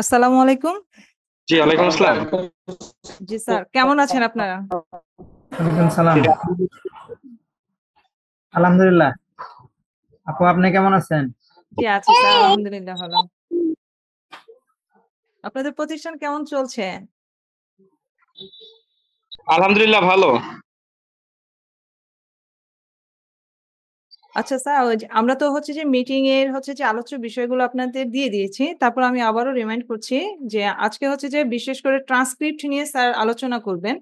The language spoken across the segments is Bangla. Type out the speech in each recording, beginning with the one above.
আসসালামু আলাইকুম। জি, ওয়ালাইকুম আসসালাম। জি স্যার, কেমন আছেন আপনারা? ওয়ালাইকুম সালাম। আলহামদুলিল্লাহ। আপু, আপনি কেমন আছেন? জি আছি স্যার, আলহামদুলিল্লাহ ভালো। আপনাদের প্রতিষ্ঠান কেমন চলছে? আলহামদুলিল্লাহ ভালো। আচ্ছা স্যার, ওই যে আমরা তো হচ্ছে যে মিটিং এর হচ্ছে যে আলোচ্য বিষয়গুলো আপনাদের দিয়ে দিয়েছি। তারপর আমি আবারও রিমাইন্ড করছি যে আজকে হচ্ছে যে বিশেষ করে ট্রান্সক্রিপ্ট নিয়ে স্যার আলোচনা করবেন।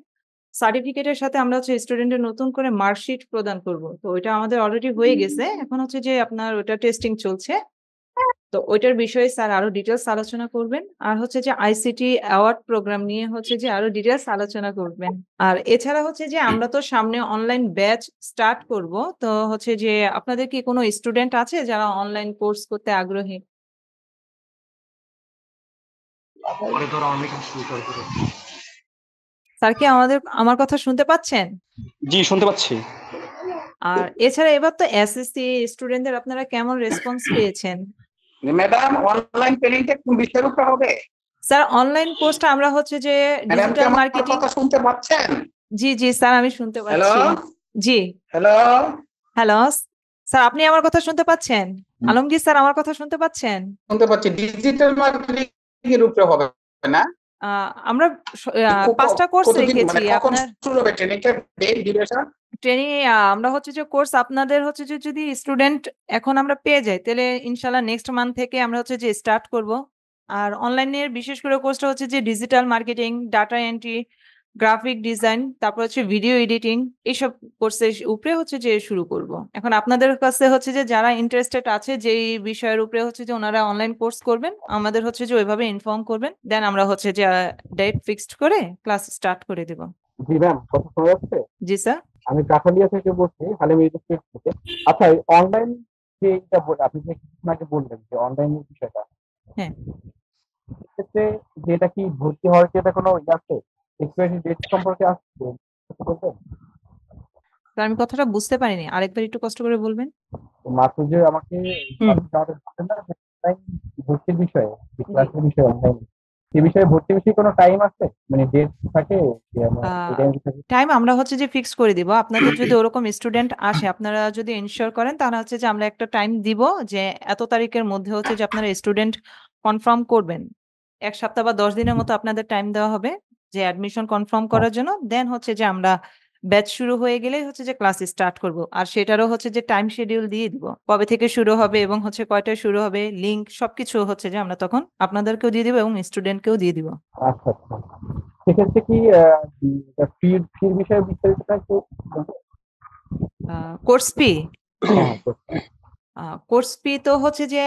সার্টিফিকেটের সাথে আমরা হচ্ছে স্টুডেন্টের নতুন করে মার্কশিট প্রদান করব। তো ওইটা আমাদের অলরেডি হয়ে গেছে। এখন হচ্ছে যে আপনার ওটা টেস্টিং চলছে। তো ওইটার বিষয়ে স্যার আরো ডিটেইলস আলোচনা করবেন। আর হচ্ছে যে আইসিটি অ্যাওয়ার্ড প্রোগ্রাম নিয়ে হচ্ছে যে আরো ডিটেইলস আলোচনা করবেন। আর এছাড়া হচ্ছে যে আমরা তো সামনে অনলাইন ব্যাচ স্টার্ট করব। তো হচ্ছে যে আপনাদের কি কোনো স্টুডেন্ট আছে যারা অনলাইন কোর্স করতে আগ্রহী? স্যার কি আমার কথা শুনতে পাচ্ছেন? জি, শুনতে পাচ্ছি। আর এছাড়া এবার তো এসএসসি স্টুডেন্টদের আপনারা কেমন রেসপন্স পেয়েছেন? ম্যাডাম, অনলাইন ট্রেনিংটা কোন বিষয়ের উপর হবে? স্যার অনলাইন কোর্সটা আমরা হচ্ছে যে ম্যাডাম, কি ডিজিটাল আমার মার্কেটিং। কথা শুনতে পাচ্ছেন? জি, জি স্যার আমি শুনতে হ্যালো, পাচ্ছি। জি। হ্যালো। হ্যালো, স্যার আপনি আমার কথা শুনতে পাচ্ছেন? আলমগীর স্যার আমার কথা শুনতে পাচ্ছেন? শুনতে পাচ্ছি। ডিজিটাল মার্কেটিং এর উপরে হবে না? আ আমরা ৫ টা কোর্স কতদিন, রেখেছি। মানে কখন আপনার শুরু হবে ট্রেনিংটা? Date, duration? ট্রেনিং আমরা হচ্ছে যে কোর্স আপনাদের হচ্ছে যে যদি স্টুডেন্ট এখন আমরা পেয়ে যাই, তাহলে ইনশাআল্লাহ নেক্সট মান্থ থেকে আমরা হচ্ছে যে স্টার্ট করব। আর অনলাইনের বিশেষ করে কোর্সটা হচ্ছে যে digital marketing, data entry, graphic design, তারপর হচ্ছে ভিডিও এডিটিং এইসব কোর্সের উপরে হচ্ছে যে শুরু করব। এখন আপনাদের কাছে হচ্ছে যে যারা ইন্টারেস্টেড আছে যেই বিষয়ের উপরে হচ্ছে যে ওনারা অনলাইন কোর্স করবেন, আমাদের হচ্ছে যে ওইভাবে ইনফর্ম করবেন। দেন আমরা হচ্ছে যে ডেট ফিক্সড করে ক্লাস স্টার্ট করে দেব। জি ম্যাম, কথা শোনা যাচ্ছে? জি স্যার। আমি কাঠালিয়া থেকে বলছি, হালিম ইউনিভার্সিটি থেকে। আচ্ছা, অনলাইন যে এটা আপনি যে কিছুক্ষণ আগে বললেন যে অনলাইনের বিষয়টা, হ্যাঁ। সেক্ষেত্রে যে এটা কি ভর্তি হওয়ার কি এটা কোনো আছে এক্সপায়ারি ডেট সম্পর্কে আসছে বলবেন? স্যার আমি কথাটা বুঝতে পারিনি। আরেকবার একটু কষ্ট করে বলবেন। মাত্র যে আমাকে হুম। আমাদের বললেন না যে অনলাইন ভর্তির বিষয়ে, যে ক্লাসের বিষয়ে অনলাইন, সে বিষয়ে ভর্তির বিষয়ে কোনো টাইম আছে, মানে ডেট থাকে যে আ এই টাইমে থাকে? টাইম আমরা হচ্ছে যে ফিক্স করে দিব। আপনাদের যদি ওরকম স্টুডেন্ট আসে, আপনারা যদি এনশিওর করেন তাহলে হচ্ছে যে আমরা একটা টাইম দিব যে এত তারিখের মধ্যে হচ্ছে যে আপনারা স্টুডেন্ট কনফার্ম করবেন। ১ সপ্তাহ বা ১০ দিনের মতো আপনাদের টাইম দেওয়া হবে যে অ্যাডমিশন কনফার্ম করার জন্য। দেন হচ্ছে যে আমরা ব্যাচ শুরু হয়ে গেলেই হচ্ছে যে ক্লাস স্টার্ট করব। আর সেটারও হচ্ছে যে টাইম শিডিউল দিয়ে দিব। কবে থেকে শুরু হবে এবং হচ্ছে কয়টায় শুরু হবে, লিংক সবকিছু হচ্ছে যে আমরা তখন আপনাদেরকেও দিয়ে দিব এবং স্টুডেন্টকেও দিয়ে দিব। আচ্ছা আচ্ছা, সেক্ষেত্রে কি ফির বিষয়ে বিস্তারিতটা একটু বলবেন? আ কোর্স ফি? হ্যাঁ, কোর্স ফি তো হচ্ছে যে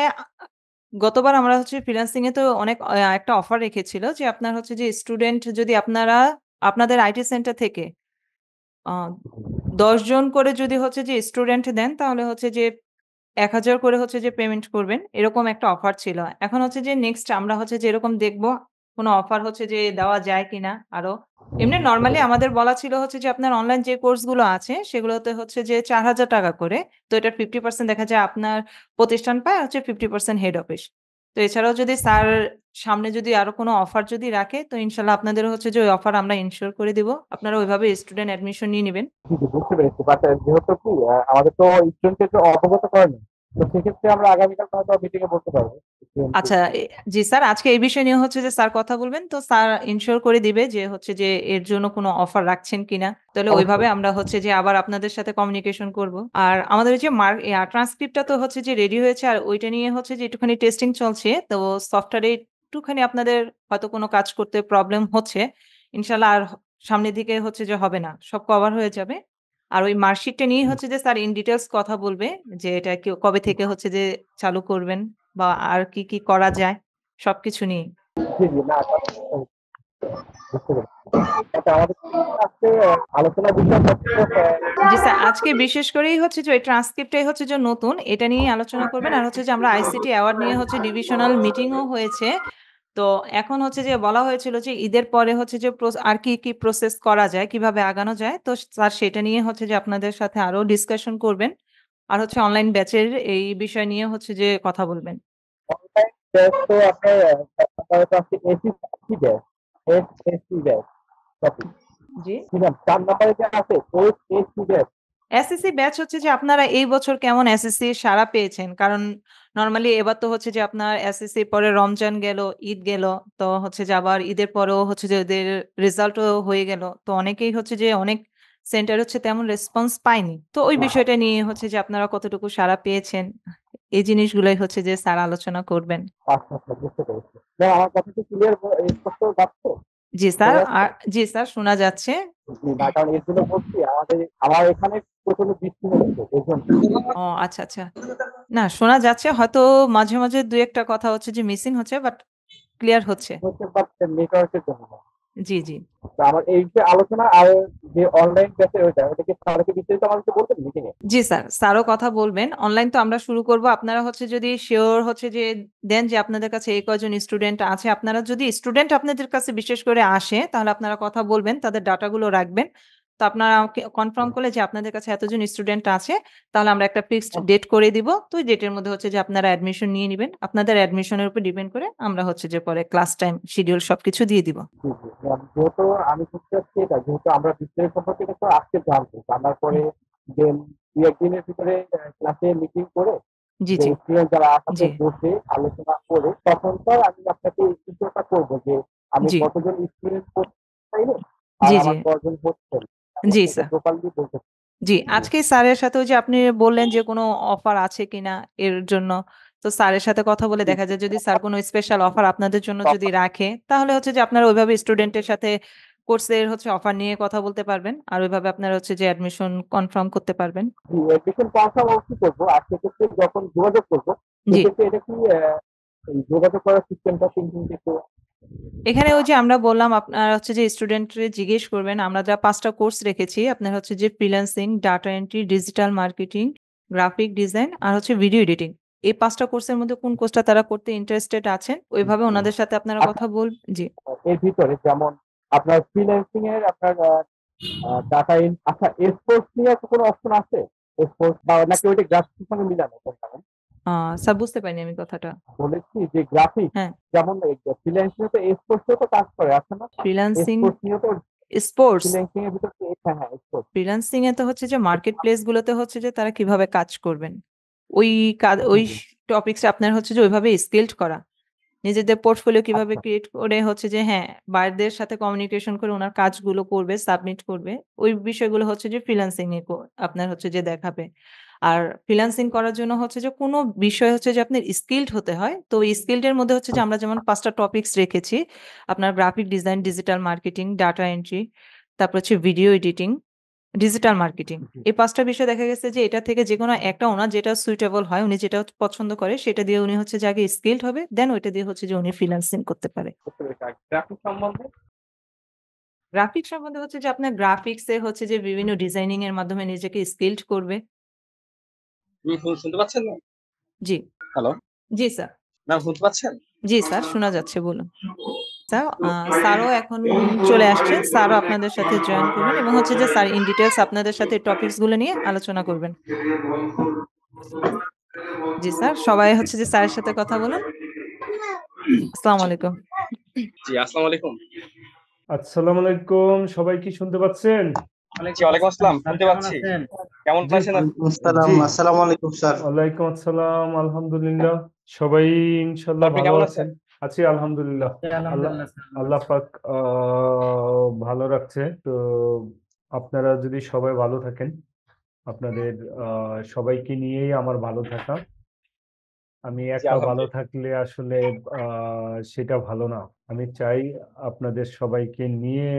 গতবার আমরা হচ্ছে ফ্রিল্যান্সিং এ তো অনেক একটা অফার রেখেছিল যে আপনার হচ্ছে যে স্টুডেন্ট যদি আপনাদের আইটি সেন্টার থেকে আ ১০ জন করে যদি হচ্ছে যে স্টুডেন্ট দেন তাহলে হচ্ছে যে ১,০০০ করে হচ্ছে যে পেমেন্ট করবেন। এরকম একটা অফার ছিল। এখন হচ্ছে যে নেক্সট আমরা হচ্ছে যে এরকম দেখব কোন অফার হচ্ছে যে দেওয়া যায় কিনা আরো। এমনি নরমালি আমাদের বলা ছিল হচ্ছে যে আপনার অনলাইন যে কোর্স গুলো আছে সেগুলোতে হচ্ছে যে ৳৪,০০০ করে। তো এটার 50% দেখা যায় আপনার প্রতিষ্ঠান পায় হচ্ছে 50% হেড অফিস। তো এছাড়াও যদি স্যার সামনে যদি আরো কোনো অফার যদি রাখে তো ইনশাআল্লাহ আপনাদের হচ্ছে যে ওই অফার আমরা এনশিওর করে দিব। আপনারা ওইভাবে স্টুডেন্ট অ্যাডমিশন নিয়ে নিবেন। জি, জি, বুঝতে পেরেছি। বাট যেহেতু কি আমাদের তো স্টুডেন্টকে অবগত করেনি, তো সেক্ষেত্রে আমরা আগামীকাল হয়তো মিটিং এ বলতে পারবো স্টুডেন্টকে। আচ্ছা, জি স্যার, আজকে এই বিষয় নিয়ে হচ্ছে যে স্যার কথা বলবেন। তো স্যার এনশিওর করে দিবে যে হচ্ছে যে এর জন্য কোনো অফার রাখছেন কিনা। তাহলে ওইভাবে অবশ্যই। আমরা হচ্ছে যে আবার আপনাদের সাথে কমিউনিকেশন করব। আর আমাদের ওই যে ট্রান্সক্রিপ্টটা তো হচ্ছে যে রেডি হয়েছে আর ওইটা নিয়ে হচ্ছে যে একটুখানি টেস্টিং চলছে। তো সফটওয়্যারে একটুখানি আপনাদের হয়তো কোনো কাজ করতে প্রবলেম হচ্ছে। ইনশাআল্লাহ আর সামনের দিকে হচ্ছে যে হবে না। সব কভার হয়ে যাবে। আর ওই মার্কশিটটা নিয়েই হচ্ছে যে স্যার ইন ডিটেইলস কথা বলবে যে এটা কবে থেকে হচ্ছে যে চালু করবেন বা আর কি, কি করা যায় সবকিছু নিয়েই। জি, জি, না বুঝতে পেরেছি। আচ্ছা, আমাদের আজকে আলোচনার বিষয় হচ্ছে জি স্যার, আজকে বিশেষ করেই হচ্ছে যে ওই ট্রান্সক্রিপ্টটাই হচ্ছে যে নতুন। এটা নিয়েই আলোচনা করবেন। আর হচ্ছে যে আমরা আইসিটি অ্যাওয়ার্ড নিয়ে হচ্ছে ডিভিশনাল মিটিংও হয়েছে। তো এখন হচ্ছে যে বলা হয়েছিল যে ঈদের পরে হচ্ছে যে আর কি, কি প্রসেস করা যায়, কিভাবে আগানো যায়। তো স্যার সেটা নিয়ে হচ্ছে যে আপনাদের সাথে আরো ডিসকাশন করবেন। আর হচ্ছে অনলাইন ব্যাচের এই বিষয় নিয়ে হচ্ছে যে কথা বলবেন। অনলাইন ব্যাচ তো আপনার আছে SSC batch, SSC batch topic. জি। ঠিক আছে, 4 নম্বরে যে আছে এসএসসি ব্যাচ। এসএসসি ব্যাচ হচ্ছে যে আপনারা এই বছর কেমন এসএসসি সাড়া পেয়েছেন? কারণ নরমালি এবার তো হচ্ছে যে আপনার এসএসসির পরে রমজান গেল, ঈদ গেল। তো হচ্ছে যে আবার ঈদের পরেও হচ্ছে যে ওদের রেজাল্টও হয়ে গেল। তো অনেকেই হচ্ছে যে অনেক সেন্টার হচ্ছে তেমন রেসপন্স পায়নি। তো ওই বিষয়টা নিয়ে হচ্ছে যে আপনারা কতটুকু সাড়া পেয়েছেন? এই জিনিসগুলোই হচ্ছে যে স্যার আলোচনা করবেন। আচ্ছা আচ্ছা, বুঝতে পেরেছি। ম্যাম, আমার কথা কি ক্লিয়ার স্পষ্ট যাচ্ছে? জি শোনা স্যার। যাচ্ছে? জি স্যার, শোনা যাচ্ছে। জি, না, কারণ এর জন্য বলছি আমার এখানে প্রচন্ড বৃষ্টি হচ্ছে এই জন্য। ও আচ্ছা, আচ্ছা। না, শোনা যাচ্ছে। হয়তো মাঝে, মাঝে ২-১ টা কথা হচ্ছে যে মিসিং হচ্ছে বাট ক্লিয়ার হচ্ছে। হচ্ছে বাট নেটওয়ার্কের জন্য না। জি, জি। তো আমার এই যে আলোচনা আর যে অনলাইন ব্যাচের ওটা কি স্যারকে বিস্তারিত আমাকে বলবেন মিটিং এ? জি স্যার, স্যারও কথা বলবেন। অনলাইন তো আমরা শুরু করব। আপনারা হচ্ছে যদি সিওর হচ্ছে যে দেন যে আপনাদের কাছে এই কয়জন স্টুডেন্ট আছে। আপনারা যদি স্টুডেন্ট আপনাদের কাছে বিশেষ করে আসে তাহলে আপনারা কথা বলবেন, তাদের ডাটাগুলো রাখবেন। তো আপনারা আমাকে কনফার্ম করলে যে আপনাদের কাছে এতজন স্টুডেন্ট আছে, তাহলে আমরা একটা ফিক্সড ডেট করে দিব। তো ওই ডেটের মধ্যে হচ্ছে যে আপনারা অ্যাডমিশন নিয়ে নিবেন। আপনাদের অ্যাডমিশনের উপর ডিপেন্ড করে আমরা হচ্ছে যে পরে ক্লাস টাইম, শিডিউল সবকিছু দিয়ে দিব। জি, জি। যেহেতু আমি বুঝতে পারছি এটা, যেহেতু আমরা বিস্তারিত সম্পর্কে তো আজকে জানবো, জানার পরে দেন ২-১ দিনের ভিতরে ক্লাসে মিটিং করে জি, যে জি, স্টুডেন্ট যারা আছে জি, বসে আলোচনা করে তখন তো আমি আপনাকে চিন্তা করবো যে আমি জি, কতজন স্টুডেন্ট করতে চাইলে আর জি, জি, আমার কজন হচ্ছে না। আমি জি আপনাকে স্যার। প্রপারলি বলতে পারি। জি, জি, আজকে স্যারের সাথেও যে আপনি বললেন যে কোনো অফার আছে কিনা এর জন্য। তো স্যারের সাথে কথা বলে জি, দেখা যায় যদি স্যার কোনো স্পেশাল অফার আপনাদের জন্য যদি তখন রাখে, তাহলে হচ্ছে যে আপনারা ওইভাবে স্টুডেন্টের সাথে কোর্সের হচ্ছে অফার নিয়ে কথা বলতে পারবেন। আর ওইভাবে আপনারা হচ্ছে যে অ্যাডমিশন কনফার্ম করতে পারবেন। জি, অ্যাডমিশন কনফার্ম অবশ্যই করবো। আর সেক্ষেত্রে যখন যোগাযোগ করবো, জি। সেক্ষেত্রে এটা কি এই যোগাযোগ করার সিস্টেমটা থিঙ্কিংটা একটু। এখানে ওই যে আমরা বললাম আপনারা হচ্ছে যে স্টুডেন্টরে জিজ্ঞেস করবেন। আমরা যা ৫ টা কোর্স রেখেছি আপনার হচ্ছে যে freelancing, data entry, digital marketing, graphic design আর হচ্ছে ভিডিও এডিটিং। এই ৫ টা কোর্সের মধ্যে কোন কোর্সটা তারা করতে ইন্টারেস্টেড আছেন, ওইভাবে উনাদের সাথে আপনারা আচ্ছা, কথা জি। এর ভিতরে যেমন আপনার ফ্রিল্যান্সিং এর আপনার ডাটা আচ্ছা, স্পোর্টস নিয়ে তো কোনো অপশন আছে? স্পোর্টস বা নাকি ওইটা গ্রাফিক্সের সঙ্গে মিলানো কোনটা? আ স্যার বুঝতে পারিনি আমি কথাটা। বলেছি যে গ্রাফিক্স হ্যাঁ, যেমন ফ্রিল্যান্সিং এ তো স্পোর্টস তো কাজ করে আছে না? ফ্রিল্যান্সিং, স্পোর্টস নিয়ে তো স্পোর্টস। ফ্রিল্যান্সিং এর ভিতরে হ্যাঁ, হ্যাঁ, স্পোর্টস। ফ্রিল্যান্সিং এ তো হচ্ছে যে মার্কেট প্লেস গুলোতে হচ্ছে যে তারা কিভাবে কাজ করবেন। জি, ওই জি। টপিকস টা আপনার হচ্ছে যে ওইভাবে স্কিলড করা। নিজেদের পোর্টফোলিও কিভাবে আচ্ছা, ক্রিয়েট করে হচ্ছে যে হ্যাঁ, বাইরেদের সাথে কমিউনিকেশন করে উনার কাজগুলো করবে, সাবমিট করবে। ওই বিষয়গুলো হচ্ছে যে ফ্রিল্যান্সিং এ আপনার হচ্ছে যে দেখাবে। আর ফ্রিল্যান্সিং করার জন্য হচ্ছে যে কোনো বিষয় হচ্ছে যে আপনার স্কিলড হতে হয়। তো এই স্কিলড এর মধ্যে হচ্ছে যে আমরা যেমন ৫ টা টপিকস রেখেছি। আপনার graphic design, digital marketing, data entry, তারপর হচ্ছে ভিডিও এডিটিং, ডিজিটাল মার্কেটিং। জি, এই ৫ টা বিষয় দেখা গেছে যে এটা থেকে যেকোনো একটা ওনার যেটা সুইটেবল হয়, উনি যেটা পছন্দ করে সেটা দিয়ে উনি হচ্ছে যে আগে স্কিলড হবে। দেন ওইটা দিয়ে হচ্ছে যে উনি ফ্রিল্যান্সিং করতে পারে। বুঝতে পেরেছি। আর গ্রাফিক্স সম্বন্ধে? গ্রাফিক্স সম্বন্ধে হচ্ছে যে আপনার গ্রাফিক্স এ হচ্ছে যে বিভিন্ন ডিজাইনিং এর মাধ্যমে নিজেকে স্কিলড করবে। শুনতে পাচ্ছেন না? জি, হ্যালো, জি স্যার। ম্যাম শুনতে পাচ্ছেন? জি স্যার, শোনা যাচ্ছে বলুন। স্যার স্যারও এখন চলে আসছেন। স্যারও আপনাদের সাথে জয়েন করবেন এবং হচ্ছে যে স্যার ইন ডিটেইলস আপনাদের সাথে টপিকস গুলো নিয়ে আলোচনা করবেন। জি স্যার, সবাই হচ্ছে যে স্যারের সাথে কথা বলুন। আসসালামু জি, আলাইকুম। জি, আসসালামু আলাইকুম। আসসালামু আলাইকুম। সবাই কি শুনতে পাচ্ছেন? জি, ওয়ালাইকুম আসসালাম। স্যার শুনতে কেমন পাচ্ছি। আছেন? কেমন জি, পাইছেন আপনি? জি। আসসালামু আলাইকুম স্যার। ওয়ালাইকুম আসসালাম। আলহামদুলিল্লাহ। সবাই ইনশাআল্লাহ আপনি ভালো কেমন আছেন। আছেন? আছি আলহামদুলিল্লাহ। জি, আল্লাহ আলহামদুলিল্লাহ স্যার ভালো আল্লাহ আছি। পাক ভালো রাখছে। তো আপনারা যদি সবাই ভালো থাকেন, আপনাদের সবাইকে নিয়েই আমার ভালো থাকা। আমি জি, একা ভালো আলহামদুলিল্লাহ। থাকলে আসলে সেটা ভালো না। আমি চাই আপনাদের সবাইকে নিয়ে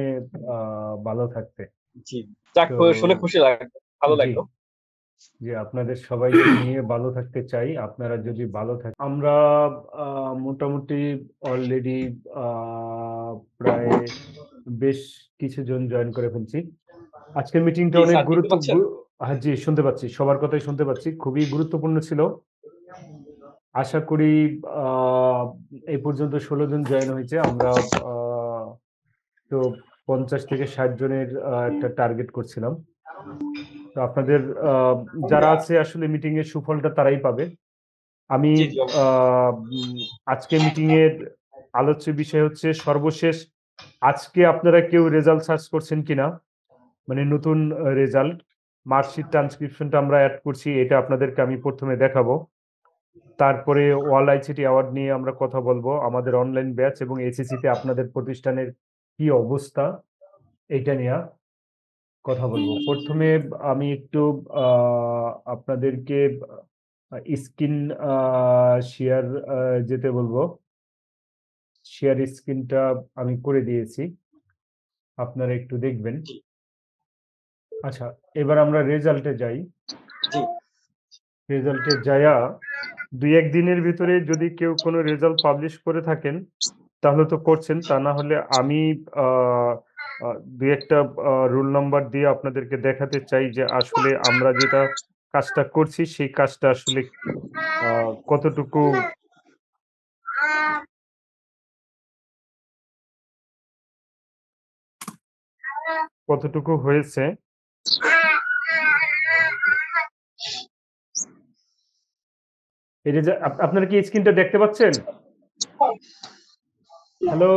ভালো থাকতে। জি। যাক, তো শুনে খুশি লাগলো। ভালো জি। লাগলো। যে আপনাদের সবাইকে নিয়ে ভালো থাকতে চাই। আপনারা যদি ভালো থাকেন আমরা মোটামুটি অলরেডি আ প্রায় বেশ কিছুজন জয়েন করে ফেলছি। আজকের মিটিংটা জি, অনেক স্যার শুনতে পাচ্ছেন? হ্যাঁ, জি, শুনতে পাচ্ছি। সবার কথাই শুনতে পাচ্ছি। খুবই গুরুত্বপূর্ণ ছিল। আশা করি আ এই পর্যন্ত ১৬ জন জয়েন হয়েছে। আমরা আ তো ৫০ থেকে ৬০ জনের একটা টার্গেট করছিলাম। তো আপনাদের আ যারা আছে আসলে মিটিং এর সুফলটা তারাই পাবে। আমি জি, জি, অবশ্যই। আজকে মিটিং এর আলোচ্য বিষয় হচ্ছে সর্বশেষ আজকে আপনারা কেউ রেজাল্ট সার্চ করছেন কিনা, মানে নতুন রেজাল্ট মার্কশিট ট্রান্সক্রিপশনটা আমরা অ্যাড করছি, এটা আপনাদেরকে আমি প্রথমে দেখাবো। তারপরে ওয়ার্ল্ড আইসিটি অ্যাওয়ার্ড নিয়ে আমরা কথা বলবো, আমাদের অনলাইন ব্যাচ এবং এসএসসি তে আপনাদের প্রতিষ্ঠানের কি অবস্থা এটা নিয়ে কথা বলবো। প্রথমে আমি একটু আপনাদেরকে স্ক্রিন শেয়ার যেতে বলবো। শেয়ার স্ক্রিনটা আমি করে দিয়েছি, আপনারা একটু দেখবেন। আচ্ছা, এবার আমরা রেজাল্টে যাই। জি। রেজাল্টে যায়া 2-1 দিনের ভিতরে যদি কেউ কোনো রেজাল্ট পাবলিশ করে থাকেন তাহলে তো করছেন, তা না হলে আমি 2-1টা রোল নাম্বার দিয়ে আপনাদেরকে দেখাতে চাই যে আসলে আমরা যেটা কাজটা করছি সেই কাজটা আসলে কতটুকু হয়েছে। এই যে আপনারা কি স্ক্রিনটা দেখতে পাচ্ছেন? হ্যালো,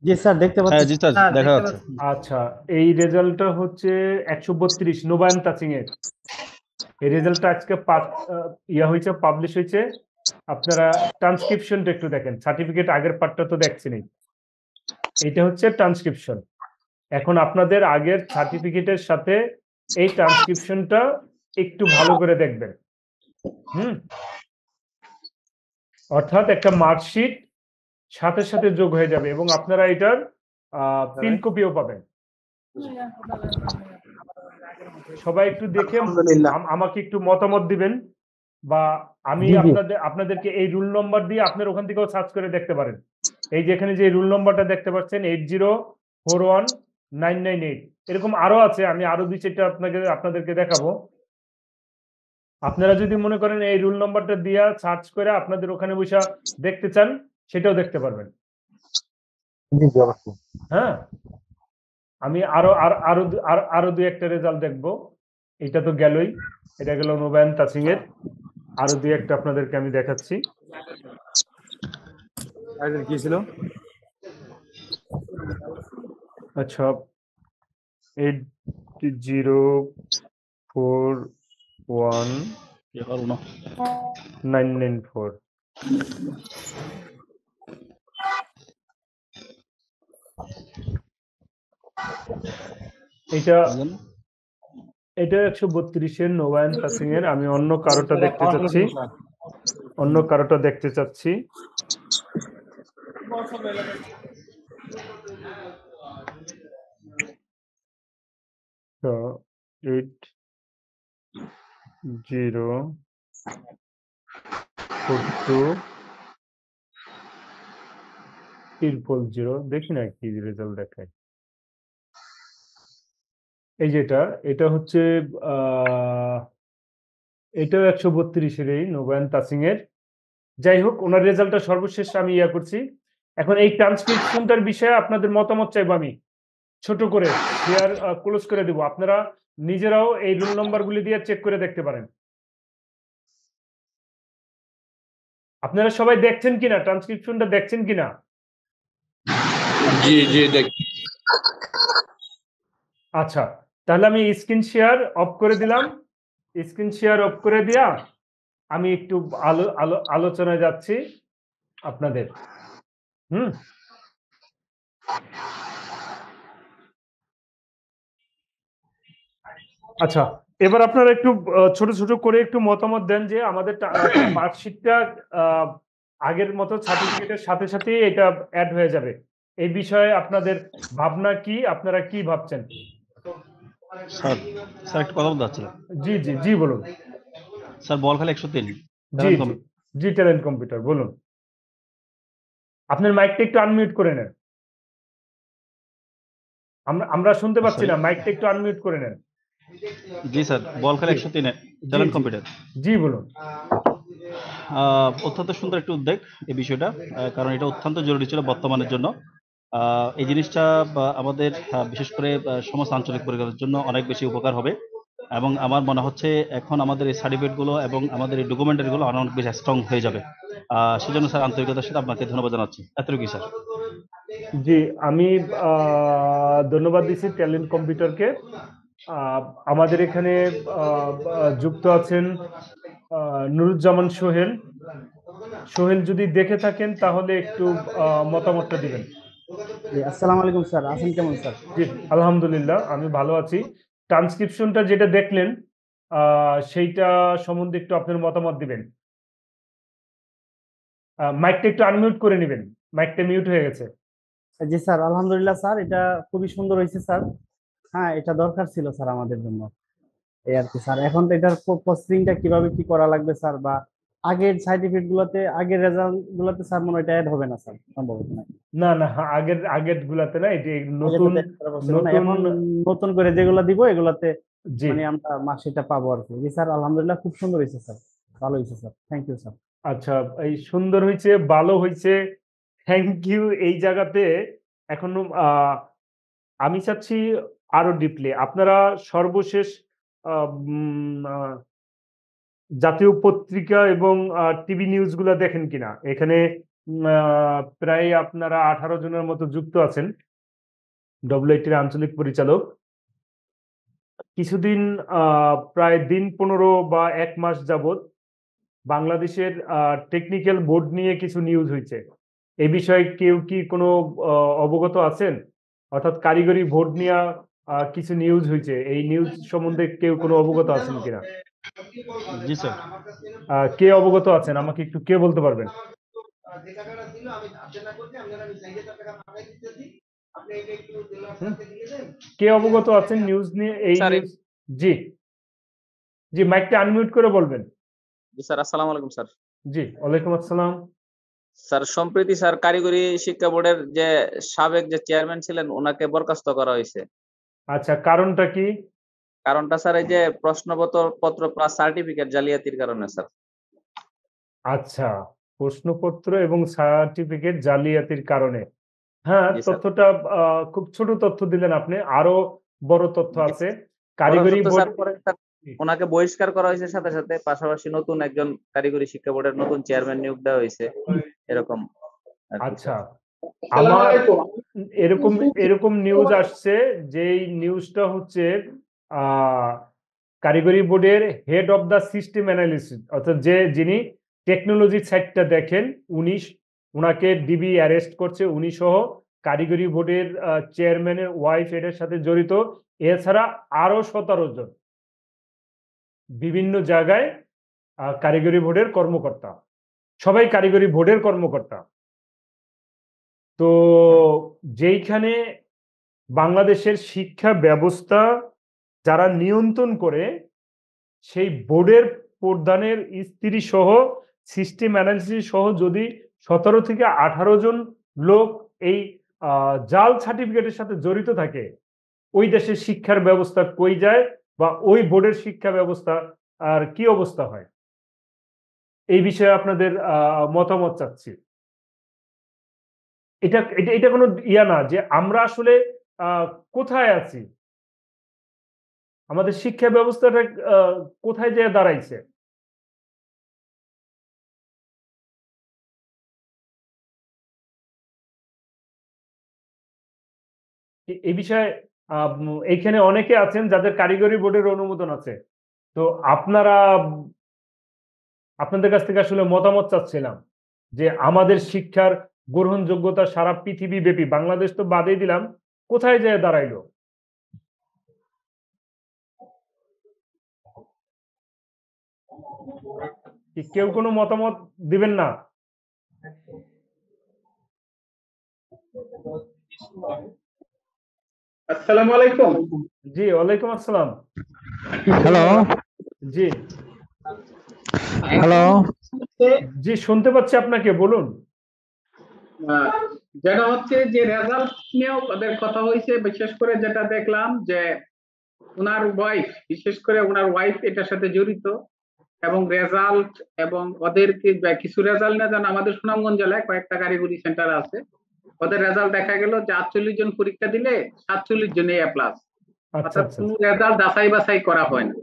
জি স্যার দেখতে পাচ্ছি। জি স্যার, স্যার, দেখা দেখতে যাচ্ছে। পাচ্ছি। আচ্ছা, এই রেজাল্টটা হচ্ছে 132 নবায়ন তাচিং এর। এই রেজাল্টটা আজকে হয়েছে, পাবলিশ হয়েছে। আপনারা ট্রান্সক্রিপশনটা একটু দেখেন, সার্টিফিকেট আগের পার্টটা তো দেখছেনই। এটা হচ্ছে ট্রান্সক্রিপশন। এখন আপনাদের আগের সার্টিফিকেটের সাথে এই ট্রান্সক্রিপশনটা একটু ভালো করে দেখবেন। অর্থাৎ একটা মার্কশিট সাথে সাথে যোগ হয়ে যাবে এবং আপনারা এটার প্রিন্ট কপিও পাবেন। সবাই একটু দেখে আলহামদুলিল্লাহ। আমাকে একটু মতামত দিবেন, বা আমি জি, জি। আপনাদেরকে এই রুল নম্বর দিয়ে আপনার ওখান থেকেও সার্চ করে দেখতে পারেন। এই যে এখানে যে রুল নম্বরটা দেখতে পাচ্ছেন 8041998, এরকম আরো আছে, আমি আরো 2-4টা আপনাদেরকে দেখাবো। আপনারা যদি মনে করেন এই রুল নম্বরটা দিয়ে সার্চ করে আপনাদের ওখানে বসে দেখতে চান, সেটাও দেখতে পারবেন। জি জি অবশ্যই। হ্যাঁ, আমি আরো 2-1টা রেজাল্ট দেখবো। এটা তো গেলই, এটা গেল নবায়ন তাচিং এর। আরো 2-1টা আপনাদেরকে আমি দেখাচ্ছি। কি ছিল? আচ্ছা, 8041994। এটা 132 নবায়ন তাচিং এর। আমি অন্য কারোটা দেখতে চাচ্ছি। তো 804200 দেখি না কি রেজাল্ট দেখায়। এই যেটা, এটা হচ্ছে এটাও 132-এরই নবায়ন তাচিং এর। যাই হোক, ওনার রেজাল্টটা সর্বশেষ আমি করছি। এখন এই ট্রান্সক্রিপশনটার বিষয়ে আপনাদের মতামত চাইবো আমি, ছোট করে শেয়ার ক্লোজ করে দেব। আপনারা নিজেরাও এই রোল নাম্বারগুলি দিয়ে চেক করে দেখতে পারেন। আপনারা সবাই দেখছেন কিনা, ট্রান্সক্রিপশনটা দেখছেন কিনা? জি, জি, দেখ। আচ্ছা, তাহলে আমি স্ক্রিন শেয়ার অফ করে দিলাম। স্ক্রিন শেয়ার অফ করে দিয়া আমি একটু আলোচনায় যাচ্ছি আপনাদের। আচ্ছা, এবার আপনারা একটু ছোট ছোট করে একটু মতামত দেন যে আমাদের মার্কশিটটা আগের মতো সার্টিফিকেটের সাথে সাথে এটা অ্যাড হয়ে যাবে, এই বিষয়ে আপনাদের ভাবনা কি, আপনারা কি ভাবছেন? স্যার একটা কথা বলতে চাচ্ছিলাম। জি জি জি বলুন। স্যার বলখালি 103। জি জি জি, ট্যালেন্ট কম্পিউটার বলুন। আপনার মাইকটা একটু আনমিউট করে নেন, আমরা শুনতে পাচ্ছি না, মাইকটা একটু আনমিউট করে নেন। জি স্যার, বলখালি 103 ট্যালেন্ট কম্পিউটার। জি বলুন। অত্যন্ত সুন্দর একটা উদ্যোগ এই বিষয়টা, কারণ এটা অত্যন্ত জরুরি ছিল বর্তমানের জন্য। এই জিনিসটা আমাদের বিশেষ করে সমস্ত আঞ্চলিক পরিবারের জন্য অনেক বেশি উপকার হবে। এবং আমার মনে হচ্ছে এখন আমাদের এই সার্টিফিকেট গুলো এবং আমাদের এই ডকুমেন্টারি গুলো আরো অনেক বেশি স্ট্রং হয়ে যাবে। সেজন্য স্যার আন্তরিকতার সাথে আপনাকে ধন্যবাদ জানাচ্ছি। এতটুকুই স্যার। জি, আমি ধন্যবাদ দিচ্ছি ট্যালেন্ট কম্পিউটারকে। আমাদের এখানে যুক্ত আছেন নুরুজ্জামান সোহেল। সোহেল যদি দেখে থাকেন তাহলে একটু মতামতটা দিবেন। আসসালামু আলাইকুম স্যার, আছেন কেমন স্যার? জি, আলহামদুলিল্লাহ আমি ভালো আছি। ট্রান্সক্রিপশনটা যেটা দেখলেন সেইটা সম্বন্ধে একটু আপনার মতামত দিবেন। মাইকটা একটু আনমিউট করে নেবেন, মাইকটা মিউট হয়ে গেছে। জি স্যার, আলহামদুলিল্লাহ স্যার, এটা খুবই সুন্দর হয়েছে স্যার। হ্যাঁ, এটা দরকার ছিল স্যার আমাদের জন্য, এই আর কি স্যার। এখন তো এটার প্রসেসিংটা কিভাবে কি করা লাগবে স্যার, বা আগের সার্টিফিকেট গুলোতে, আগের রেজাল্ট গুলোতে স্যার মনে হয় এটা অ্যাড হবে না স্যার, সম্ভবত না। না না, আগের গুলাতে না, এটি নতুন আগেরটাতে add করা possible না। এখন নতুন করে যেগুলো দিব এগুলাতে জি মানে আমরা মার্কশিটটা পাবো আর কি। জি স্যার, আলহামদুলিল্লাহ খুব সুন্দর হয়েছে স্যার, ভালো হয়েছে স্যার, থ্যাংক ইউ স্যার। আচ্ছা, এই সুন্দর হয়েছে, ভালো হয়েছে, থ্যাংক ইউ। এই জায়গাতে এখন আমি চাচ্ছি আরো ডিপলি আপনারা সর্বশেষ জাতীয় পত্রিকা এবং টিভি নিউজ গুলা দেখেন কিনা। এখানে প্রায় আপনারা 18 জনের মতো যুক্ত আছেন, ডব্লিউআইটির আঞ্চলিক পরিচালক। কিছুদিন প্রায় দিন 15 বা 1 মাস যাবত বাংলাদেশের টেকনিক্যাল বোর্ড নিয়ে কিছু নিউজ হয়েছে। এই বিষয়ে কেউ কি কোনো অবগত আছেন? অর্থাৎ কারিগরি বোর্ড নিয়ে কিছু নিউজ হয়েছে, এই নিউজ সম্বন্ধে কেউ কোনো অবগত আছেন কিনা? জি স্যার। কে অবগত আছেন আমাকে একটু কে বলতে পারবেন? কে অবগত আছেন নিউজ নিয়ে? এই স্যার, নিউজ জি জি, মাইকটা আনমিউট করে বলবেন। জি স্যার, আসসালামু আলাইকুম স্যার। জি, ওয়ালাইকুম আসসালাম। স্যার, সম্প্রতি স্যার কারিগরি শিক্ষা বোর্ডের যে সাবেক যে চেয়ারম্যান ছিলেন ওনাকে বরখাস্ত করা হয়েছে। আচ্ছা, কারণটা কি? কারণটা স্যার এই যে প্রশ্নপত্র প্লাস সার্টিফিকেট জালিয়াতির কারণে স্যার। আচ্ছা, প্রশ্নপত্র এবং সার্টিফিকেট জালিয়াতির কারণে। হ্যাঁ, জি স্যার। তথ্যটা খুব ছোট তথ্য দিলেন আপনি, আরো বড় তথ্য জি আছে। বড় কারিগরি তথ্য বোর্ড স্যার, পরে স্যার ওনাকে বহিষ্কার করা হয়েছে, সাথে সাথে পাশাপাশি নতুন একজন কারিগরি শিক্ষা বোর্ডের নতুন চেয়ারম্যান নিয়োগ দেওয়া হয়েছে, এরকম আর কি আচ্ছা, স্যার। আমার এরকম এরকম নিউজ আসছে, যেই নিউজটা হচ্ছে কারিগরি বোর্ডের head of the system analysis, অর্থাৎ যিনি টেকনোলজি সাইডটা দেখেন, উনাকে ডিবি অ্যারেস্ট করছে, উনি সহ কারিগরি বোর্ডের চেয়ারম্যানের ওয়াইফ এটার সাথে জড়িত। এছাড়া আরো 17 জন বিভিন্ন জায়গায় কারিগরি বোর্ডের কর্মকর্তা, সবাই কারিগরি বোর্ডের কর্মকর্তা। তো যেইখানে বাংলাদেশের শিক্ষা ব্যবস্থা যারা নিয়ন্ত্রণ করে, সেই বোর্ডের প্রধানের স্ত্রী সহ সিস্টেম অ্যানালিসিস সহ যদি 17 থেকে 18 জন লোক এই জাল সার্টিফিকেটের সাথে জড়িত থাকে, ওই দেশের শিক্ষার ব্যবস্থা কই যায়, বা ওই বোর্ডের শিক্ষা ব্যবস্থা আর কি অবস্থা হয়, এই বিষয়ে আপনাদের মতামত চাচ্ছি। এটা এটা এটা কোনো ইয়া না যে আমরা আসলে কোথায় আছি, আমাদের শিক্ষা ব্যবস্থাটা কোথায় যেয়ে দাঁড়াইছে। এই বিষয়ে এইখানে অনেকে আছেন যাদের কারিগরি বোর্ডের অনুমোদন আছে। তো আপনাদের কাছ থেকে আসলে মতামত চাচ্ছিলাম যে আমাদের শিক্ষার গ্রহণযোগ্যতা সারা পৃথিবী ব্যাপী, বাংলাদেশ তো বাদেই দিলাম, কোথায় যেয়ে দাঁড়াইলো। কেউ কোনো মতামত দিবেন না? আসসালামু আলাইকুম। জি, ওয়ালাইকুম আসসালাম। হ্যালো জি হ্যালো জি, শুনতে পাচ্ছি আপনাকে, বলুন। যেটা হচ্ছে যে রেজাল্ট নিয়েও ওদের কথা হয়েছে, বিশেষ করে যেটা দেখলাম যে ওনার ওয়াইফ, বিশেষ করে ওনার ওয়াইফ এটার সাথে জড়িত, এবং রেজাল্ট এবং ওদেরকে কিছু রেজাল্ট না জানা, আমাদের সুনামগঞ্জ জেলায় কয়েকটা কারিগরি সেন্টার আছে, ওদের রেজাল্ট দেখা গেল যে 48 জন পরীক্ষা দিলে 47 জনে A+, আচ্ছা অর্থাৎ আচ্ছা কোনো রেজাল্ট যাচাই বাছাই করা হয় না,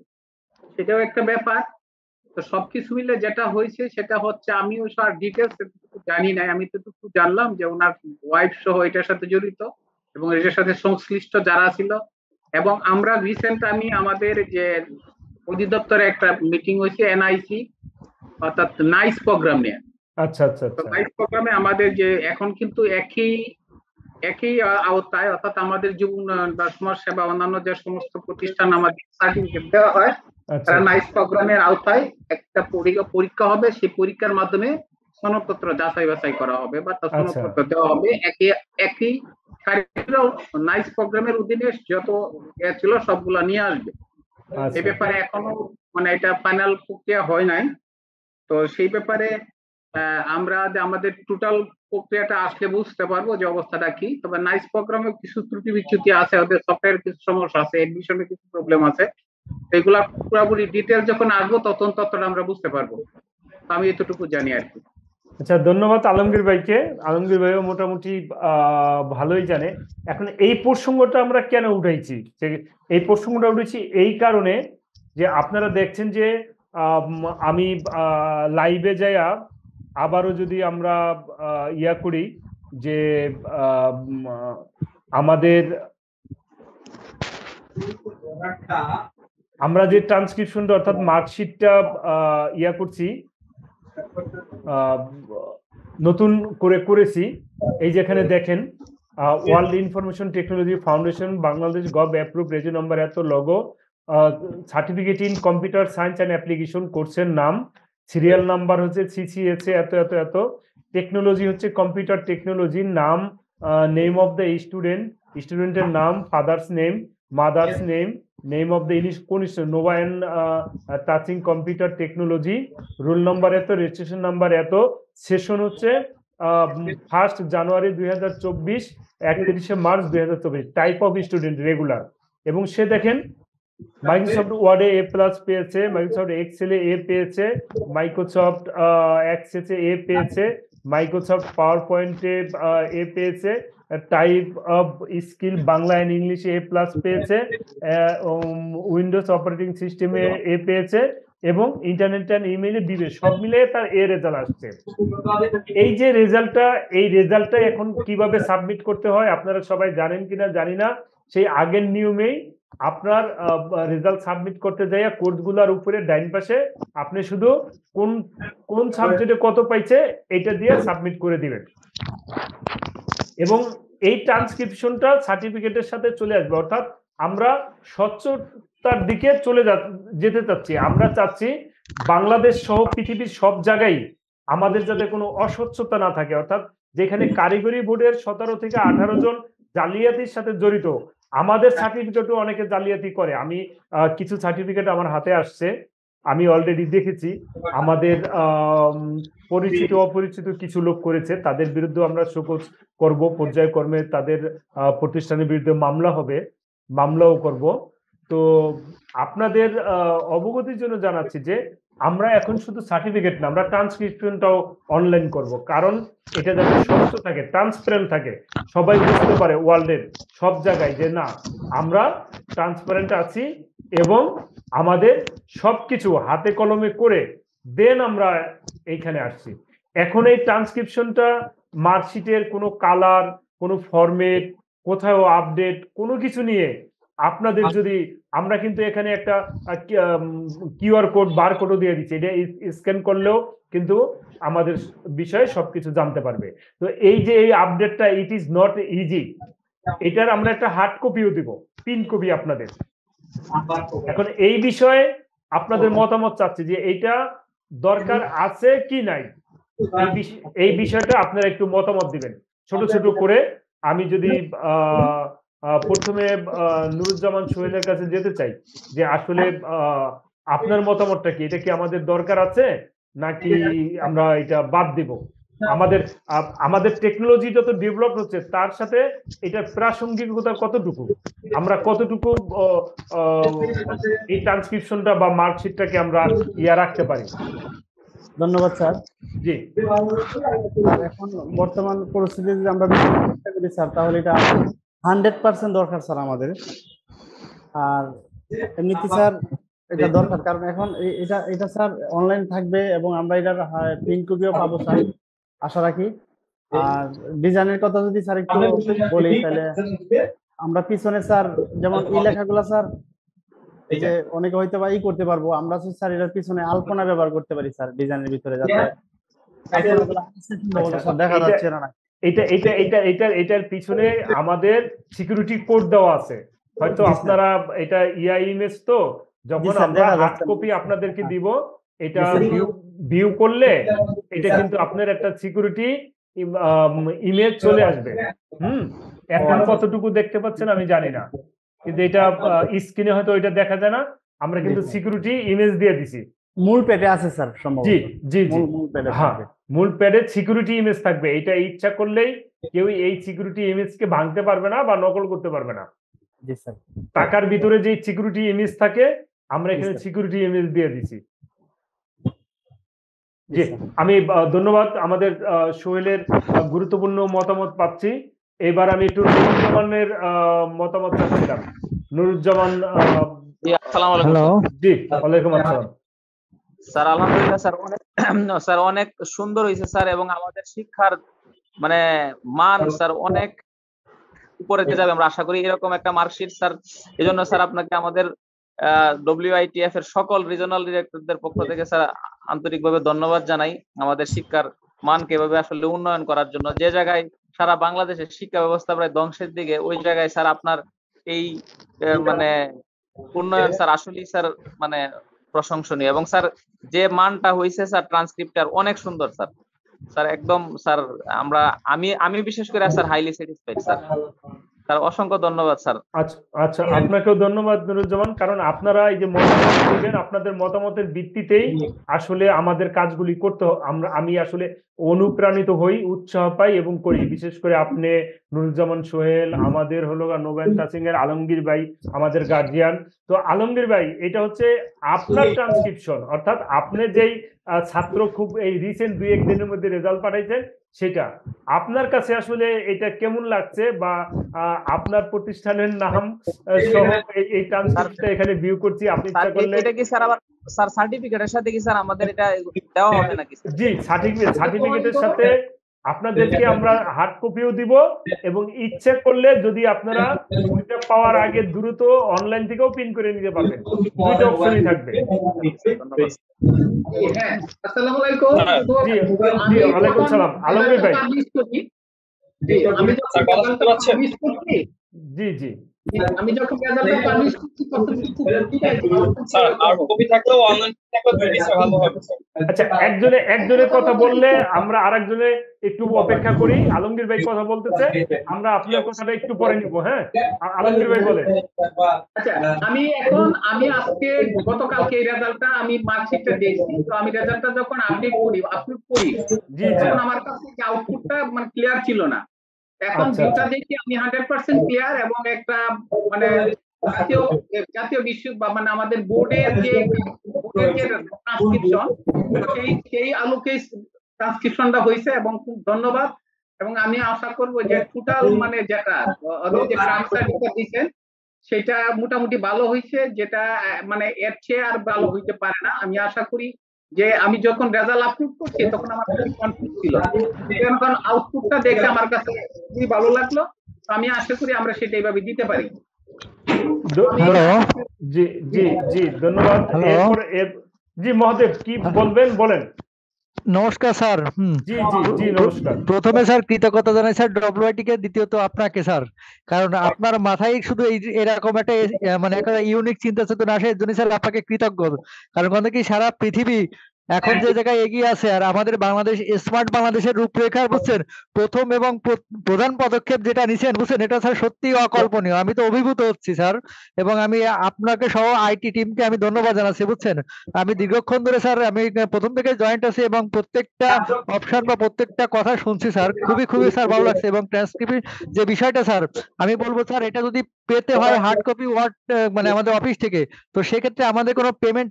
সেটাও একটা ব্যাপার। তো সবকিছু মিলে যেটা হয়েছে সেটা হচ্ছে, আমিও আর ডিটেলস জানি না, আমি তো জানলাম যে ওনার ওয়াইফ সহ এটার সাথে জড়িত এবং এটার সাথে সংশ্লিষ্ট যারা ছিল। এবং আমরা রিসেন্ট আমি আমাদের যে অধিদপ্তরে একটা মিটিং হয়েছে এনআইসি, অর্থাৎ নাইস প্রোগ্রাম নিয়ে। আচ্ছা আচ্ছা তো আচ্ছা নাইস প্রোগ্রামে আমাদের যে এখন কিন্তু একই একই আওতায়, অর্থাৎ আমাদের যুব উন্নয়ন বা সমাজ সেবা অন্যান্য যে সমস্ত প্রতিষ্ঠান আমাদের সার্টিফিকেট দেওয়া হয়, আচ্ছা তারা নাইস প্রোগ্রামের আওতায় একটা পরীক্ষা হবে। সেই পরীক্ষার মাধ্যমে সনদপত্র যাচাই বাছাই করা হবে বা তার আচ্ছা সনদপত্র দেওয়া হবে। একই নাইস প্রোগ্রামের অধীনে যত ছিল সবগুলা নিয়ে আসবে। এই আচ্ছা ব্যাপারে এখনো মানে এটা ফাইনাল প্রক্রিয়া হয় নাই। তো সেই ব্যাপারে আমরা আমাদের টোটাল প্রক্রিয়াটা আসলে বুঝতে পারবো যে অবস্থাটা কি। তবে নাইস প্রোগ্রামে কিছু ত্রুটি বিচ্যুতি আছে, ওদের সফটওয়্যার কিছু সমস্যা আছে, এডমিশনে কিছু প্রবলেম আছে। এগুলা পুরোপুরি ডিটেল যখন আসবো তখন ততটা আমরা বুঝতে পারবো। আমি এতটুকু জানি আর কি। আচ্ছা, ধন্যবাদ আলমগীর ভাইকে। আলমগীর ভাইও মোটামুটি ভালোই জানে। এখন এই প্রসঙ্গটা আমরা কেন উঠাইছি, যে এই প্রসঙ্গটা উঠেছি এই কারণে যে আপনারা দেখছেন যে আমি লাইভে যাইয়া আবারও যদি আমরা ইয়া করি যে আমাদের আমরা যে ট্রান্সক্রিপশনটা অর্থাৎ মার্কশিটটা ইয়া করছি, নতুন করে করেছি। এই যেখানে দেখেন world information technology foundation Bangladesh gov approve রেজিও নাম্বার এত, logo, certificate in computer science and application, কোর্সের নাম, সিরিয়াল নাম্বার হচ্ছে সিসিএসএ এত এত এত, টেকনোলজি হচ্ছে কম্পিউটার টেকনোলজি, নাম, নেম অফ দ্য স্টুডেন্ট, স্টুডেন্টের নাম, father's name, mother's name, name of the institution Nova and touching computer technology, roll number এত, রেজিস্ট্রেশন নাম্বার এত, সেশন হচ্ছে 1 জানুয়ারি 2024, 31 March 2024, type of student regular. এবং সে দেখেন মাইক্রোসফট ওয়ার্ডে এ প্লাস পেয়েছে, মাইক্রোসফট এক্সেলে এ পেয়েছে, মাইক্রোসফট অ্যাক্সেসে এ পেয়েছে, মাইক্রোসফট পাওয়ার পয়েন্টে এ পেয়েছে, type of skill Bangla and ইংলিশে এ প্লাস পেয়েছে, উইন্ডোজ অপারেটিং সিস্টেমে এ পেয়েছে, এবং ইন্টারনেট অ্যান্ড ইমেইলে দিবে, সব মিলিয়ে তার এ রেজাল্ট আসছে। এই যে রেজাল্টটা, এই রেজাল্টটা এখন কিভাবে সাবমিট করতে হয় আপনারা সবাই জানেন কিনা জানি না। সেই আগের নিয়মেই আপনার রেজাল্ট সাবমিট করতে যাইয়া কোর্সগুলোর উপরে ডাইন পাশে আপনি শুধু কোন কোন সাবজেক্টে কত পাইছে এটা দিয়ে সাবমিট করে দিবেন, এবং এই ট্রান্সক্রিপশনটা সার্টিফিকেটের সাথে চলে আসবে। অর্থাৎ আমরা স্বচ্ছতার দিকে যেতে চাচ্ছি। আমরা চাচ্ছি বাংলাদেশ সহ পৃথিবীর সব জায়গায় আমাদের যাতে কোনো অস্বচ্ছতা না থাকে, অর্থাৎ যেখানে কারিগরি বোর্ডের 17 থেকে 18 জন জালিয়াতির সাথে জড়িত, আমাদের সার্টিফিকেটও অনেকে জালিয়াতি করে। আমি কিছু সার্টিফিকেট আমার হাতে আসছে, আমি অলরেডি দেখেছি। আমাদের পরিচিত অপরিচিত কিছু লোক করেছে, তাদের বিরুদ্ধে আমরা শোকজ করব, পর্যায়ক্রমে তাদের প্রতিষ্ঠানের বিরুদ্ধে মামলা হবে, মামলাও করব। তো আপনাদের অবগতির জন্য জানাচ্ছি যে আমরা এখন শুধু সার্টিফিকেট না, আমরা ট্রান্সক্রিপশনটাও অনলাইন করব, কারণ এটা যাতে স্বচ্ছ থাকে, ট্রান্সপারেন্ট থাকে, সবাই বুঝতে পারে ওয়ার্ল্ডের সব জায়গায় যে না, আমরা ট্রান্সপারেন্ট আছি এবং আমাদের সবকিছু হাতে কলমে করে দেন আমরা এইখানে আসছি। এখন এই ট্রান্সক্রিপশনটা মার্কশিটের কোনো কালার, কোনো ফরম্যাট, কোথাও আপডেট, কোনো কিছু নিয়ে আপনাদের যদি, আমরা কিন্তু এখানে একটা কিউআর কোড বার কোডও দিয়ে দিচ্ছি, এটা স্ক্যান করলেও কিন্তু আমাদের বিষয়ে সবকিছু জানতে পারবে। তো এই যে এই আপডেটটা, ইট ইজ নট ইজি, এটার আমরা একটা হার্ড কপিও দিব, প্রিন্ট কপি আপনাদের। এখন এই বিষয়ে আপনাদের মতামত চাচ্ছি যে এইটা দরকার আছে কি নাই, এই বিষয়টা আপনারা একটু মতামত দিবেন ছোট ছোট করে। আমি যদি প্রথমে নুরুজ্জামান সোহেলের কাছে যেতে চাই যে আসলে আপনার মতামতটা কি, এটা কি আমাদের দরকার আছে নাকি আমরা এটা বাদ দিব? আমাদের টেকনোলজি যত ডেভেলপ হচ্ছে তার সাথে এটার প্রাসঙ্গিকতা কতটুকু, আমরা কতটুকু এই ট্রান্সক্রিপশনটা বা মার্কশিটটাকে আমরা রাখতে পারি? ধন্যবাদ স্যার। জি, এখন বর্তমান পরিস্থিতিতে যদি আমরা চেষ্টা করি স্যার, তাহলে এটা 100% দরকার স্যার আমাদের। আর এমনিতে স্যার এটা দরকার, কারণ এখন এটা এটা স্যার অনলাইন থাকবে এবং আমরা এটার প্রিন্ট কপিও পাবো স্যার, আশা রাখি। আর ডিজাইনের কথা যদি স্যার একটু বলি, তাহলে আমরা পিছনে স্যার যেমন এই লেখাগুলো স্যার, এই যে অনেকে হয়তো বা ই করতে পারবো, আমরা স্যার এটার পিছনে আলপনা ব্যবহার করতে পারি স্যার ডিজাইনের ভিতরে, যাতে আলপনাগুলো স্যার দেখা এটা যাচ্ছে না। এটার পিছনে আমাদের সিকিউরিটি কোড দেওয়া আছে, হয়তো জি, স্যার। আপনারা এটা ইআই ইমেজ তো, যখন স্যার, আমরা দেখা হার্ড যাচ্ছে না। কপি আপনাদেরকে দিব, এটা জি, স্যার। ভিউ করলে এটা কিন্তু আপনার একটা সিকিউরিটি ইমেজ চলে আসবে। এখন কতটুকু দেখতে পাচ্ছেন আমি জানি না, কিন্তু এটা স্ক্রিনে হয়তো এটা দেখা যায় না, আমরা কিন্তু সিকিউরিটি ইমেজ দিয়ে দিছি। মূল পেটে আছে স্যার সম্ভবত। জি জি জি, মূল পেটে হ্যাঁ, থাকবে। মূল প্যাডে সিকিউরিটি ইমেজ থাকবে। এটা ইচ্ছা করলেই কেউ এই সিকিউরিটি ইমেজকে ভাঙতে পারবে না বা নকল করতে পারবে না। জি স্যার। টাকার ভিতরে যে সিকিউরিটি ইমেজ থাকে, আমরা এখানে স্যার। সিকিউরিটি ইমেজ দিয়ে দিছি। জি, স্যার। আমি ধন্যবাদ। আমাদের সোহেলের গুরুত্বপূর্ণ মতামত পাচ্ছি। এবার আমি একটু নুরুজ্জামানের মতামত চাচ্ছিলাম। নুরুজ্জামান, জি, আসসালামু আলাইকুম জি, ওয়ালাইকুম আসসালাম। স্যার। আলহামদুলিল্লাহ স্যার, অনেক স্যার অনেক সুন্দর হয়েছে স্যার, এবং আমাদের শিক্ষার মানে মান স্যার অনেক উপরে যাবে আমরা আশা করি, এরকম একটা মার্কশিট স্যার। এই জন্য স্যার আপনাকে আমাদের WITF এর সকল রিজনাল ডিরেক্টরদের পক্ষ থেকে স্যার আন্তরিকভাবে ধন্যবাদ জানাই, আমাদের শিক্ষার মানকে এভাবে আসলে উন্নয়ন করার জন্য। যে জায়গায় সারা বাংলাদেশের শিক্ষা ব্যবস্থা প্রায় ধ্বংসের দিকে, ওই জায়গায় স্যার আপনার এই মানে উন্নয়ন স্যার আসলেই স্যার মানে প্রশংসনীয়। এবং স্যার যে মানটা হয়েছে স্যার ট্রান্সক্রিপ্টার অনেক সুন্দর স্যার। স্যার একদম স্যার আমি বিশেষ করে sir highly satisfied sir. Sir অসংখ্য ধন্যবাদ স্যার। আচ্ছা, আপনাকেও ধন্যবাদ নুরুজ্জামান, কারণ আপনারা এই যে মতামত দিবেন, আপনাদের মতামতের ভিত্তিতেই আসলে আমাদের কাজগুলি করতে আমি আসলে অনুপ্রাণিত হই, উৎসাহ পাই এবং করি। বিশেষ করে আপনি, নুরুজ্জামান সোহেল, আমাদের হলো নোবেল তাসিং এর আলমগীর ভাই, আমাদের গার্জিয়ান। তো আলমগীর ভাই, এটা হচ্ছে আপনার ট্রান্সক্রিপশন, অর্থাৎ আপনি যেই ছাত্র খুব এই রিসেন্ট 2-1 দিনের মধ্যে রেজাল্ট পাঠাইছেন, সেটা আপনার কাছে আসলে এটা কেমন লাগছে, বা আপনার প্রতিষ্ঠানের নাম সহ এই ট্রান্সক্রিপ্টটা এখানে ভিউ করছি, আপনি ইচ্ছা করলে এটা কি স্যার আবার স্যার সার্টিফিকেটের সাথে কি স্যার আমাদের এটা দেওয়া হবে নাকি? জি, সার্টিফিকেটের সাথে আপনাদেরকে আমরা হার্ড কপিও দিব, এবং ইচ্ছে করলে যদি আপনারা ওইটা পাওয়ার আগে দ্রুত অনলাইন থেকেও প্রিন্ট করে নিতে পারবেন। দুইটা অপশনই থাকবে। ধন্যবাদ। হ্যাঁ, আসসালামু আলাইকুম। জি জি, ওয়ালাইকুম সালাম। আলমগীর ভাই, জি জি, আমি যখন রেজাল্টটা পাবলিশ করছি তখন কিন্তু স্যার আর কপি থাকলেও অনলাইন থাকলেও দুইটাই স্যার ভালো হবে স্যার। আচ্ছা, একজনের কথা বললে আমরা আরেকজনে একটু অপেক্ষা করি। আলমগীর ভাই কথা বলতেছে, আমরা আপনার কথাটা একটু পরে নিব। হ্যাঁ, আলমগীর ভাই বলেন। আচ্ছা, আমি আজকে গতকালকে এই রেজাল্টটা আমি মার্কশিটটা দেখছি, তো আমি রেজাল্টটা যখন আপলোড করি তখন আমার কাছে আউটপুটটা মানে ক্লিয়ার ছিল না। এখন দুটা দেখি আমি 100% ক্লিয়ার, এবং একটা মানে জাতীয় বিশ্ব বা মানে আমাদের বোর্ডের যে ট্রান্সক্রিপশন, সেই আলোকে ট্রান্সক্রিপশনটা হয়েছে, এবং খুব ধন্যবাদ। এবং আমি আশা করব যে টোটাল মানে যেটা ওদের যে ক্রাইমটা দিচ্ছেন সেটা মোটামুটি ভালো হয়েছে, যেটা মানে এর চেয়ে আর ভালো হইতে পারে না। আমি আশা করি যে আমি যখন রেজাল্ট আপলোড করছি তখন আমার খুবই কনফিউজ ছিল, কারণ আউটপুটটা দেখে আমার কাছে খুবই ভালো লাগলো। আমি আশা করি আমরা সেটা এইভাবে দিতে পারি। জি জি জি, ধন্যবাদ। জি মহোদয়, কি বলবেন বলেন। নমস্কার স্যার। জি জি জি, নমস্কার। প্রথমে স্যার কৃতজ্ঞতা জানাই স্যার WIT কে, দ্বিতীয়ত আপনাকে স্যার, কারণ আপনার মাথায় শুধু এরকম একটা মানে একটা ইউনিক চিন্তা চেতনা আসে, এর জন্য স্যার আপনাকে কৃতজ্ঞ। কারণ কারণ কি সারা পৃথিবী এখন যে জায়গায় এগিয়ে আছে, আর আমাদের বাংলাদেশ স্মার্ট বাংলাদেশের রূপরেখা বুঝছেন, প্রথম এবং প্রধান পদক্ষেপ যেটা নিছেন বুঝছেন, এটা স্যার সত্যি অকল্পনীয়। আমি তো অভিভূত হচ্ছি স্যার, এবং আমি আপনাকে সহ IT টিমকে আমি ধন্যবাদ জানাচ্ছি বুঝছেন। আমি দীর্ঘক্ষণ ধরে স্যার, আমি প্রথম থেকে জয়েন্ট আছি এবং প্রত্যেকটা অপশন বা প্রত্যেকটা কথা শুনছি স্যার, খুবই খুবই স্যার ভালো লাগছে। এবং ট্রান্সক্রিপ্ট যে বিষয়টা স্যার, আমি বলবো স্যার, এটা যদি পেতে হয় হার্ড কপি মানে আমাদের অফিস থেকে, তো সেক্ষেত্রে আমাদের কোনো পেমেন্ট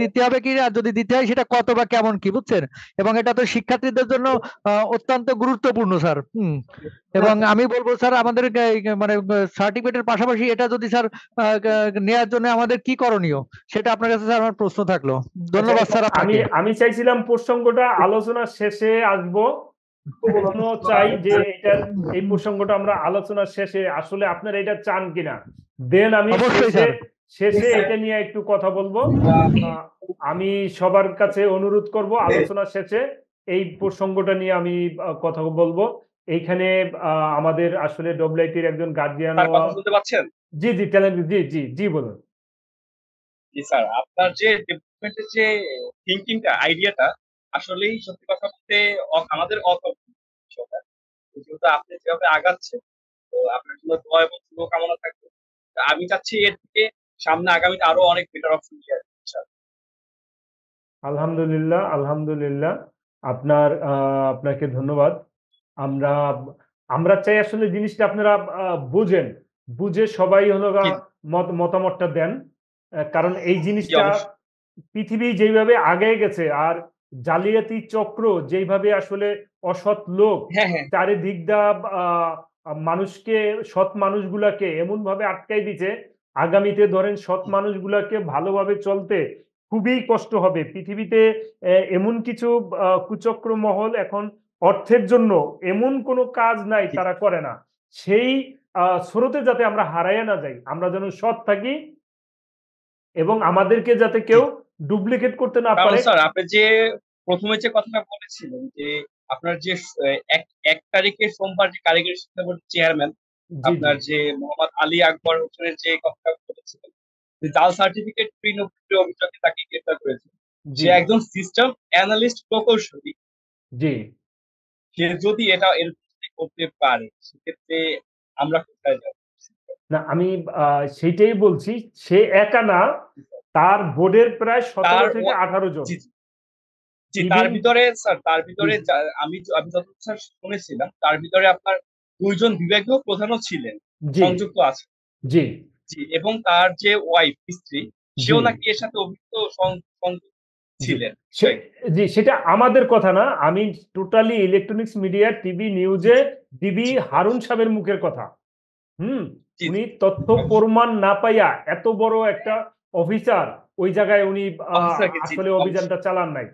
দিতে হবে কি, আর যদি দিতে হয় সেটা এটা কত বা কেমন কি, বুঝছেন? এবং এটা তো শিক্ষার্থীদের জন্য অত্যন্ত গুরুত্বপূর্ণ স্যার। এবং আমি বলবো স্যার আমাদের মানে সার্টিফিকেটের পাশাপাশি এটা যদি স্যার নেয়ার জন্য আমাদের কি করণীয়, সেটা আপনার কাছে স্যার আমার প্রশ্ন থাকলো। ধন্যবাদ স্যার আমি আপনাকে। আমি চাইছিলাম প্রসঙ্গটা আলোচনার শেষে আসবো, এখনো চাই যে এই প্রসঙ্গটা আমরা আলোচনার শেষে আসলে আপনারা এটা চান কিনা, দেন আমি অবশ্যই স্যার। শেষে এটা নিয়ে একটু কথা বলবো। আমি সবার কাছে অনুরোধ করব আলোচনার শেষে এই প্রসঙ্গটা নিয়ে আমি কথা বলবো। এইখানে আমাদের আসলে ডব্লিউআইটির একজন গার্জিয়ান, স্যার কথা শুনতে পাচ্ছেন? জি জি ট্যালেন্ট, জি জি জি বলুন। জি স্যার, আপনার যে ডেভেলপমেন্টের যে থিঙ্কিংটা, আইডিয়াটা আসলেই সত্যি কথা বলতে আমাদের অকল্পনীয় বিষয়টা। যেহেতু আপনি যেভাবে আগাচ্ছেন, তো আপনার জন্য দোয়া এবং শুভকামনা থাকবে। তা আমি চাচ্ছি এর থেকে সামনে আগামীতে আরো অনেক বেটার অপশন নিয়ে আসবে ইনশাআল্লাহ। আলহামদুলিল্লাহ, আলহামদুলিল্লাহ। আপনাকে ধন্যবাদ। আমরা আমরা চাই আসলে জিনিসটা আপনারা বুঝে সবাই হলো জি, মতামতটা দেন। কারণ এই জি জিনিসটা অবশ্যই। পৃথিবী যেইভাবে আগায় গেছে, আর জালিয়াতি চক্র যেইভাবে আসলে অসৎ লোক হ্যাঁ, হ্যাঁ। চারিদিক দা মানুষকে, সৎ মানুষগুলাকে এমন ভাবে আটকাই দিছে, আগামীতে ধরেন সৎ মানুষগুলাকে ভালোভাবে চলতে খুবই কষ্ট হবে। পৃথিবীতে এমন কিছু কুচক্র মহল এখন অর্থের জন্য এমন কোনো কাজ নাই জি। তারা করে না। সেই স্রোতে যাতে আমরা হারাইয়া না যাই, আমরা যেন সৎ থাকি এবং আমাদেরকে যাতে জি। কেউ ডুপ্লিকেট করতে না কারণ পারে। স্যার আপনি যে প্রথমে যে কথাটা বলেছিলেন যে আপনার যে এক তারিখে সোমবার যে কারিগরি শিক্ষা বোর্ডের চেয়ারম্যান জি, জি, আপনার যে মোহাম্মদ আলী আকবর হোসেনের যে কথাটা বলেছিলেন, যে জাল সার্টিফিকেট প্রিন্টের অভিযোগে তাকে গ্রেফতার করেছে। জি, সে একজন সিস্টেম অ্যানালিস্ট প্রকৌশলী। জি। সে যদি এর করতে পারে, সেক্ষেত্রে আমরা কোথায় যাব? না আমি সেইটাই বলছি, সে একা না, তার বোর্ডের প্রায় ১৭ তার থেকে ১৮ জন। জি, জি, তার ইভেন ভিতরে স্যার, তার জি, ভিতরে আমি যতটুকু স্যার শুনেছিলাম, তার ভিতরে আপনার ২ জন বিভাগীয় প্রধানও ছিলেন, জি, সংযুক্ত আছে। জি, জি, এবং তার যে ওয়াইফ, স্ত্রী, জি, সেও নাকি এর সাথে অভিযুক্ত সংযুক্ত জি। ছিলেন সে বিষয়টি। জি, সেটা আমাদের কথা না। আমি টোটালি ইলেকট্রনিক্স মিডিয়া, টিভি জি, নিউজে জি, ডিবি জি, হারুন সাহেবের মুখের কথা। জি, উনি জি, তথ্য অবশ্যই। প্রমাণ না পাইয়া এত বড় একটা অফিসার ওই জায়গায় উনি অফিসারকে জি, আসলে জি, অবশ্যই। অভিযানটা চালান নাই।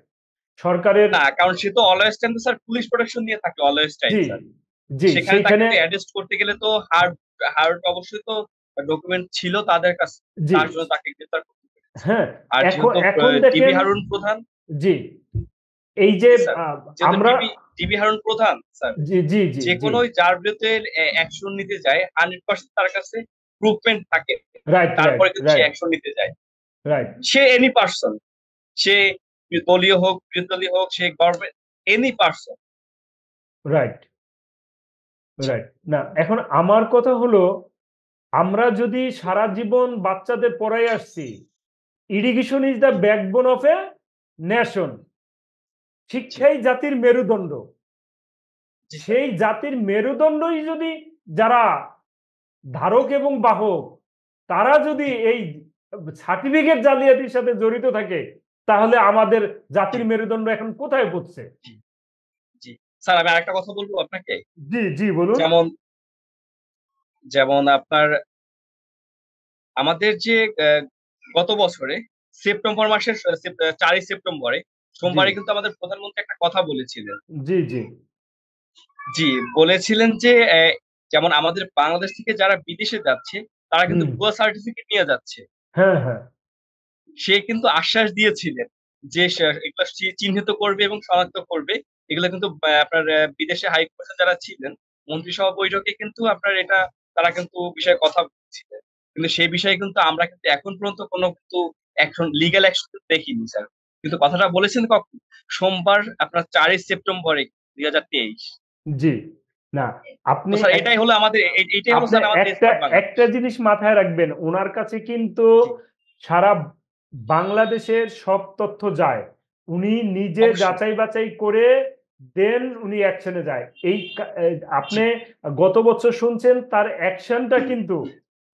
সরকারের না, কারণ সে তো অলওয়েজ টাইম তো স্যার পুলিশ প্রোটেকশন নিয়ে থাকে অলওয়েজ টাইম জি, স্যার। জি, সেখানে তাকে সেইখানে তো অ্যারেস্ট করতে গেলে তো হার্ড অবশ্যই তো ডকুমেন্ট ছিল তাদের কাছে। জি, তার জন্য তাকে গ্রেফতার করতে পেরেছে। হ্যাঁ, আর এখন যেহেতু এখন ডিবি দেখেন হারুন প্রধান, জি, এই যে জি স্যার, যেহেতু আমরা ডিবি হারুন প্রধান স্যার, জি, জি, জি, যে জি, কোনো যার বিরুদ্ধে অ্যাকশন নিতে যায় 100% তার কাছে প্রুফমেন্ট থাকে। রাইট, রাইট, তারপরে কিন্তু সে রাইট, অ্যাকশন নিতে যায়। রাইট, সে এনি পারসন, সে দলীয় হোক, বিরোধী হোক, সে government, any person. Right, right. না এখন আমার কথা হলো, আমরা যদি সারা জীবন বাচ্চাদের পড়াই আসছি, irrigation is the backbone of a nation, জি, শিক্ষাই জাতির মেরুদণ্ড। জি স্যার। সেই জাতির মেরুদণ্ডই যদি যারা ধারক এবং বাহক, তারা যদি এই সার্টিফিকেট জালিয়াতির সাথে জড়িত থাকে, তাহলে আমাদের জি, জাতির মেরুদণ্ড এখন কোথায় পড়ছে? জি, জি। স্যার আমি আরেকটা কথা বলবো আপনাকে। জি, জি বলুন। যেমন যেমন আপনার আমাদের যে গত বছরে সেপ্টেম্বর মাসের ৪ই সেপ্টেম্বরে জি, সোমবারে কিন্তু আমাদের প্রধানমন্ত্রী একটা কথা বলেছিলেন। জি, জি, জি, বলেছিলেন যে যেমন আমাদের বাংলাদেশ থেকে যারা বিদেশে যাচ্ছে তারা কিন্তু হুম, ভুয়া সার্টিফিকেট নিয়ে যাচ্ছে। হ্যাঁ, হ্যাঁ, সে কিন্তু আশ্বাস দিয়েছিলেন যে এগুলো চিহ্নিত করবে এবং শনাক্ত করবে। এগুলো কিন্তু আপনার বিদেশে হাই কমিশন যারা ছিলেন, মন্ত্রিসভা বৈঠকে কিন্তু আপনার এটা তারা কিন্তু বিষয়ে কথা বলছিলেন। কিন্তু সেই বিষয়ে কিন্তু আমরা কিন্তু এখন পর্যন্ত কোনো কিন্তু লিগ্যাল অ্যাকশন দেখিনি স্যার। কিন্তু কথাটা বলেছেন কখন? সোমবার আপনার ৪ই সেপ্টেম্বরে ২০২৩। জি। না, তো আপনি স্যার এটাই হলো আমাদের এইটাই হলো আপনি স্যার আমাদের একটা স্মার্ট বাংলাদেশ। একটা জিনিস মাথায় রাখবেন, উনার কাছে কিন্তু জি, সারা বাংলাদেশের সব তথ্য যায়। উনি নিজে অবশ্যই। যাচাই বাছাই করে দেন উনি অ্যাকশনে যায়। জি, আপনি গত বছর শুনছেন তার অ্যাকশনটা কিন্তু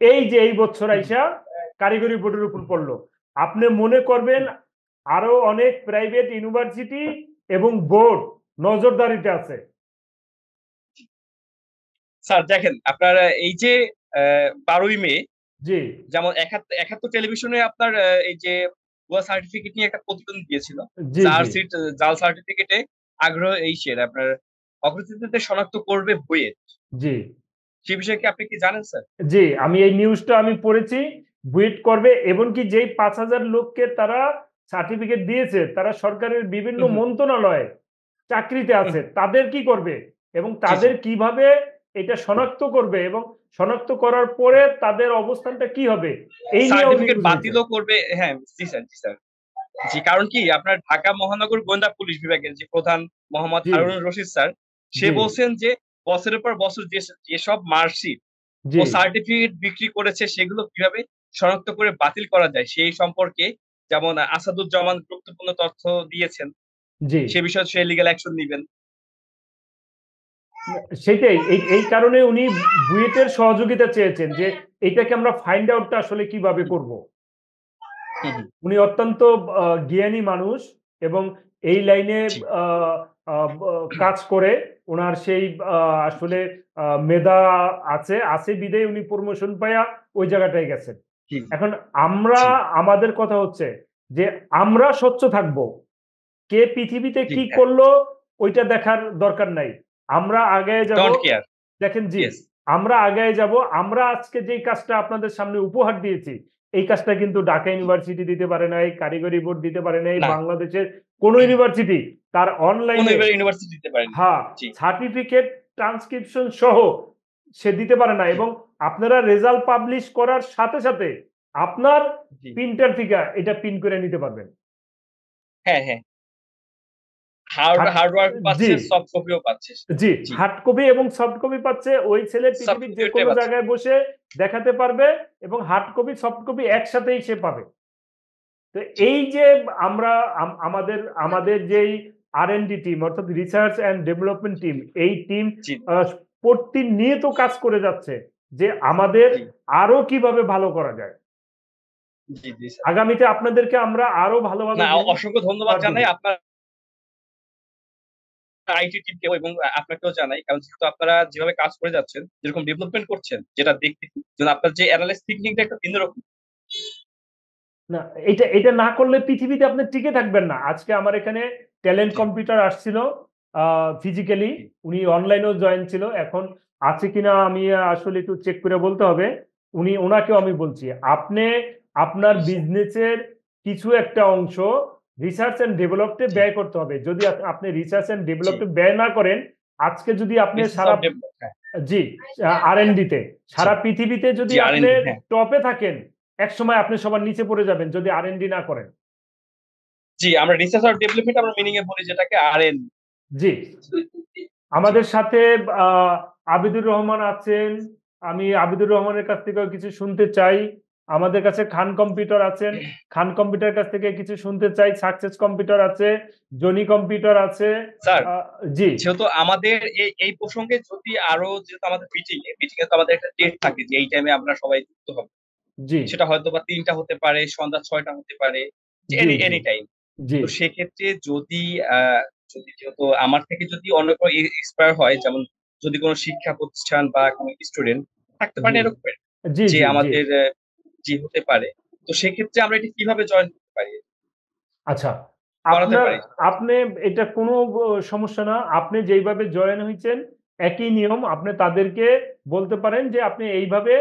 এই যে এই বছর আইসা কারিগরি বোর্ডের উপর পড়লো। আপনি মনে করবেন আরো অনেক প্রাইভেট ইউনিভার্সিটি এবং বোর্ড নজরদারিতে আছে। স্যার দেখেন আপনার এই যে 12ই মে জি যেমন একাত্তর টেলিভিশনে আপনার এই যে ভুয়া সার্টিফিকেট নিয়ে একটা প্রতিবেদন দিয়েছিল, জি জি জাল সার্টিফিকেটে আগ্রহ এই আপনার অগ্রগতিতে শনাক্ত করবে বুয়েট, জি সে বিষয়ে কি আপনি কি জানেন স্যার? জি আমি এই নিউজটা আমি পড়েছি, বুয়েট করবে, এমনকি যেই 5,000 লোককে তারা সার্টিফিকেট দিয়েছে তারা সরকারের বিভিন্ন হুম, হুম, মন্ত্রণালয়ে চাকরিতে আছে, হুম, তাদের কি করবে এবং জি জি তাদের কিভাবে এটা শনাক্ত করবে এবং শনাক্ত করার পরে তাদের অবস্থানটা কি হবে এই নিয়েও সার্টিফিকেট নিউজ হয়েছে। বাতিলও করবে। হ্যাঁ জি স্যার, জি স্যার, জি কারণ কি আপনার ঢাকা মহানগর গোয়েন্দা পুলিশ বিভাগের যে প্রধান মোহাম্মদ জি হারুন রশিদ স্যার, সে জি বলছেন যে বছরের পর বছর যেসব মার্কশিট জি ও সার্টিফিকেট বিক্রি করেছে সেগুলো কিভাবে শনাক্ত করে বাতিল করা যায় সেই সম্পর্কে যেমন আসাদুজ্জামান গুরুত্বপূর্ণ তথ্য দিয়েছেন, জি সে বিষয়ে সে লিগ্যাল অ্যাকশন নিবেন। সেটাই, এই কারণে উনি বুয়েটের সহযোগিতা চেয়েছেন যে এটাকে আমরা ফাইন্ড আউটটা আসলে কিভাবে করব। হুম, হুম, উনি অত্যন্ত জ্ঞানী মানুষ এবং এই লাইনে জি আহ, আহ, কাজ করে, ওনার সেই আসলে মেধা আছে বিদেয় উনি প্রমোশন পাইয়া ওই জায়গাটায় গেছেন। জি এখন আমরা, জি আমাদের কথা হচ্ছে যে আমরা স্বচ্ছ থাকব, কে পৃথিবীতে জি কি হ্যাঁ, করলো ওইটা দেখার দরকার নাই, আমরা আগায় যাব। Don't care. দেখেন জি, ইয়েস আমরা আগায় যাব। আমরা আজকে যেই কাজটা আপনাদের সামনে উপহার দিয়েছি, এই কাজটা কিন্তু ঢাকা ইউনিভার্সিটি দিতে পারে নাই, কারিগরি বোর্ড দিতে পারে নাই, না, বাংলাদেশের কোন ইউনিভার্সিটি তার কোন অনলাইনে ইউনিভার্সিটি দিতে পারেনি। হ্যাঁ জি সার্টিফিকেট ট্রান্সক্রিপশন সহ সে দিতে পারে না। জি এবং আপনারা রেজাল্ট পাবলিশ করার সাথে সাথে আপনার জি প্রিন্টার থেকে এটা প্রিন্ট করে নিতে পারবেন। হ্যাঁ হ্যাঁ, হার্ডওয়ার্ক জি পাচ্ছে, সফট কপিও পাচ্ছে। জি জি হার্ড কপি এবং সফট কপি পাচ্ছে, ওই ছেলে সফট পৃথিবীর কপি যে ওইটাই কোনো পাচ্ছে। জায়গায় বসে দেখাতে পারবে এবং হার্ড কপি সফট কপি একসাথেই সে পাবে। তো জি এই যে আমরা আমাদের আমাদের যেই R&D টিম অর্থাৎ রিসার্চ অ্যান্ড ডেভেলপমেন্ট টিম, এই টিম জি প্রতিনিয়ত কাজ করে যাচ্ছে যে আমাদের জি আরো কিভাবে ভালো করা যায়। জি জি স্যার। আগামীতে আপনাদেরকে আমরা আরো ভালো ভালো না, জিনিস অসংখ্য ধন্যবাদ উপহার দিব। জানাই আপনার আইটি টিমকেও এবং আপনাকেও জানাই, কারণ যেহেতু আপনারা যেভাবে কাজ করে যাচ্ছেন, যেরকম ডেভেলপমেন্ট করছেন, যেটা দেখতেছি যেন আপনার যে অ্যানালাইসিস থিংকিংটা একটা ভিন্ন রকম। না, এটা এটা না করলে পৃথিবীতে আপনি টিকে থাকবেন না। আজকে আমার এখানে ট্যালেন্ট জি কম্পিউটার আসছিল ফিজিক্যালি, জি উনি অনলাইনেও জয়েন ছিল। এখন আছে কিনা আমি আসলে একটু চেক করে বলতে হবে। ওনাকেও আমি বলছি, আপনি আপনার বিজনেসের কিছু একটা অংশ রিসার্চ এন্ড ডেভেলপে জি ব্যয় করতে হবে। যদি আপনি রিসার্চ এন্ড জি ডেভেলপে ব্যয় না করেন, আজকে যদি আপনি বেসিস সারা অফ ডেভেলপ। হ্যাঁ জি R&D তে জি সারা পৃথিবীতে যদি জি আপনি R&D হ্যাঁ টপে থাকেন, একসময় আপনি সবার নিচে পড়ে যাবেন যদি R&D না করেন। জি, আমরা রিসার্চ আর ডেভেলপমেন্ট আমরা মিনিং এ বলি যেটাকে আরএন। জি জি আমাদের সাথে আবিদুর রহমান আছেন, আমি আবিদুর রহমানের কাছ থেকেও কিছু শুনতে চাই। আমাদের কাছে খান কম্পিউটার আছেন, খান কম্পিউটার কাছ থেকে কিছু শুনতে চাই। সাকসেস কম্পিউটার আছে, জনি কম্পিউটার আছে। স্যার, জি যেহেতু আমাদের এই প্রসঙ্গে যদি আরো, যেহেতু আমাদের মিটিং এ তো আমাদের একটা ডেট থাকে যে এই টাইমে আমরা সবাই যুক্ত হব, জি সেটা হয়তো বা 3টা হতে পারে, সন্ধ্যা 6টা হতে পারে, জি জি এনি টাইম। জি তো সেক্ষেত্রে যদি যেহেতু আমার থেকে যদি অন্য কোনো এক্সপায়ার হয়, যেমন যদি কোনো শিক্ষা প্রতিষ্ঠান বা কোনো স্টুডেন্ট থাকতে পারে জি এরকম জি যে জি জি আমাদের জি হতে পারে, তো সেক্ষেত্রে আমরা এটা কিভাবে জয়েন করতে পারি, আচ্ছা, করাতে আপনার পারি? আপনি এটা কোনো সমস্যা না। আপনি যেইভাবে জয়েন হইছেন একই নিয়ম। আপনি তাদেরকে বলতে পারেন যে আপনি এইভাবে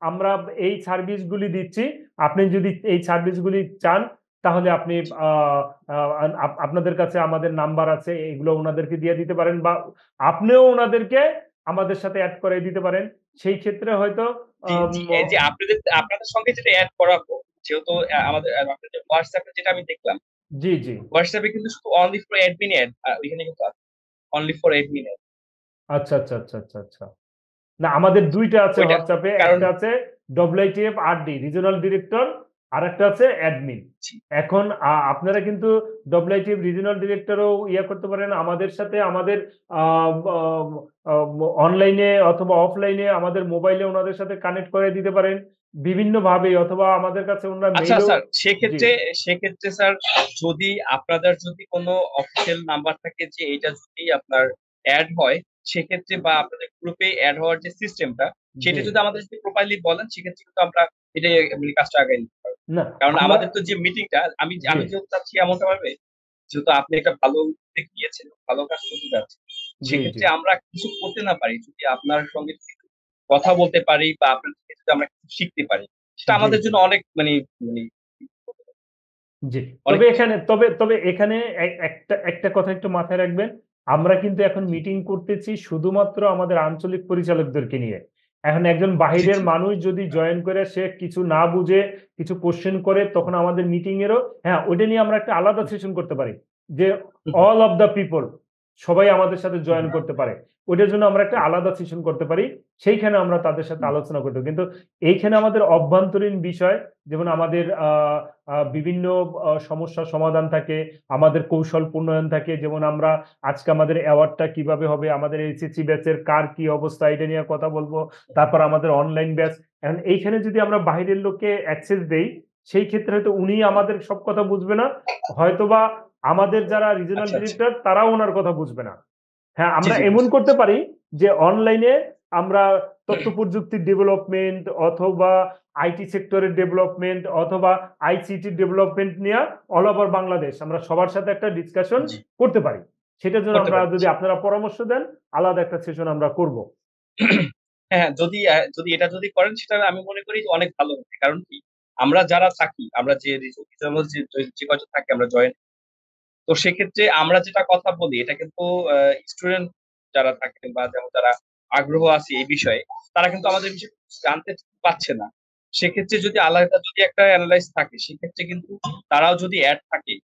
আমরা এই সার্ভিসগুলি দিচ্ছি। আপনি যদি এই সার্ভিসগুলি চান তাহলে আপনি জি আপনাদের কাছে আমাদের নাম্বার আছে, এগুলো ওনাদেরকে দিয়ে দিতে পারেন বা আপনিও ওনাদেরকে আমাদের সাথে এড করে দিতে পারেন। সেই ক্ষেত্রে হয়তো জি জি এই যে আপনাদের সঙ্গে যেটা এড করাবো, যেহেতু আমাদের আপনাদের হোয়াটসঅ্যাপে যেটা আমি দেখলাম, জি জি হোয়াটসঅ্যাপে কিন্তু শুধু অনলি ফর অ্যাডমিন অ্যাড, ওইখানে কিন্তু অনলি ফর অ্যাডমিন অ্যাড আচ্ছা আচ্ছা আচ্ছা আচ্ছা আচ্ছা না, আমাদের ২ টা আছে ওইটা, হোয়াটসঅ্যাপে। কারণ একটা আছে WITF RD রিজিওনাল ডিরেক্টর, আরেকটা আছে অ্যাডমিন। জি এখন আপনারা কিন্তু WITF রিজিওনাল ডিরেক্টরও ইয়া করতে পারেন আমাদের সাথে, আমাদের অনলাইনে অথবা অফলাইনে আমাদের মোবাইলে ওনাদের সাথে কানেক্ট করে দিতে পারেন। বিভিন্ন ভাবে অথবা আমাদের কাছে ওনারা আচ্ছা মেইলও স্যার, জি সেক্ষেত্রে স্যার যদি আপনাদের যদি কোনো অফিসিয়াল নাম্বার থাকে যে এটা যদি আপনার অ্যাড হয়, সেক্ষেত্রে বা আপনাদের গ্রুপে অ্যাড হওয়ার যে সিস্টেমটা, সেটা জি যদি আমাদের যদি প্রপারলি বলেন, সেক্ষেত্রে কিন্তু আমরা এটা মানে কাজটা আগাই নিতে পারবো। না কারণ আমরা আমাদের তো যে মিটিংটা, আমি জি আমি যেহেতু চাচ্ছি এমনটা ভাবে, যেহেতু আপনি একটা ভালো উদ্যোগ নিয়েছেন, ভালো কাজ করতে যাচ্ছেন, জি জি সেক্ষেত্রে আমরা কিছু করতে না পারি, যদি আপনার সঙ্গে যদি একটু কথা বলতে পারি বা আপনার থেকে যদি আমরা কিছু শিখতে পারি, সেটা জি আমাদের জি জন্য অনেক মানে মানে জি অনেক তবে কিছু। এখানে তবে এখানে একটা একটা কথা একটু মাথায় রাখবেন, আমরা কিন্তু এখন মিটিং করতেছি শুধুমাত্র আমাদের আঞ্চলিক পরিচালকদেরকে নিয়ে। এখন একজন জি, বাহিরের জি। মানুষ যদি জয়েন করে সে কিছু না বুঝে কিছু কোশ্চেন করে, তখন আমাদের মিটিং এরও হ্যাঁ ওইটা নিয়ে আমরা একটা আলাদা সেশন করতে পারি যে অল অফ দ্য পিপল সবাই আমাদের সাথে জয়েন করতে পারে। ওইটার জন্য আমরা একটা আলাদা সেশন করতে পারি, সেইখানে আমরা তাদের সাথে আলোচনা করতে পারি। কিন্তু এইখানে আমাদের অভ্যন্তরীণ বিষয়, যেমন আমাদের বিভিন্ন সমস্যার সমাধান থাকে, আমাদের কৌশল প্রণয়ন থাকে। যেমন আমরা আজকে আমাদের অ্যাওয়ার্ডটা কিভাবে হবে, আমাদের এইচএসসি ব্যাচের কার কি অবস্থা, এটা নিয়ে কথা বলবো। তারপর আমাদের অনলাইন ব্যাচ। এখন এইখানে যদি আমরা বাহিরের লোককে অ্যাক্সেস দেই, সেই ক্ষেত্রে হয়তো উনি আমাদের সব কথা বুঝবে না, হয়তোবা আমাদের যারা রিজিওনাল আচ্ছা, আচ্ছা। ডিরেক্টর তারাও ওনার কথা বুঝবে না। হ্যাঁ, জি, আমরা জি, এমন বুঝতে করতে পেরেছি। পারি যে অনলাইনে আমরা তথ্য প্রযুক্তির ডেভেলপমেন্ট অথবা আইটি সেক্টরের ডেভেলপমেন্ট অথবা আইসিটি ডেভেলপমেন্ট নিয়ে অল ওভার বাংলাদেশ আমরা সবার সাথে একটা ডিসকাশন জি, করতে পারি। সেটার জন্য করতে আমরা পারি। যদি আপনারা পরামর্শ দেন, আলাদা একটা সেশন আমরা করব। হ্যাঁ, যদি এটা যদি করেন, সেটা আমি মনে করি যে অনেক ভালো হবে। কারণ কি? আমরা যারা থাকি, আমরা যে রিজনাল যে কয়জন থাকি আমরা জয়েন্ট, তো সেক্ষেত্রে আমরা যেটা কথা বলি এটা কিন্তু স্টুডেন্ট যারা থাকেন বা যেমন যারা আগ্রহ আছে এই বিষয়ে, তারা কিন্তু আমাদের বিষয়ে জানতে পারছে না। সেক্ষেত্রে যদি আলাদা যদি একটা এনালাইজ থাকে, সেক্ষেত্রে কিন্তু তারাও যদি এড থাকে,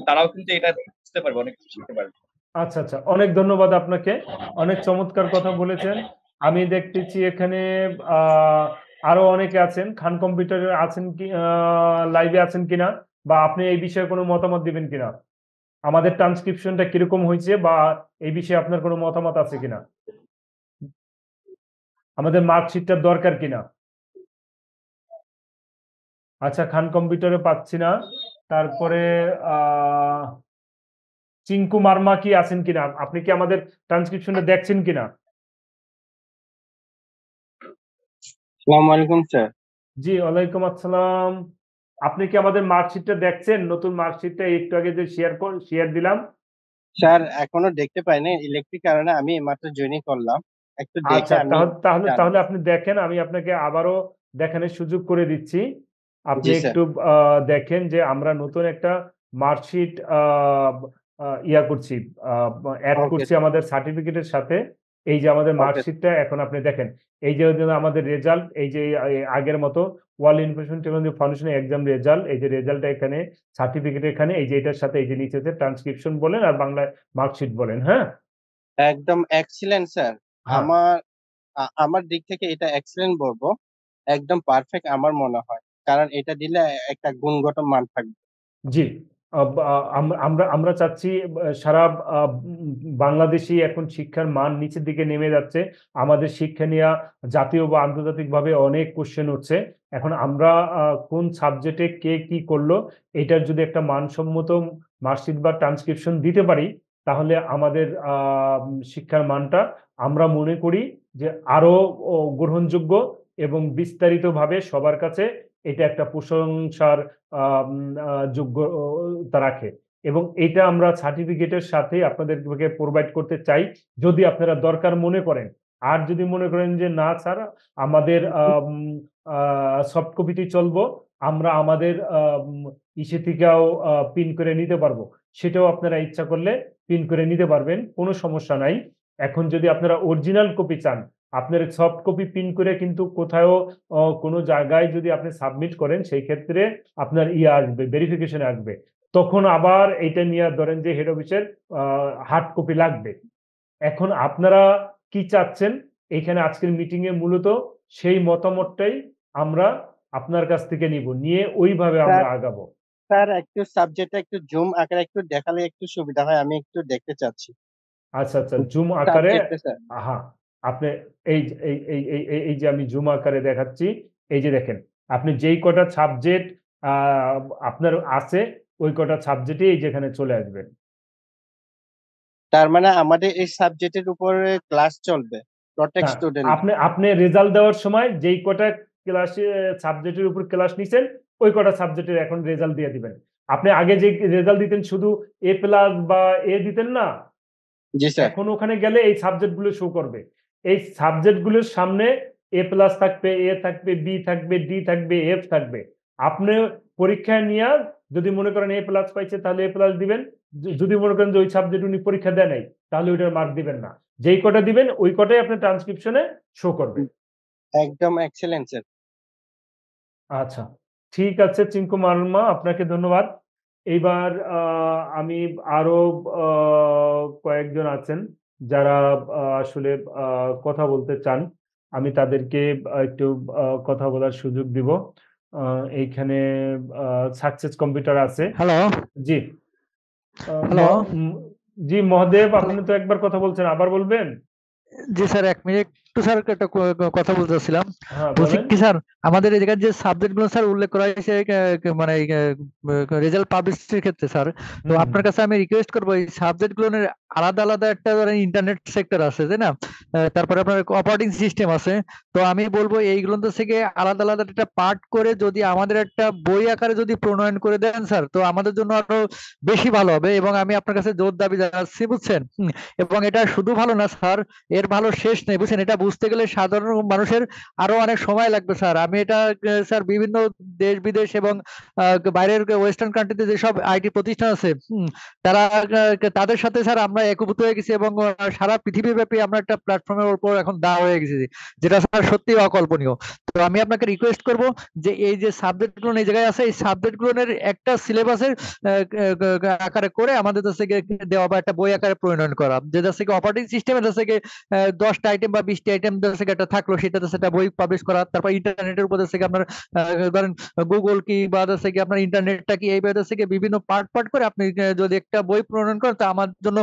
তারাও কিন্তু এটা থেকে বুঝতে পারবে, অনেক কিছু শিখতে পারবে। আচ্ছা, আচ্ছা। অনেক ধন্যবাদ আপনাকে। অনেক চমৎকার কথা বলেছেন। আমি দেখতেছি এখানে আ আরো অনেকে আছেন। খান কম্পিউটারে আছেন কি লাইভে আছেন কিনা? বা আপনি এই বিষয়ে কোনো মতামত দিবেন কিনা? আমাদের ট্রান্সক্রিপশনটা কিরকম হইছে বা এই বিষয়ে আপনার কোনো মতামত আছে কিনা? আমাদের মার্কশিটটার দরকার কিনা? আচ্ছা, খান কম্পিউটারে পাচ্ছি না। তারপরে আ চিঙ্কু মারমা কি আছেন কিনা? আপনি কি আমাদের ট্রান্সক্রিপশনটা দেখছেন কিনা? আসসালামু আলাইকুম স্যার। জি, ওয়ালাইকুম আসসালাম। আপনি কি আমাদের মার্কশিটটা দেখছেন? নতুন মার্কশিটটা একটু আগে যে শেয়ার দিলাম? স্যার এখনো দেখতে পাইনি, ইলেকট্রিক কারণে আমি এইমাত্র জয়েনই করলাম। একটু দেখে আচ্ছা, আমি তাহলে জানাবো। আপনি দেখেন। আমি আপনাকে আবারও দেখানোর সুযোগ করে দিচ্ছি। আপনি জি স্যার। একটু দেখেন যে আমরা নতুন একটা মার্কশিট করছি, আ এড ওকে করছি স্যার। আমাদের সার্টিফিকেটের সাথে। এই যে আমাদের ওকে। মার্কশিটটা এখন আপনি দেখেন। এই যে আমাদের রেজাল্ট, এই যে আগের মতো ওয়ার্ল্ড ইনফরমেশন টেকনোলজি ফাউন্ডেশনের এক্সাম রেজাল্ট, এই যে রেজাল্টটা এখানে, সার্টিফিকেট এখানে, এই যে এটার সাথে এই যে নিচেতে ট্রান্সক্রিপশন বলেন আর বাংলায় মার্কশিট বলেন, হ্যাঁ? একদম এক্সিলেন্ট স্যার। হ্যাঁ। আমার আমার দিক থেকে এটা এক্সিলেন্ট বলবো। একদম পারফেক্ট আমার মনে হয়। কারণ এটা দিলে একটা গুণগত মান থাকবে। জি। আমরা আমরা চাচ্ছি সারা আ বাংলাদেশেই এখন শিক্ষার মান নিচের দিকে নেমে যাচ্ছে। আমাদের শিক্ষা নিয়া জাতীয় বা আন্তর্জাতিকভাবে অনেক কোয়েশ্চেন উঠছে। এখন আমরা কোন সাবজেক্টে কে কি করলো, এটার যদি একটা মানসম্মত মার্কশিট বা ট্রান্সক্রিপশন দিতে পারি, তাহলে আমাদের শিক্ষার মানটা আমরা মনে করি যে আরো গ্রহণযোগ্য এবং বিস্তারিতভাবে সবার কাছে এটা একটা প্রশংসার আম আ যোগ্যতা রাখে। এবং এইটা আমরা সার্টিফিকেটের সাথে আপনাদেরকে প্রোভাইড করতে চাই, যদি আপনারা দরকার মনে করেন। আর যদি মনে করেন যে না স্যার আমাদের আ সফট কপিতেই চলবো, আমরা আমাদের ইসে থেকেও প্রিন্ট করে নিতে পারবো। সেটাও আপনারা ইচ্ছা করলে প্রিন্ট করে নিতে পারবেন। কোনো সমস্যা নাই। এখন যদি আপনারা অরিজিনাল কপি চান, আপনার সফট কপি প্রিন্ট করে কিন্তু কোথাও কোনো জায়গায় যদি আপনি সাবমিট করেন, সেই ক্ষেত্রে আপনার আসবে, ভেরিফিকেশন আসবে। তখন আবার এইটা নিয়ে ধরেন যে হেড অফিসের আ হার্ড কপি লাগবে। এখন আপনারা কি চাচ্ছেন? এইখানে আজকের মিটিং এ মূলত সেই মতামতটাই আমরা আপনার কাছ থেকে নিবো। নিয়ে ওইভাবে স্যার আমরা আগাবো। স্যার একটু সাবজেক্টটা একটু জুম আকারে একটু দেখালে একটু সুবিধা হয়। আমি একটু দেখতে চাচ্ছি। আচ্ছা, আচ্ছা। জুম আকারে সাবজেক্টে স্যার। হ্যাঁ, আপনি এই যে এই যে আমি জুম আকারে দেখাচ্ছি। এই যে দেখেন, আপনি যেই কটা সাবজেক্ট আপনার আছে ওই কটা সাবজেক্টেই যেখানে চলে আসবেন। তার মানে আমাদের এই সাবজেক্টের উপরে ক্লাস চলবে প্রত্যেক না, স্টুডেন্ট। আপনি রেজাল্ট দেওয়ার সময় যেই কটা ক্লাসে সাবজেক্টের উপর ক্লাস নিছেন ওই কটা সাবজেক্টের এখন রেজাল্ট দিয়ে দিবেন। আপনি আগে যে রেজাল্ট দিতেন শুধু A+ বা A দিতেন না, জি স্যার। এখন ওখানে গেলে এই সাবজেক্ট গুলো শো করবে। এই সাবজেক্ট গুলোর সামনে A+ থাকবে, A থাকবে, B থাকবে, D থাকবে, F থাকবে। আপনি পরীক্ষায় নিয়ে যদি মনে করেন A+ পাইছে তাহলে A+ দিবেন। যদি মনে করেন যে ওই সাবজেক্ট উনি পরীক্ষা দেয় নাই তাহলে ওইটার মার্ক দিবেন না। যেই কটা দিবেন ওই কটাই আপনার ট্রান্সক্রিপশনে শো করবে। একদম এক্সেলেন্ট স্যার। আচ্ছা, ঠিক আছে চিঙ্কু মার্মা, আপনাকে ধন্যবাদ। এইবার আমি আরো কয়েকজন আছেন যারা আসলে কথা বলতে চান। আমি তাদেরকে একটু কথা বলার সুযোগ দিব। এইখানে সাকসেস কম্পিউটার আছে। হ্যালো জি। হ্যালো জি মহাদেব, আপনি তো একবার কথা বলছেন, আবার বলবেন? জি স্যার, 1 মিনিট একটু স্যার একটা কথা বলতে চাচ্ছিলাম। হ্যাঁ বলছি বলেন। কি স্যার, আমাদের এই জায়গায় যে সাবজেক্ট গুলো স্যার উল্লেখ করা হয়েছে মানে রেজাল্ট পাবলিশের ক্ষেত্রে স্যার, তো হুম, আপনার কাছে আমি রিকোয়েস্ট করবো এই সাবজেক্ট গুলো আলাদা আলাদা একটা ইন্টারনেট সেক্টর আছে তাই না, তারপরে আপনার অপারেটিং সিস্টেম আছে। তো আমি বলবো এইগুলো থেকে আলাদা আলাদা একটা পার্ট করে যদি আমাদের একটা বই আকারে যদি প্রণয়ন করে দেন স্যার, তো আমাদের জন্য আরো বেশি ভালো হবে। এবং আমি আপনার কাছে জোর দাবি জানাচ্ছি, বুঝছেন। এবং এটা শুধু ভালো না স্যার, এর ভালো শেষ নেই, বুঝছেন। এটা বুঝতে গেলে সাধারণ মানুষের আরো অনেক সময় লাগবে স্যার। আমি এটা স্যার বিভিন্ন দেশ বিদেশ এবং বাইরের ওয়েস্টার্ন কান্ট্রিতে যেসব আইটি প্রতিষ্ঠান আছে, তারা তাদের সাথে স্যার আমরা একীভূত হয়ে গেছি এবং সারা পৃথিবীব্যাপী আমরা একটা প্ল্যাটফর্মের উপর এখন দাঁড় হয়ে গেছি, যেটা স্যার সত্যি অকল্পনীয়। তো আমি আপনাকে রিকোয়েস্ট করব যে এই যে সাবজেক্ট গুলো এই জায়গায় আছে, এই সাবজেক্ট গুলোর একটা সিলেবাসের আকারে করে আমাদের কাছে দেওয়া বা একটা বই আকারে প্রণয়ন করা, যে কাছে অপারেটিং সিস্টেমের কাছে 10টা আইটেম বা 20টা আইটেম কাছে একটা থাকলো, সেটাতে সেটা বই পাবলিশ করা। তারপর ইন্টারনেটের উপর থেকে আপনার ধরেন গুগল কি বা থেকে আপনার ইন্টারনেটটা কি, এইভাবে থেকে বিভিন্ন পার্ট পার্ট করে আপনি যদি একটা বই প্রণয়ন করেন তা আমার জন্য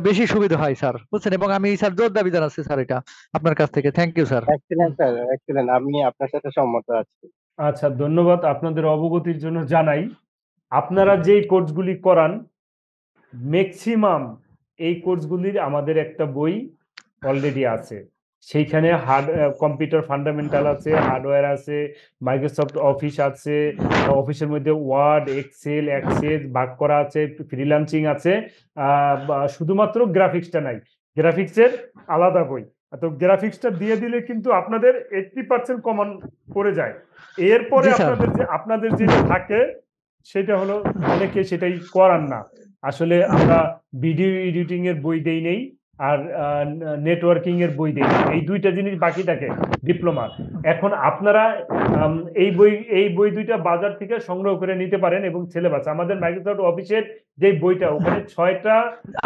বেশি সুবিধা হয় স্যার, বুঝছেন। এবং আমি স্যার জোর দাবি জানাচ্ছি স্যার এটা আপনার কাছ থেকে। Thank you sir. Excellent sir, excellent. আমি আপনার সাথে সম্মত আছি। আচ্ছা, ধন্যবাদ। আপনাদের অবগতির জন্য জানাই, আপনারা যেই কোর্সগুলি করান ম্যাক্সিমাম এই কোর্সগুলির আমাদের একটা বই অলরেডি আছে। সেইখানে কম্পিউটার ফান্ডামেন্টাল আছে, হার্ডওয়্যার আছে, মাইক্রোসফট অফিস আছে, অফিসের মধ্যে ওয়ার্ড, এক্সেল, অ্যাক্সেস ভাগ করা আছে, ফ্রিল্যান্সিং আছে। শুধুমাত্র গ্রাফিক্সটা নাই, গ্রাফিক্সের আলাদা বই। তো গ্রাফিক্সটা দিয়ে দিলে কিন্তু আপনাদের 80% কমন পড়ে যায়। এরপরে জি স্যার। আপনাদের যেটা থাকে সেটা হলো অনেকে সেটাই করান না। আসলে আমরা ভিডিও এডিটিং এর বই দেই নেই আর নেটওয়ার্কিং এর বই দেই নেই, এই দুইটা জিনিস বাকি থাকে ডিপ্লোমা। এখন আপনারা এই বই দুইটা বাজার থেকে সংগ্রহ করে নিতে পারেন এবং সিলেবাস আমাদের মাইক্রোসফট অফিসের যে বইটা ওখানে 6টা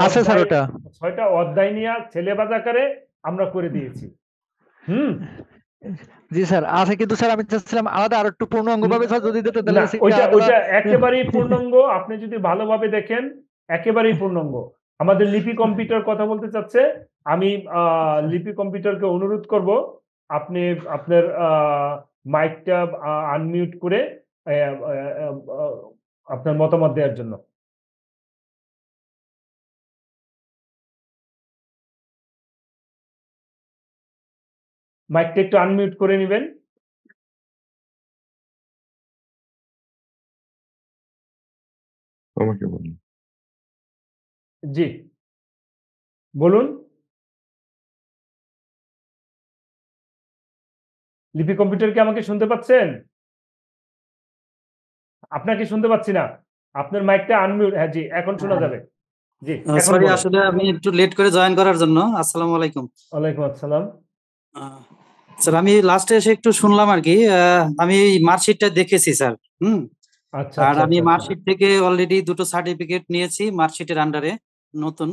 আছে স্যার ওটা। 6টা অধ্যায় নিয়ে সিলেবাস আকারে আমরা করে দিয়েছি। জি স্যার আছে, কিন্তু স্যার আমি চাচ্ছিলাম আলাদা আর একটু পূর্ণাঙ্গ ভাবে স্যার যদি দিতে, তাহলে না, ওইটা একেবারেই পূর্ণাঙ্গ। আপনি যদি ভালোভাবে দেখেন একেবারেই পূর্ণাঙ্গ। আমাদের লিপি কম্পিউটার কথা বলতে চাচ্ছে, আমি লিপি কম্পিউটারকে অনুরোধ করব আপনি আপনার মাইকটা আনমিউট করে আপনার মতামত দেওয়ার জন্য। মাইকটা একটু আনমিউট করে নেবেন। আমাকে বলুন। জি বলুন। লিপি কম্পিউটার কি আমাকে শুনতে পাচ্ছেন? আপনাকে শুনতে পাচ্ছি না, আপনার মাইকটা আনমিউট। হ্যাঁ জি, এখন শোনা যাবে। জি এখন সরি, বলেন। আসলে আমি একটু লেট করে জয়েন করার জন্য। আসসালামু আলাইকুম। ওয়ালাইকুম আসসালাম। স্যার আমি লাস্টে এসে একটু শুনলাম আর কি, আমি মার্কশিটটা দেখেছি স্যার। আচ্ছা আর আচ্ছা আমি আচ্ছা মার্কশিট থেকে অলরেডি 2টো সার্টিফিকেট নিয়েছি মার্কশিটের আন্ডারে নতুন।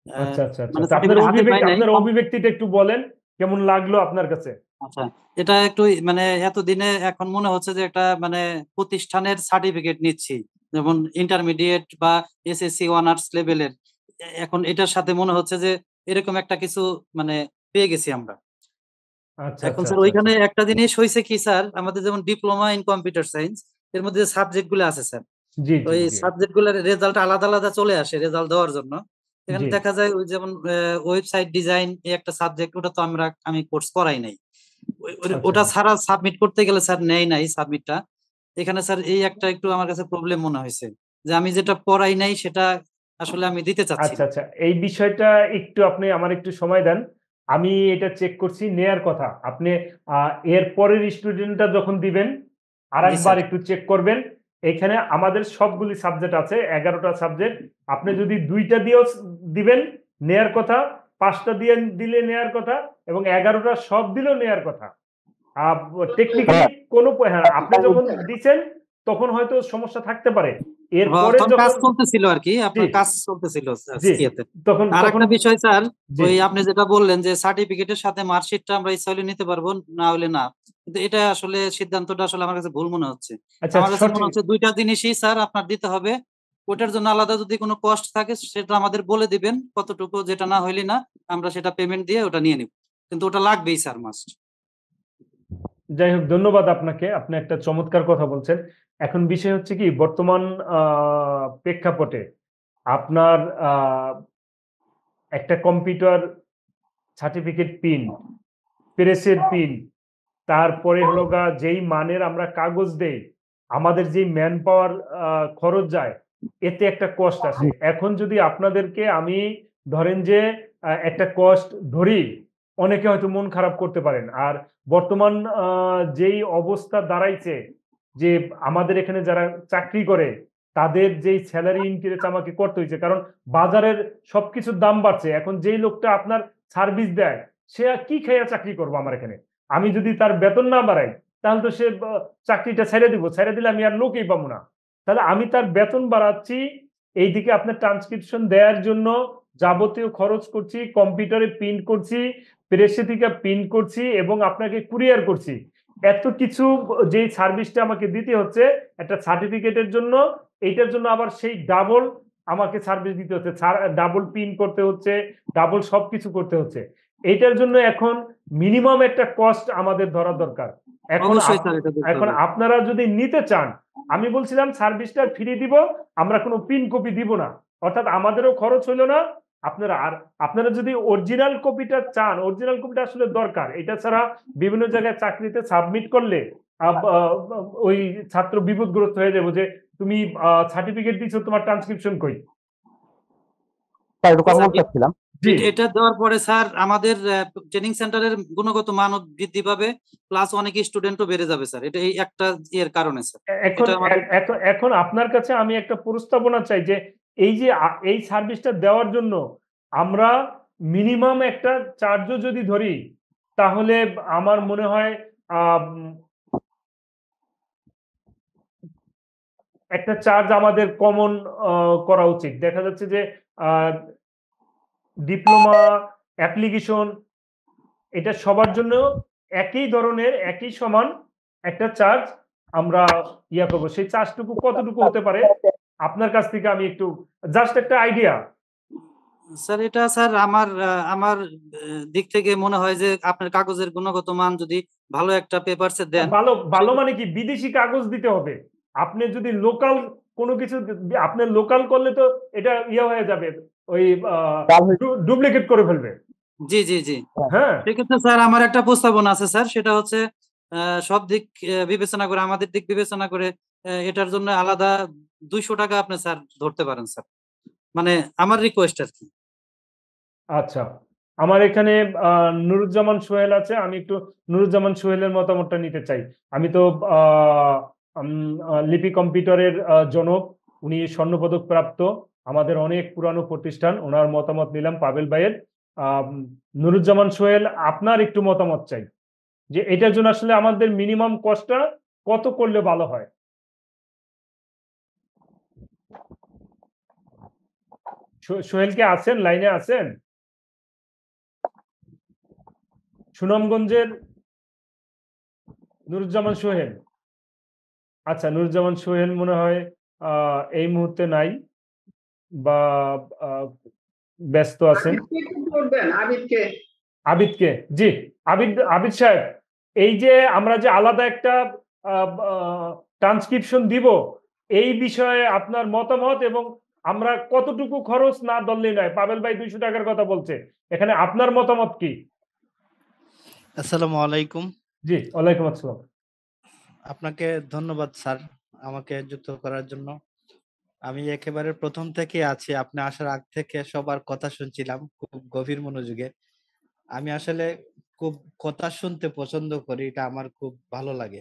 আচ্ছা আচ্ছা আচ্ছা মানে তা আপনার সার্টিফিকেট হাতে পাই নাই। আপনার অভিব্যক্তিটা একটু বলেন, কেমন লাগলো আপনার কাছে? আচ্ছা, এটা একটু মানে এতদিনে এখন মনে হচ্ছে যে একটা মানে প্রতিষ্ঠানের সার্টিফিকেট নিচ্ছি, যেমন ইন্টারমিডিয়েট বা এসএসসি অনার্স লেভেলের। এখন এটার সাথে মনে হচ্ছে যে এরকম একটা কিছু মানে পেয়ে গেছি আমরা। আচ্ছা এখন আচ্ছা স্যার আচ্ছা ওইখানে আচ্ছা একটা জিনিস হয়েছে কি স্যার, আমাদের যেমন ডিপ্লোমা ইন কম্পিউটার সায়েন্স এর মধ্যে যে সাবজেক্ট গুলো আছে স্যার, জি জি ওই জি সাবজেক্ট গুলোর রেজাল্ট আলাদা আলাদা চলে আসে রেজাল্ট দেওয়ার জন্য। এখানে জি দেখা যায় ওই যেমন ওয়েবসাইট ডিজাইন একটা সাবজেক্ট, ওটা তো আমি কোর্স করাই নাই। আচ্ছা ওটা ছাড়া সাবমিট করতে গেলে স্যার নেয় নাই সাবমিটটা। এখানে স্যার এই একটা একটু আমার কাছে প্রবলেম মনে হয়েছে, যে আমি যেটা পড়াই নাই সেটা আসলে আমি দিতে চাচ্ছি আচ্ছা না। আচ্ছা এই বিষয়টা একটু আপনি আমার একটু সময় দেন, আমি এটা চেক করছি নেয়ার কথা আপনি এর পরের স্টুডেন্টটা যখন দিবেন জি আরেকবার স্যার। একটু চেক করবেন। এখানে আমাদের সবগুলি সাবজেক্ট আছে 11টা সাবজেক্ট, আপনি যদি 2টা দিয়েও দিবেন নেয়ার কথা, 5টা দিয়ে দিলে নেয়ার কথা, এবং 11টা সব দিলেও নেয়ার কথা। টেকনিক্যালি কোনো হ্যাঁ আপনি যখন দিচ্ছেন তখন হয়তো সমস্যা থাকতে পারে, এরপরে তখন কাজ যখন চলতেছিল আর কি, জি আপনার কাজ চলতেছিল জি ইয়েতে। তখন আর তখন একটা বিষয় স্যার, জি ওই আপনি যেটা বললেন যে সার্টিফিকেটের সাথে মার্কশিটটা আমরা ইচ্ছা হলে নিতে পারবো, না হলে না, কিন্তু এটা আসলে সিদ্ধান্তটা আসলে আমার কাছে ভুল মনে হচ্ছে। আচ্ছা আমার কাছে মনে সঠিক হচ্ছে দুইটা জিনিসই স্যার আপনার দিতে হবে। ওটার জন্য আলাদা যদি কোনো কস্ট থাকে সেটা আমাদের বলে দিবেন কতটুকু, যেটা না হইলে না আমরা সেটা পেমেন্ট দিয়ে ওটা নিয়ে নিব, কিন্তু ওটা লাগবেই স্যার মাস্ট। যাই হোক ধন্যবাদ আপনাকে, আপনি একটা চমৎকার কথা বলছেন। এখন বিষয় হচ্ছে কি বর্তমান প্রেক্ষাপটে আপনার একটা কম্পিউটার সার্টিফিকেট পিন, প্রেসের পিন, তারপরে হলো যেই মানের আমরা কাগজ দেই, আমাদের যেই ম্যান পাওয়ার খরচ যায়, এতে একটা কষ্ট আসে। এখন যদি আপনাদেরকে আমি ধরেন যে একটা কষ্ট ধরি, অনেকে হয়তো মন খারাপ করতে পারেন। আর বর্তমান যেই অবস্থা দাঁড়াইছে যে আমাদের এখানে যারা চাকরি করে তাদের যেই স্যালারি ইনক্রিজ আমাকে করতে হয়েছে, কারণ বাজারের সবকিছুর দাম বাড়ছে। এখন যেই লোকটা আপনার সার্ভিস দেয় সে আর কি খেয়ে চাকরি করবো আমার এখানে, আমি যদি তার বেতন না বাড়াই তাহলে তো সে চাকরিটা ছেড়ে দিব, ছেড়ে দিলে আমি আর লোকই পাবো না। তাহলে আমি তার বেতন বাড়াচ্ছি, এইদিকে আপনার ট্রান্সক্রিপশন দেওয়ার জন্য যাবতীয় খরচ করছি, কম্পিউটারে প্রিন্ট করছি, প্রেসে থেকে প্রিন্ট করছি এবং আপনাকে কুরিয়ার করছি, এত কিছু যেই সার্ভিসটা আমাকে দিতে হচ্ছে একটা সার্টিফিকেটের জন্য, এইটার জন্য আবার সেই ডাবল আমাকে সার্ভিস দিতে হচ্ছে, ডাবল প্রিন্ট করতে হচ্ছে, ডাবল সবকিছু করতে হচ্ছে। এইটার জন্য এখন মিনিমাম একটা কস্ট আমাদের ধরা দরকার। এখন অবশ্যই স্যার এটা দেখতে এখন হবে। আপনারা যদি নিতে চান, আমি বলছিলাম সার্ভিসটা ফ্রি দিব, আমরা কোনো প্রিন্ট কপি দিব না, অর্থাৎ আমাদেরও খরচ হইলো না আপনারা। আর আপনারা যদি অরিজিনাল কপিটা চান, অরিজিনাল কপিটা আসলে দরকার, এটা ছাড়া বিভিন্ন জায়গায় চাকরিতে সাবমিট করলে ওই ছাত্র বিপদগ্রস্ত হয়ে যাবে যে তুমি সার্টিফিকেট দিচ্ছ তোমার ট্রান্সক্রিপশন কই। তাই একটু কথা বলতে চাচ্ছিলাম। জি এটা দেওয়ার পরে স্যার আমাদের ট্রেনিং সেন্টারের গুণগত মানও বৃদ্ধি পাবে, প্লাস অনেক স্টুডেন্টও বেড়ে যাবে স্যার, এটা এই একটা এর কারণে স্যার। এখন এটা আমাদের এখন আপনার কাছে আমি একটা প্রস্তাবনা চাই যে এই যে এই সার্ভিসটা দেওয়ার জন্য আমরা মিনিমাম একটা চার্জও যদি ধরি, তাহলে আমার মনে হয় একটা চার্জ আমাদের কমন করা উচিত। দেখা যাচ্ছে যে ডিপ্লোমা অ্যাপ্লিকেশন এটা সবার জন্য একই ধরনের একই সমান একটা চার্জ আমরা ইয়া করবো। সেই চার্জটুকু কতটুকু হতে পারে আপনার কাছ থেকে আমি একটু জাস্ট একটা আইডিয়া। স্যার এটা স্যার আমার দিক থেকে মনে হয় যে আপনার কাগজের গুণগত মান যদি ভালো একটা পেপারসে দেন, ভালো ভালো মানে কি বিদেশি কাগজ দিতে হবে। আপনি যদি লোকাল কোনো কিছু আপনি লোকাল করলে তো এটা ইয়ে হয়ে যাবে, ওই ডুপ্লিকেট করে ফেলবে। জি জি জি হ্যাঁ সেক্ষেত্রে স্যার আমার একটা প্রস্তাবনা আছে স্যার, সেটা হচ্ছে সব দিক বিবেচনা করে, আমাদের দিক বিবেচনা করে এটার জন্য আলাদা 200 টাকা আপনি স্যার ধরতে পারেন স্যার, মানে আমার রিকোয়েস্ট আর কি। আচ্ছা, আমার এখানে নুরুজ্জামান সোহেল আছে, আমি একটু নুরুজ্জামান সোহেলের মতামতটা নিতে চাই। আমি তো লিপি কম্পিউটারের জনক, উনি স্বর্ণপদক প্রাপ্ত, আমাদের অনেক পুরানো প্রতিষ্ঠান, ওনার মতামত নিলাম পাবেল ভাইয়ের। নুরুজ্জামান সোহেল আপনার একটু মতামত চাই যে এটার জন্য আসলে আমাদের মিনিমাম কস্টটা কত করলে ভালো হয়। সোহেল কি আছেন, লাইনে আছেন? সুনামগঞ্জের নুরুজ্জামান সোহেল। আচ্ছা, নুরুজ্জামান সোহেল মনে হয় এই মুহূর্তে নাই বা ব্যস্ত আছেন। আবিদকে আবিদকে জি আবিদ সাহেব, এই যে আমরা যে আলাদা একটা ট্রান্সক্রিপশন দিব, এই বিষয়ে আপনার মতামত, এবং আমরা কতটুকু খরচ না ধরলেই নয়। পাবেল ভাই 200 টাকার কথা বলছে, এখানে আপনার মতামত কি? আসসালামু আলাইকুম। জি, ওয়ালাইকুম আসসালাম। আপনাকে ধন্যবাদ স্যার আমাকে যুক্ত করার জন্য। আমি একেবারে প্রথম থেকে আছি, আপনি আসার আগ থেকে সবার কথা শুনছিলাম খুব গভীর মনোযোগে। আমি আসলে খুব কথা শুনতে পছন্দ করি, এটা আমার খুব ভালো লাগে।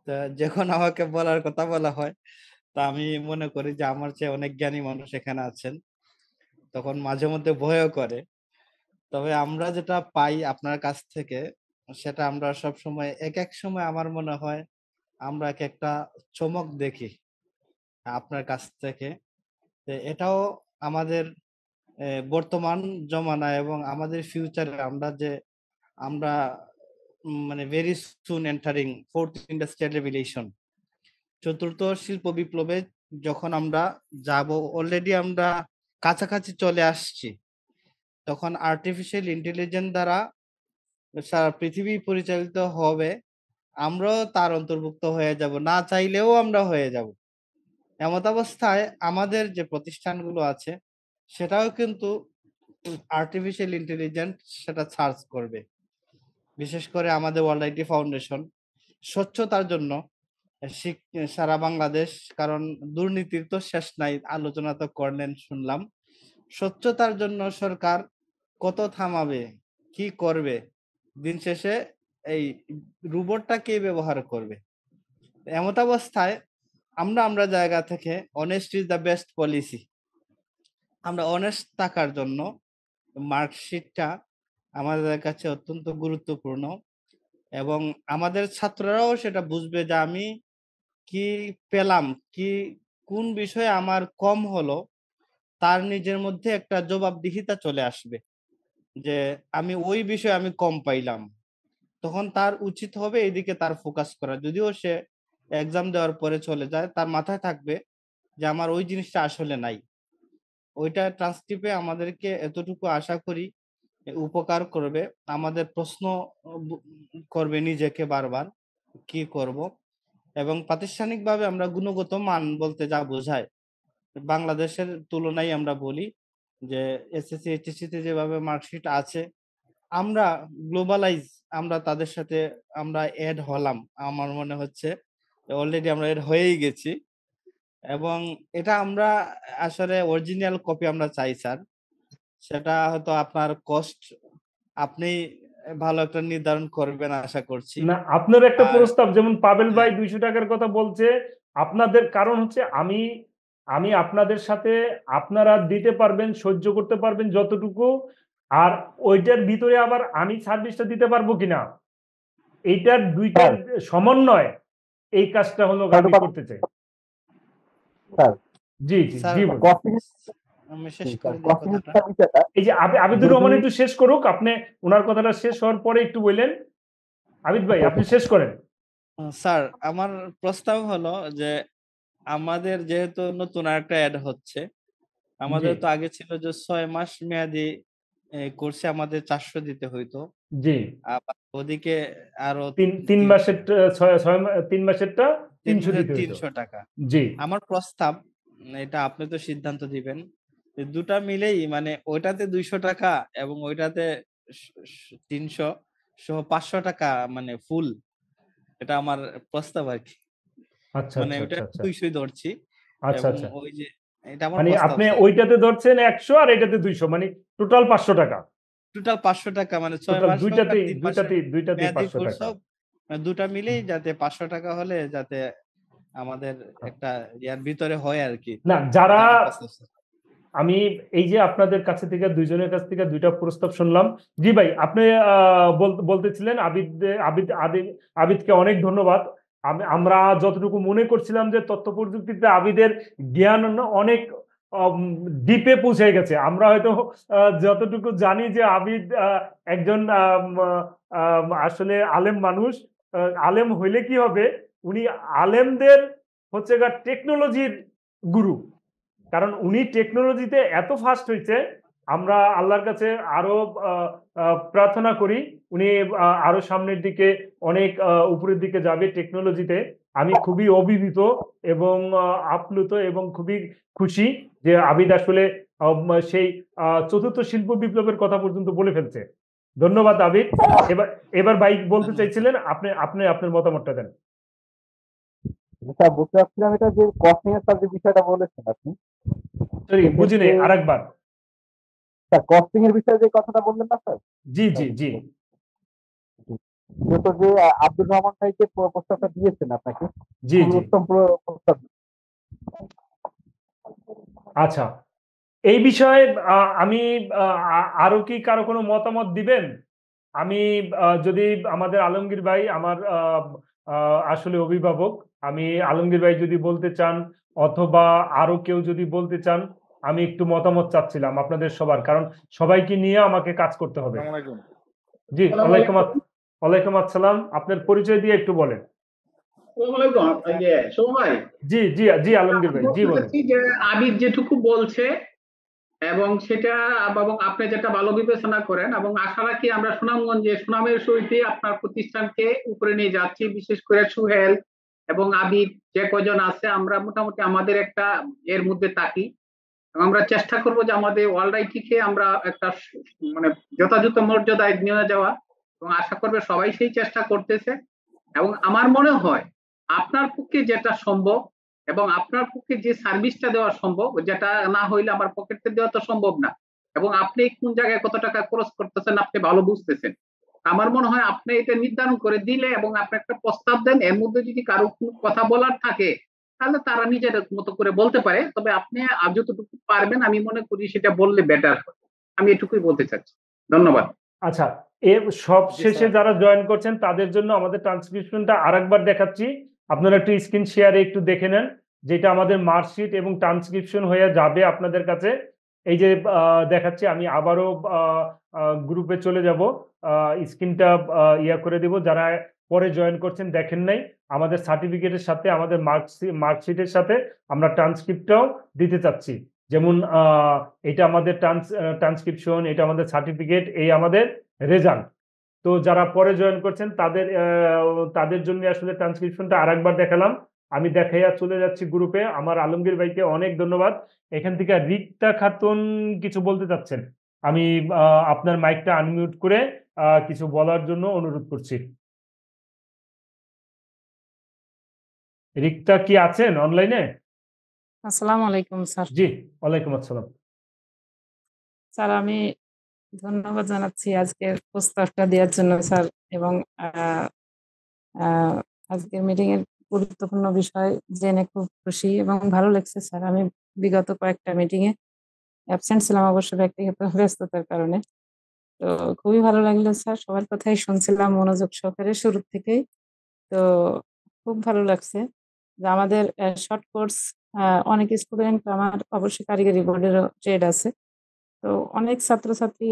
তা যখন আমাকে বলার কথা বলা হয়, তা আমি মনে করি যে আমার চেয়ে অনেক জ্ঞানী মানুষ এখানে আছেন, তখন মাঝে মধ্যে ভয়ও করে। তবে আমরা যেটা পাই আপনার কাছ থেকে, সেটা আমরা সবসময় এক সময় আমার মনে হয় আমরা একটা চমক দেখি আপনার কাছ থেকে। তো এটাও আমাদের বর্তমান জমানা এবং আমাদের ফিউচারে আমরা মানে very soon entering fourth industrial revolution, চতুর্থ শিল্প বিপ্লবে যখন আমরা যাব, অলরেডি আমরা কাছাকাছি চলে আসছি, তখন আর্টিফিশিয়াল ইন্টেলিজেন্স দ্বারা সারা পৃথিবী পরিচালিত হবে, আমরাও তার অন্তর্ভুক্ত হয়ে যাব, না চাইলেও আমরা হয়ে যাব। এমত অবস্থায় আমাদের যে প্রতিষ্ঠানগুলো আছে সেটাও কিন্তু আর্টিফিশিয়াল ইন্টেলিজেন্স সেটা সার্চ করবে। বিশেষ করে আমাদের ওয়ার্ল্ড আইটি ফাউন্ডেশন স্বচ্ছতার জন্য সারা বাংলাদেশ, কারণ দুর্নীতির তো শেষ নাই, আলোচনা তো করলেন শুনলাম। স্বচ্ছতার জন্য সরকার কত থামাবে, কি করবে, দিন শেষে এই রোবটটা কে ব্যবহার করবে। এমত অবস্থায় আমরা জায়গা থেকে honest is the best policy, আমরা অনেস্ট থাকার জন্য মার্কশিটটা আমাদের কাছে অত্যন্ত গুরুত্বপূর্ণ, এবং আমাদের ছাত্ররাও সেটা বুঝবে যে আমি কি পেলাম, কি কোন বিষয়ে আমার কম হলো, তার নিজের মধ্যে একটা জবাবদিহিতা চলে আসবে যে আমি ওই বিষয়ে আমি কম পাইলাম, তখন তার উচিত হবে এইদিকে তার ফোকাস করা। যদিও সে এক্সাম দেওয়ার পরে চলে যায়, তার মাথায় থাকবে যে আমার ওই জিনিসটা আসলে নাই। ওইটা ট্রান্সক্রিপ্টে আমাদেরকে এতটুকু আশা করি উপকার করবে, আমাদের প্রশ্ন করবে নিজেকে বারবার কি করব। এবং প্রাতিষ্ঠানিকভাবে আমরা গুণগত মান বলতে যা বোঝায়, বাংলাদেশের তুলনায় আমরা বলি যে এসএসসি এইচএসসি তে যেভাবে মার্কশিট আছে, আমরা গ্লোবালাইজ, আমরা তাদের সাথে আমরা এড হলাম, আমার মনে হচ্ছে অলরেডি আমরা এড হয়েই গেছি। এবং এটা আমরা আসলে অরিজিনাল কপি আমরা চাই স্যার, সেটা হয়তো আপনার কস্ট আপনি ভালো একটা নির্ধারণ করবেন আশা করছি। না, আপনার একটা আর প্রস্তাব, যেমন পাবেল ভাই 200 টাকার কথা বলছে, আপনাদের কারণ হচ্ছে আমি আপনাদের সাথে, আপনারা দিতে পারবেন, সহ্য করতে পারবেন যতটুকু, আর ওইটার ভিতরে আবার আমি সার্ভিসটা দিতে পারবো কিনা, এইটার দুইটার সমন্বয়, এই কাজটা হলো আমি করতে চাই। স্যার জি জি স্যার জি আমি শেষ করে দিই কথাটা। এই যে আবিদুর রহমান একটু শেষ করুক, আপনি ওনার কথাটা শেষ হওয়ার পরে একটু বললেন। আবিদ ভাই আপনি শেষ করেন। স্যার আমার প্রস্তাব হলো যে আমাদের যেহেতু নতুন একটা অ্যাড হচ্ছে, আমাদের তো আগে ছিল যে 6 মাস মেয়াদি কোর্সে আমাদের 400 দিতে হইতো, জি, আবার ওদিকে আরো 3 মাসের 3 মাসেরটা 300 দিতে হইতো। 300 টাকা। জি, আমার প্রস্তাব, এটা আপনি তো সিদ্ধান্ত দিবেন, দুটা মিলেই মানে ওইটাতে 200 টাকা এবং ওইটাতে 300 সহ 500 টাকা মানে ফুল, এটা আমার প্রস্তাব আর কি। আচ্ছা মানে আচ্ছা ওইটা আচ্ছা আচ্ছা 200 ধরছি, আচ্ছা এবং আচ্ছা, ওই যে এটা আমার মানে প্রস্তাব আপনি স্যার। ওইটাতে ধরছেন 100 আর এটাতে 200, মানে টোটাল 500 টাকা। টোটাল 500 টাকা, মানে 6 টোটাল মাস হোক আর দুইটাতেই 3 মাসের দুইটাতেই দুইটাতেই মেয়াদি 500 কোর্স টাকা। হোক, দুটা মিলেই যাতে 500 টাকা হলে যাতে আমাদের একটা ইয়ার ভিতরে হয় আর কি। না, যারা, এটা আমার প্রস্তাব স্যার। আমি এই যে আপনাদের কাছে থেকে, দুইজনের কাছ থেকে দুইটা প্রস্তাব শুনলাম। জি ভাই, আপনি বলতেছিলেন। আবিদকে অনেক ধন্যবাদ। আমরা যতটুকু মনে করছিলাম যে তথ্য প্রযুক্তিতে আবিদের জ্ঞান অনেক ডিপে পৌঁছে গেছে, আমরা হয়তো যতটুকু জানি যে আবিদ একজন আসলে আলেম মানুষ। আলেম হইলে কি হবে, উনি আলেমদের হচ্ছে টেকনোলজির গুরু, কারণ উনি টেকনোলজিতে এত ফাস্ট হয়েছে। আমরা আল্লাহর কাছে আরো প্রার্থনা করি উনি আরো সামনের দিকে অনেক উপরের দিকে যাবে টেকনোলজিতে। আমি খুবই অভিভূত এবং আপ্লুত এবং খুবই খুশি যে আবিদ আসলে সেই চতুর্থ শিল্প বিপ্লবের কথা পর্যন্ত বলে ফেলছে। ধন্যবাদ আবিদ। এবার ভাই বলতে চাইছিলেন, আপনি আপনি আপনার মতামতটা দেন। স্যার বলতে চাচ্ছিলাম এটা যে কস্টিং এর যে বিষয়টা বলেছেন আপনি, সরি বুঝিনি, আরেকবার। স্যার কস্টিং এর বিষয়ে যে কথাটা বললেন না স্যার, জি জি জি যেহেতু যে আব্দুর রহমান ভাইকে প্রস্তাবটা দিয়েছেন আপনাকে, জি জি উত্তম প্রস্তাব। আচ্ছা, এই বিষয়ে আমি আরো কি কারো কোনো মতামত দিবেন? আমি যদি আমাদের আলমগীর ভাই আমার আসলে অভিভাবক, আমি আলমগীর ভাই যদি বলতে চান অথবা আরো কেউ যদি বলতে চান, আমি একটু মতামত চাচ্ছিলাম আপনাদের সবার, কারণ সবাইকে নিয়ে আমাকে কাজ করতে হবে। জি ওয়ালাইকুম আসসালাম। আপনার পরিচয় দিয়ে একটু বলেন। জি জি জি আলমগীর ভাই, জি বলেন। যে আবিদ যেটুকু বলছে এবং সেটা এবং আপনি যেটা ভালো বিবেচনা করেন, এবং আশা রাখি আমরা সুনামগঞ্জে সুনামের সহিত আপনার প্রতিষ্ঠানকে উপরে নিয়ে যাচ্ছি, বিশেষ করে সুহেল এবং আবিদ যে কজন আছে, আমরা মোটামুটি আমাদের একটা এর মধ্যে থাকি। আমরা চেষ্টা করব যে আমাদের ওয়ার্ল্ড আইটিকে আমরা একটা মানে যথাযথ মর্যাদায় নিয়ে যাওয়া, এবং আশা করবে সবাই সেই চেষ্টা করতেছে। এবং আমার মনে হয় আপনার পক্ষে যেটা সম্ভব এবং আপনার পক্ষে যে সার্ভিসটা দেওয়া সম্ভব, যেটা না হইলে আমার পকেটে দেওয়া তো সম্ভব না, এবং আপনি কোন জায়গায় কত টাকা খরচ করতেছেন আপনি ভালো বুঝতেছেন। আমার মনে হয় আপনি এটা নির্ধারণ করে দিলে এবং আপনি একটা প্রস্তাব দেন, এর মধ্যে যদি কারো কথা বলার থাকে তাহলে তারা নিজের মতো করে বলতে পারে, তবে আপনি যতটুকু পারবেন আমি মনে করি সেটা বললে বেটার হয়। আমি এটুকুই বলতে চাচ্ছি। ধন্যবাদ। আচ্ছা, এর সব শেষে যারা জয়েন করছেন তাদের জন্য আমাদের ট্রান্সক্রিপশনটা আরেকবার দেখাচ্ছি, আপনারা একটু স্ক্রিন শেয়ারে একটু দেখে নেন, যেটা আমাদের মার্কশিট এবং ট্রান্সক্রিপশন হয়ে যাবে আপনাদের কাছে। এই যে দেখাচ্ছি, আমি আবারও গ্রুপে চলে যাব, স্ক্রিনটা ইয়া করে দেব। যারা পরে জয়েন করছেন দেখেন নাই, আমাদের সার্টিফিকেটের সাথে আমাদের মার্কশিটের সাথে আমরা ট্রান্সক্রিপ্টটাও দিতে চাচ্ছি। যেমন এটা আমাদের ট্রান্সক্রিপশন, এটা আমাদের সার্টিফিকেট, এই আমাদের রেজাল্ট। তো যারা পরে জয়েন করছেন তাদের জন্য আসলে ট্রান্সক্রিপশনটা আরেকবার দেখালাম। আমি দেখাইয়া চলে যাচ্ছি গ্রুপে। আমার আলমগীর ভাইকে অনেক ধন্যবাদ। এখান থেকে রিক্তা খাতুন কিছু বলতে চাচ্ছেন, আমি আপনার মাইকটা আনমিউট করে কিছু বলার জন্য অনুরোধ করছি। রিক্তা কি আছেন অনলাইনে? আসসালামু আলাইকুম স্যার। জি ওয়ালাইকুম আসসালাম। স্যার আমি ধন্যবাদ জানাচ্ছি আজকের প্রস্তাবটা দেওয়ার জন্য স্যার, এবং আজকের মিটিং এর গুরুত্বপূর্ণ বিষয় জেনে খুব খুশি এবং ভালো লাগছে স্যার। আমি বিগত কয়েকটা মিটিং এ অ্যাবসেন্ট ছিলাম অবশ্য ব্যক্তিগত ব্যস্ততার কারণে। তো খুবই ভালো লাগলো স্যার, সবার কথাই শুনছিলাম মনোযোগ সহকারে শুরু থেকেই। তো খুব ভালো লাগছে যে আমাদের শর্ট কোর্স অনেক স্টুডেন্ট আমার অবশ্যই কারিগরি বোর্ডেরও ট্রেড আছে। তো অনেক ছাত্রছাত্রী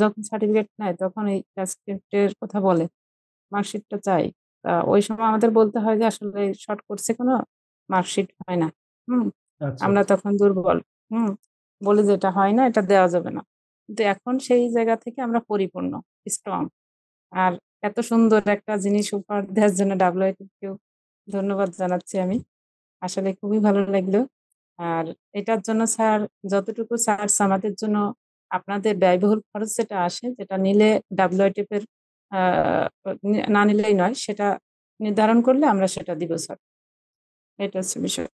যখন সার্টিফিকেট নেয় তখন এই ট্রান্সক্রিপ্টের কথা বলে, মার্কশিটটা চাই। ওই সময় আমাদের বলতে হয় যে আসলে শর্ট কোর্সে কোনো মার্কশিট হয় না। আচ্ছা আমরা তখন দুর্বল, বলি যে এটা হয় না, এটা দেওয়া যাবে না। কিন্তু এখন সেই জায়গা থেকে আমরা পরিপূর্ণ, স্ট্রং। আর এত সুন্দর একটা জিনিস উপহার দেওয়ার জন্য WITকেও ধন্যবাদ জানাচ্ছি আমি। আসলে খুবই ভালো লাগলো। আর এটার জন্য স্যার যতটুকু চার্জ আমাদের জন্য আপনাদের ব্যয়বহুল খরচ যেটা আসে, যেটা নিলে WITF এর না নিলেই নয়, সেটা নির্ধারণ করলে আমরা সেটা দিব স্যার। এটা হচ্ছে বিষয়।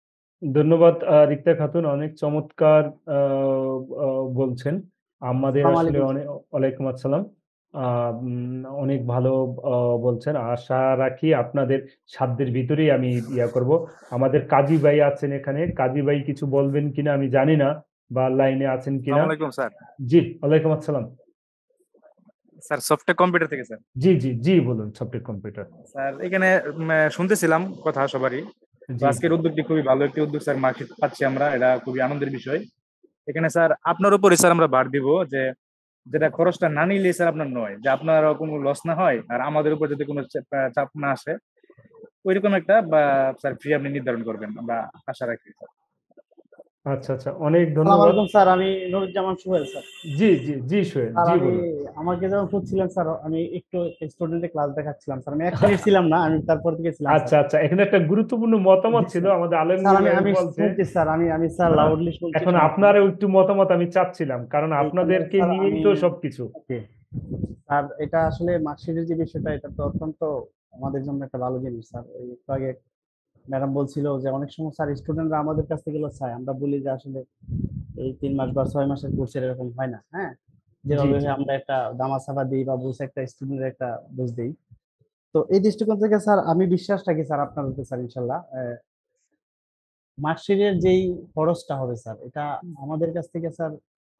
ধন্যবাদ রিক্তা খাতুন, অনেক চমৎকার বলছেন। আমাদের আসলে অনেক, ওয়ালাইকুম আসসালাম, অনেক ভালো বলছেন। আশা রাখি আপনাদের সাধ্যের ভিতরেই আমি ইয়া করব। আমাদের কাজী ভাই আছেন এখানে, কাজী ভাই কিছু বলবেন কিনা আমি জানি না, বা লাইনে আছেন কিনা। আসসালামু আলাইকুম স্যার। জি ওয়ালাইকুম আসসালাম স্যার সফটওয়্যার কম্পিউটার থেকে স্যার। জি জি জি বলুন। সফটওয়্যার কম্পিউটার স্যার এখানে শুনতেছিলাম কথা সবারই। তো আজকের উদ্যোগটি খুবই ভালো একটি উদ্যোগ স্যার, মার্কশিট পাচ্ছি আমরা, এটা খুবই আনন্দের বিষয়। এখানে স্যার আপনার উপরে স্যার আমরা ভার দিব যে যেটা খরচটা না নিলে স্যার আপনার নয়, যে আপনার কোনো লস না হয় আর আমাদের উপর যদি কোনো চাপ না আসে, ওইরকম একটা বা স্যার ফি আপনি নির্ধারণ করবেন, আমরা আশা রাখি স্যার। আচ্ছা আচ্ছা, অনেক আসসালামু ধন্যবাদ। আলাইকুম স্যার, আমি নুরুজ্জামান সোহেল স্যার। জি জি জি সোহেল, স্যার জি আমি বলুন। আমাকে যখন খুঁজছিলেন স্যার, আমি একটু স্টুডেন্টের ক্লাস দেখাচ্ছিলাম স্যার। আমি 1 মিনিট ছিলাম না, আমি তারপর থেকে ছিলাম স্যার। আচ্ছা আচ্ছা, এখানে একটা গুরুত্বপূর্ণ মতামত জি ছিল স্যার। আমাদের স্যার আলমগীর আমি ভাই আমি বলছে। শুনছি স্যার, আমি স্যার হ্যাঁ, লাউডলি শুনছি, এখন সমস্যা নেই। আপনারও একটু মতামত আমি চাচ্ছিলাম, কারণ এইখানে আপনাদেরকে স্যার নিয়েই আমি তো সবকিছু। ওকে স্যার, এটা আসলে মার্কশিটের যে বিষয়টা, এটা তো অত্যন্ত আমাদের জন্য একটা ভালো জিনিস স্যার। এই একটু আগে ম্যাডাম বলছিল যে অনেক সময় স্যার স্টুডেন্টরা আমাদের কাছ থেকে এগুলো চায়, আমরা বলি যে আসলে এই 3 মাস বা 6 মাসের কোর্সের এরকম হয় না। হ্যাঁ, জি যেভাবে জি আমরা একটা দামাচাপা দিই বা বুঝ একটা স্টুডেন্টের একটা বুঝ দিই। তো এই দৃষ্টিকোণ থেকে স্যার আমি বিশ্বাস রাখি স্যার আপনার উপরে স্যার, ইনশাল্লাহ মার্কশিটের যেই খরচটা হবে স্যার, এটা আমাদের কাছ থেকে স্যার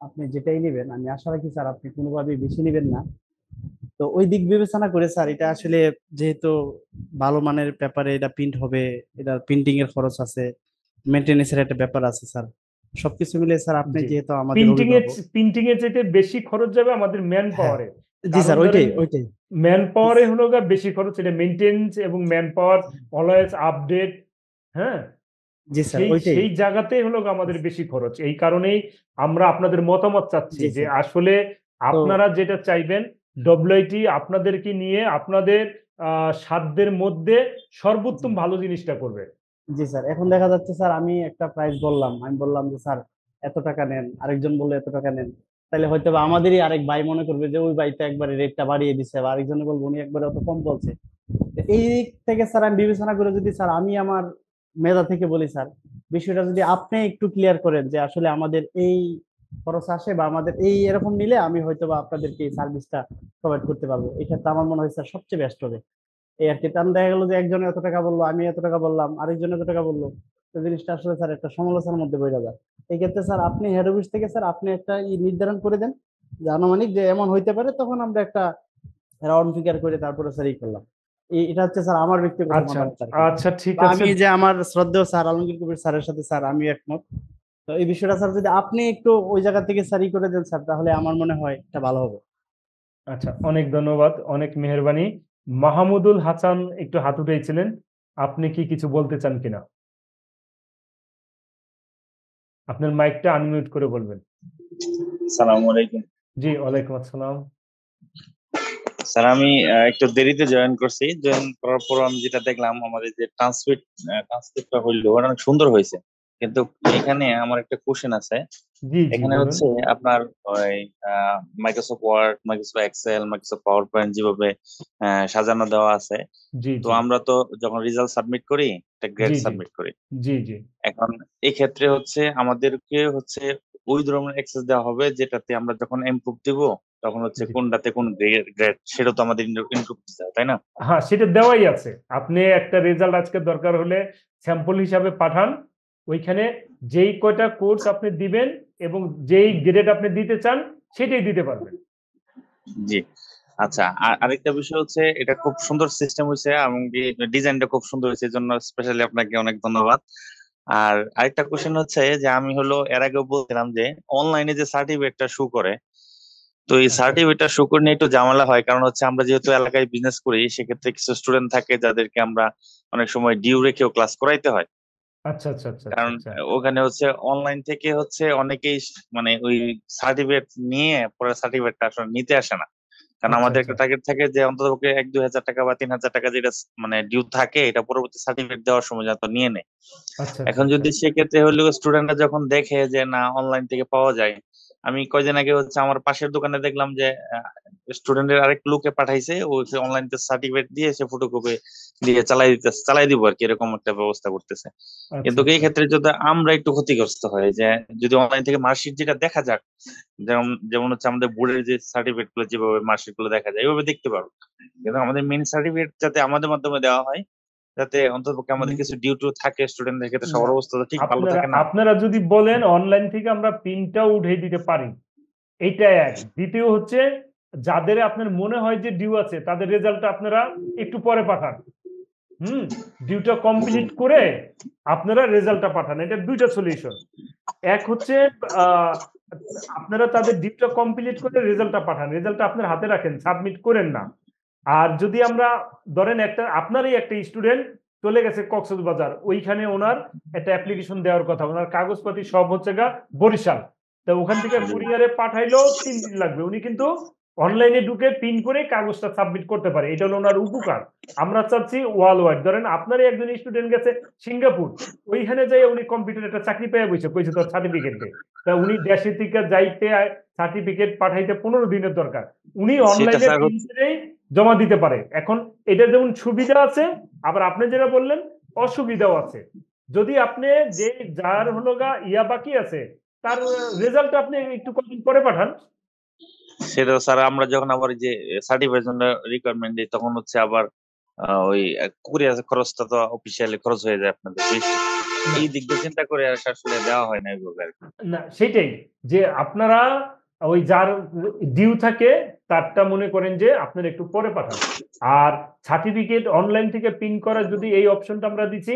আপনি যেটাই নেবেন, আমি আশা রাখি স্যার আপনি কোনোভাবেই বেশি নেবেন না। তো ওই দিক বিবেচনা করে স্যার, এটা আসলে যেহেতু ভালো মানের পেপারে এটা প্রিন্ট হবে, এটা প্রিন্টিং এর খরচ আছে, মেনটেনেন্স এর একটা ব্যাপার আছে স্যার। সবকিছু মিলে স্যার আপনি জি, যেহেতু আমাদের প্রিন্টিং অভিভাবক। এর চাইতে বেশি খরচ যাবে আমাদের ম্যান হ্যাঁ, পাওয়ারে। জি কারণ স্যার, ধরেন ওইটাই। ম্যান পাওয়ারে হলো গা বেশি খরচ, এটা মেইনটেনেন্স এবং ম্যান পাওয়ার অলওয়েজ আপডেট। হ্যাঁ, জি স্যার, সেই ওইটাই। সেই জায়গাতেই হলো গা আমাদের বেশি খরচ। এই কারণেই আমরা আপনাদের মতামত চাচ্ছি জি যে স্যার। আসলে তো আপনারা যেটা চাইবেন, ডব্লিউআইটি আপনাদেরকে নিয়ে আপনাদের সাধ্যের মধ্যে সর্বোত্তম ভালো জিনিসটা করবে। জি স্যার, এখন দেখা যাচ্ছে স্যার আমি একটা প্রাইস বললাম, আমি বললাম যে স্যার এত টাকা নেন, আরেকজন বললো এত টাকা নেন, তাহলে হয়তো বা আমাদেরই আরেক ভাই মনে করবে যে ওই ভাই তো একবারে রেটটা বাড়িয়ে দিচ্ছে, বা আরেকজনে বলবো উনি একবারে অত কম বলছে। তো এই দিক থেকে স্যার আমি বিবেচনা করে যদি স্যার আমি আমার মেধা থেকে বলি স্যার, বিষয়টা যদি আপনি একটু ক্লিয়ার করেন যে আসলে আমাদের এই খরচ আসে বা আমাদের এই এরকম নিলে আমি হয়তো বা আপনাদেরকে এই সার্ভিসটা প্রোভাইড করতে পারবো, এই ক্ষেত্রে আমার মনে হয় স্যার সবচেয়ে বেস্ট হবে। এই আর কি, কারণ দেখা গেলো যে একজন এত টাকা বললো, আমি এত টাকা বললাম, আরেকজন এত টাকা বললো, তো জিনিসটা আসলে স্যার একটা সমালোচনার মধ্যে পড়ে যায়। এই ক্ষেত্রে স্যার আপনি হেড অফিস থেকে স্যার আপনি একটা নির্ধারণ করে দেন যে আনুমানিক যে এমন হইতে পারে, তখন আমরা একটা রাউন্ড ফিগার করে তারপরে স্যার করলাম। এটা হচ্ছে স্যার আমার ব্যক্তিগত আচ্ছা মতামত আর কি। আচ্ছা, ঠিক তো আছে। আমি যে আমার শ্রদ্ধেয় স্যার আলমগীর কবির স্যারের সাথে স্যার আমি একমত। তো এই বিষয়টা স্যার যদি আপনি একটু ওই জায়গা থেকে স্যার করে দেন স্যার, তাহলে আমার মনে হয় এটা ভালো হবে। আচ্ছা, অনেক ধন্যবাদ, অনেক মেহেরবানি। মাহমুদুল হাসান একটু হাত উঠাইছিলেন, আপনি কি কিছু বলতে চান কিনা? আপনার মাইকটা আনমিউট করে বলবেন। সালামু আলাইকুম। জি, ওয়ালাইকুম আসসালাম। স্যার আমি একটু দেরিতে জয়েন করছি। জয়েন করার পর আমি যেটা দেখলাম, আমাদের যে ট্রান্সক্রিপ্টটা হইলো ওটা অনেক সুন্দর হয়েছে, কিন্তু এখানে আমার একটা কোশ্চেন আছে। জি জি এখানে বলুন। হচ্ছে আপনার ওই Microsoft Word, Microsoft Excel, Microsoft PowerPoint যেভাবে সাজানো দেওয়া আছে, জি তো জি আমরা তো যখন রেজাল্ট সাবমিট করি একটা গ্রেড জি জি সাবমিট করি। জি জি এখন এই ক্ষেত্রে হচ্ছে আমাদেরকে হচ্ছে ওই ধরনের অ্যাক্সেস দেওয়া হবে যেটাতে আমরা যখন ইমপ্রুভ দিব তখন হচ্ছে জি। কোনটাতে কোন গ্রেড সেটা তো আমাদের ইমপ্রুভ দিতে হবে, তাই না? হ্যাঁ, সেটা দেওয়াই আছে। আপনি একটা রেজাল্ট আজকে দরকার হলে স্যাম্পল হিসাবে পাঠান, ওইখানে যেই কয়টা কোর্স আপনি দিবেন এবং যেই গ্রেড আপনি দিতে চান সেটাই দিতে পারবেন। জি। আচ্ছা, আর আরেকটা বিষয় হচ্ছে এটা খুব সুন্দর সিস্টেম হয়েছে এবং ডিজাইনটা খুব সুন্দর হয়েছে, এই জন্য স্পেশালি আপনাকে অনেক ধন্যবাদ। আর আরেকটা কোশ্চেন হচ্ছে যে আমি হলো এর আগে বলছিলাম যে অনলাইনে যে সার্টিফিকেটটা শো করে, তো এই আচ্ছা সার্টিফিকেটটা শো করে নিয়ে একটু ঝামেলা হয়, কারণ হচ্ছে আমরা যেহেতু এলাকায় বিজনেস করি সেক্ষেত্রে কিছু স্টুডেন্ট থাকে যাদেরকে আমরা অনেক সময় ডিউ রেখেও ক্লাস করাইতে হয়। আচ্ছা আচ্ছা আচ্ছা আচ্ছা কারণ আচ্ছা ওখানে হচ্ছে অনলাইন থেকে হচ্ছে অনেকেই মানে ওই সার্টিফিকেট নিয়ে পরে সার্টিফিকেটটা আসলে নিতে আসে না, কারণ আচ্ছা আমাদের আচ্ছা একটা টার্গেট থাকে যে অন্ততপক্ষে 1-2 হাজার টাকা বা 3,000 টাকা যেটা মানে ডিউ থাকে এটা পরবর্তী সার্টিফিকেট দেওয়ার সময় যাতে নিয়ে নেয়। আচ্ছা আচ্ছা এখন আচ্ছা যদি সেক্ষেত্রে হলো স্টুডেন্টরা যখন দেখে যে না অনলাইন থেকে পাওয়া যায়, আমি কয়দিন আগে হচ্ছে আমার পাশের দোকানে দেখলাম যে স্টুডেন্টের আরেক লোকে পাঠাইছে, ও অনলাইন সার্টিফিকেট দিয়ে সে ফটোকপি দিয়ে চালাই দিব আর কি, এরকম একটা ব্যবস্থা করতেছে। আচ্ছা কিন্তু এই আচ্ছা ক্ষেত্রে যদি আমরা একটু ক্ষতিগ্রস্ত হয় যে যদি অনলাইন থেকে মার্কশিট যেটা দেখা যাক, যেমন যেমন হচ্ছে আমাদের বোর্ডের যে সার্টিফিকেট গুলো যেভাবে মার্কশিট গুলো দেখা যায় এইভাবে দেখতে পারবো, কিন্তু আমাদের মেইন সার্টিফিকেট যাতে আমাদের মাধ্যমে দেওয়া হয়, যাতে অন্ততপক্ষে আমাদের কিছু ডিউটি থাকে স্টুডেন্টদের ক্ষেত্রে, না, সবার অবস্থা তো ঠিক ভালো আপনারা থাকে না। আপনারা যদি বলেন অনলাইন থেকে আমরা প্রিন্টটাও উঠে দিতে পারি, এইটা এক। দ্বিতীয় হচ্ছে যাদের আপনার মনে হয় যে ডিউ আছে তাদের রেজাল্টটা আপনারা একটু পরে পাঠান। ডিউটা কমপ্লিট করে আপনারা রেজাল্টটা পাঠান, এটা দুইটা সলিউশন। এক হচ্ছে আহ, আপনারা তাদের ডিউটা কমপ্লিট করে রেজাল্টটা পাঠান, রেজাল্টটা আপনার হাতে রাখেন, সাবমিট করেন না। আর যদি আমরা ধরেন একটা আপনারই একটা স্টুডেন্ট চলে গেছে কক্সবাজার, ওইখানে ওনার একটা অ্যাপ্লিকেশন দেওয়ার কথা, ওনার কাগজপাতি সব হচ্ছে গা বরিশাল, তা ওখান থেকে কুরিয়ারে পাঠাইলেও 3 দিন লাগবে, উনি কিন্তু অনলাইনে ঢুকে পিন করে কাগজটা সাবমিট করতে পারে, এটা হলো ওনার উপকার। আমরা চাচ্ছি ওয়ার্ল্ড ওয়াইড, ধরেন আপনারই একজন স্টুডেন্ট গেছে সিঙ্গাপুর, ওইখানে যাই উনি কম্পিউটার একটা চাকরি পেয়ে বসে কইছে তোর সার্টিফিকেট দে, তা উনি দেশে থেকে যাইতে সার্টিফিকেট পাঠাইতে 15 দিনের দরকার, উনি সেটা অনলাইনে স্যার পিন করেই জমা দিতে পারে। এখন এটা যেমন সুবিধা আছে, আবার আপনি যেটা বললেন অসুবিধাও আছে। যদি আপনি যে যার হলো গা ইয়া বাকি আছে তার রেজাল্ট আপনি একটু কদিন পরে পাঠান। সেটা স্যার আমরা যখন আবার যে সার্টিফিকেট জন্য রিকোয়ারমেন্ট দিই তখন হচ্ছে আবার ওই কুরিয়ার খরচটা তো অফিসিয়ালি খরচ হয়ে যায় আপনাদের বেশি, এই দিক দিয়ে চিন্তা করে আসলে দেওয়া হয় না এইভাবে আর কি। না সেটাই, যে আপনারা ওই যার ডিউ থাকে তারটা মনে করেন যে আপনারা একটু পরে পাঠান। আর সার্টিফিকেট অনলাইন থেকে পিন করা যদি এই অপশনটা আমরা দিচ্ছি,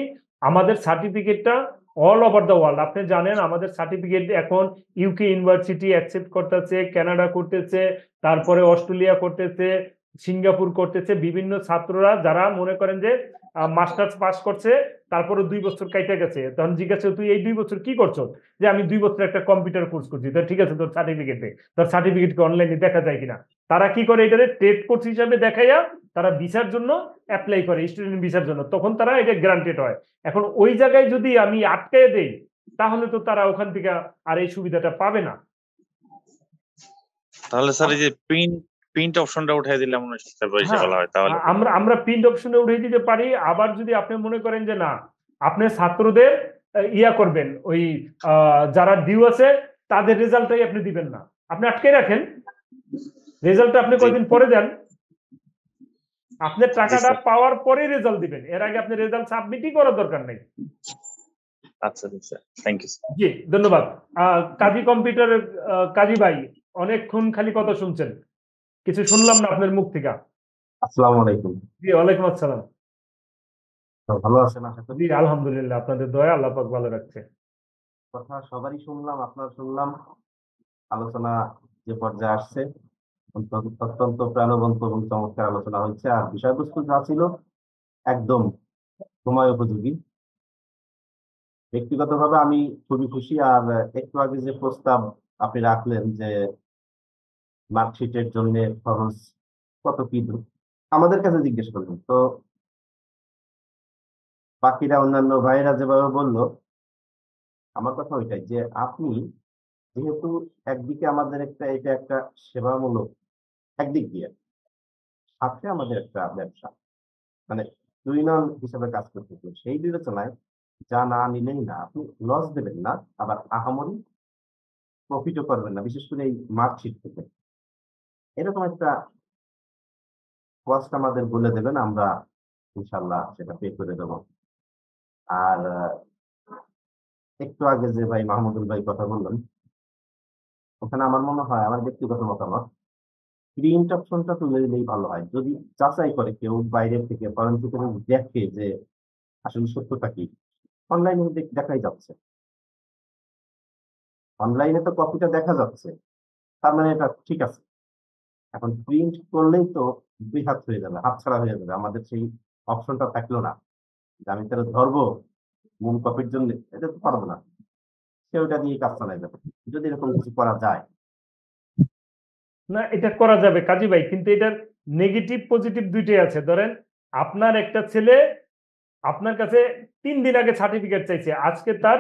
আমাদের সার্টিফিকেটটা অল ওভার দ্য ওয়ার্ল্ড, আপনি জানেন আমাদের সার্টিফিকেট এখন ইউকে ইউনিভার্সিটি অ্যাকসেপ্ট করতেছে, কানাডা করতেছে, তারপরে অস্ট্রেলিয়া করতেছে, সিঙ্গাপুর করতেছে, বিভিন্ন ছাত্ররা যারা মনে করেন যে মাস্টার্স পাস করছে তারপরে 2 বছর কাইটা গেছে, তখন জিজ্ঞাসা তুই এই 2 বছর কি করছো, যে আমি 2 বছর একটা কম্পিউটার কোর্স করছি, তো ঠিক আছে তোর সার্টিফিকেট দে, তোর সার্টিফিকেটকে অনলাইনে দেখা যায় কিনা। তারা কি করে, এটারে ট্রেড কোর্স হিসাবে দেখাইয়া তারা ভিসার জন্য অ্যাপ্লাই করে, স্টুডেন্ট ভিসার জন্য, তখন তারা এটা গ্রান্টেড হয়। এখন ওই জায়গায় যদি আমি আটকায় দেই তাহলে তো তারা ওখান থেকে আর এই সুবিধাটা পাবে না। তাহলে স্যার এই যে প্রিন্ট অপশনটা উঠাই দিলে মনে হচ্ছে বেশি হ্যাঁ, ভালো হয় তাহলে। আমরা প্রিন্ট অপশনে উঠিয়ে দিতে পারি। আবার যদি আপনি মনে করেন যে না আপনি ছাত্রদের ইয়া করবেন, ওই যারা ডিউ আছে তাদের রেজাল্টটাই আপনি দিবেন না, আপনি আটকে রাখেন, রেজাল্টটা আপনি কয়েকদিন পরে দেন, আপনার টাকাটা পাওয়ার পরে রেজাল্ট দিবেন, এর আগে আপনি রেজাল্ট সাবমিটই করার দরকার নেই। আচ্ছা স্যার, থ্যাংক ইউ। জি ধন্যবাদ। কাজী কম্পিউটারের কাজী ভাই, অনেকক্ষণ খালি কথা শুনছেন, কিছু শুনলাম না আপনার মুখ থেকে। আসসালামু আলাইকুম। জি ওয়ালাইকুম আসসালাম। ভালো আছেন আশা করি? জি আলহামদুলিল্লাহ, আপনাদের দয়া আল্লাহ পাক ভালো রাখছে। কথা সবারই শুনলাম, আপনার শুনলাম, আলোচনা যে পর্যায়ে আসছে অত্যন্ত প্রাণবন্ত এবং চমৎকার আলোচনা হয়েছে, আর বিষয়বস্তু যা ছিল একদম সময় উপযোগী। ব্যক্তিগতভাবে আমি খুবই খুশি। আর একটু আগে যে প্রস্তাব আপনি রাখলেন যে মার্কশিটের জন্য খরচ কত কি আমাদের কাছে জিজ্ঞেস করলেন, তো বাকিরা অন্যান্য ভাইয়েরা যেভাবে বললো আমার কথা ওইটাই যে আপনি যেহেতু একদিকে আমাদের এটা একটা সেবামূলক, একদিক দিয়ে সাথে আমাদের একটা ব্যবসা, মানে 2 নন হিসাবে কাজ করতেছে, সেই বিবেচনায় যা না নিলেই না, আপনি লস দেবেন না, আবার আহামরি প্রফিটও করবেন না, বিশেষ করে এই মার্কশিট থেকে এরকম একটা কস্ট আমাদের বলে দেবেন, আমরা ইনশাল্লাহ সেটা পে করে দেবো। আর একটু আগে যে ভাই মাহমুদুল ভাই কথা বললেন, ওখানে আমার মনে হয়, আমার ব্যক্তিগত মতামত, প্রিন্ট অপশনটা তুলে দিলেই ভালো হয়। যদি যাচাই করে কেউ বাইরের থেকে ফরেন থেকে দেখে যে আসলে সত্যতা কি, অনলাইনে দেখাই যাচ্ছে, অনলাইনে তো কপিটা দেখা যাচ্ছে, তার মানে এটা ঠিক আছে। এখন প্রিন্ট করলেই তো 2 হাত হয়ে যাবে, হাতছাড়া হয়ে যাবে, আমাদের সেই অপশনটা থাকলো না যে আমি তাহলে ধরবো মূল কপির জন্য, এটা তো পারবো না, সে ওটা দিয়ে কাজ চালাই যাবে, যদি এরকম কিছু করা যায়। না এটা করা যাবে কাজী ভাই, কিন্তু এটার নেগেটিভ পজিটিভ দুইটাই আছে। ধরেন আপনার একটা ছেলে আপনার কাছে 3 দিন আগে সার্টিফিকেট চাইছে, আজকে তার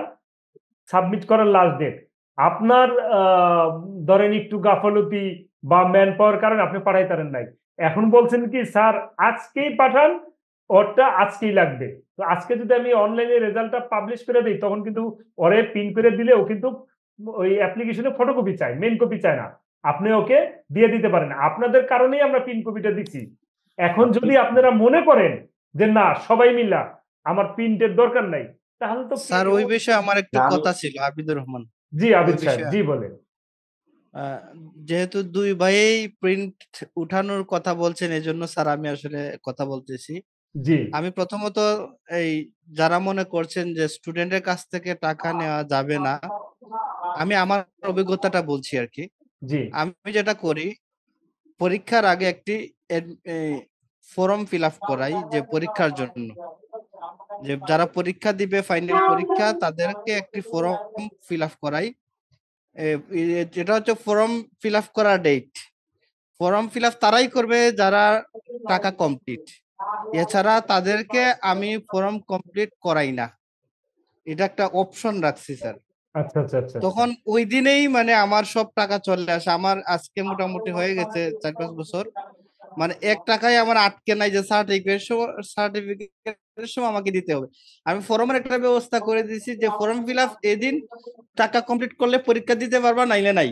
সাবমিট করার লাস্ট ডেট, আপনার ধরেন একটু গাফলতি বা ম্যান পাওয়ার কারণে আপনি পাঠাইতারেন নাই, এখন বলছেন কি স্যার আজকেই পাঠান, ওরটা আজকেই লাগবে, তো আজকে যদি আমি অনলাইনে রেজাল্টটা পাবলিশ করে দিই তখন কিন্তু ওরে পিন করে দিলে ও কিন্তু ওই অ্যাপ্লিকেশনে ফটোকপি চায়, মেন কপি চায় না, আপনি ওকে দিয়ে দিতে পারেন, আপনাদের কারণেই আমরা পিন কপিটা দিচ্ছি। এখন যদি আপনারা মনে করেন যে না সবাই মিলা আমার প্রিন্টের দরকার নাই, তাহলে তো স্যার ওই বিষয়ে আমার একটু কথা ছিল, আবিদুর রহমান। জি আবিদ সাহেব, জি বলেন। যেহেতু 2 ভাইয়েই প্রিন্ট উঠানোর কথা বলছেন, এজন্য স্যার আমি আসলে কথা বলতেছি। জি আমি প্রথমত এই যারা মনে করছেন যে স্টুডেন্টের কাছ থেকে টাকা নেওয়া যাবে না, আমি আমার অভিজ্ঞতাটা বলছি আর কি। জি আমি যেটা করি, পরীক্ষার আগে একটি ফর্ম ফিল আপ করাই যে পরীক্ষার জন্য। যে যারা পরীক্ষা দিবে ফাইনাল পরীক্ষা তাদেরকে একটি ফর্ম ফিল আপ করাই। যেটা হচ্ছে ফর্ম ফিল আপ করার ডেট। ফর্ম ফিল আপ তারাই করবে যারা টাকা কমপ্লিট, এছাড়া তাদেরকে আমি ফর্ম কমপ্লিট করাই না। এটা একটা অপশন রাখছি স্যার। আচ্ছা আচ্ছা আচ্ছা তখন ওই দিনেই মানে আমার সব টাকা চলে আসে। আমার আজকে মোটামুটি হয়ে গেছে 4-5 বছর, মানে 1 টাকায় আমার আটকে নাই যে সার্টিফিকেটের সময় আমাকে দিতে হবে। আমি ফর্মের একটা ব্যবস্থা করে দিয়েছি যে ফর্ম ফিল আপ এদিন, টাকা কমপ্লিট করলে পরীক্ষা দিতে পারবা, নাইলে নাই।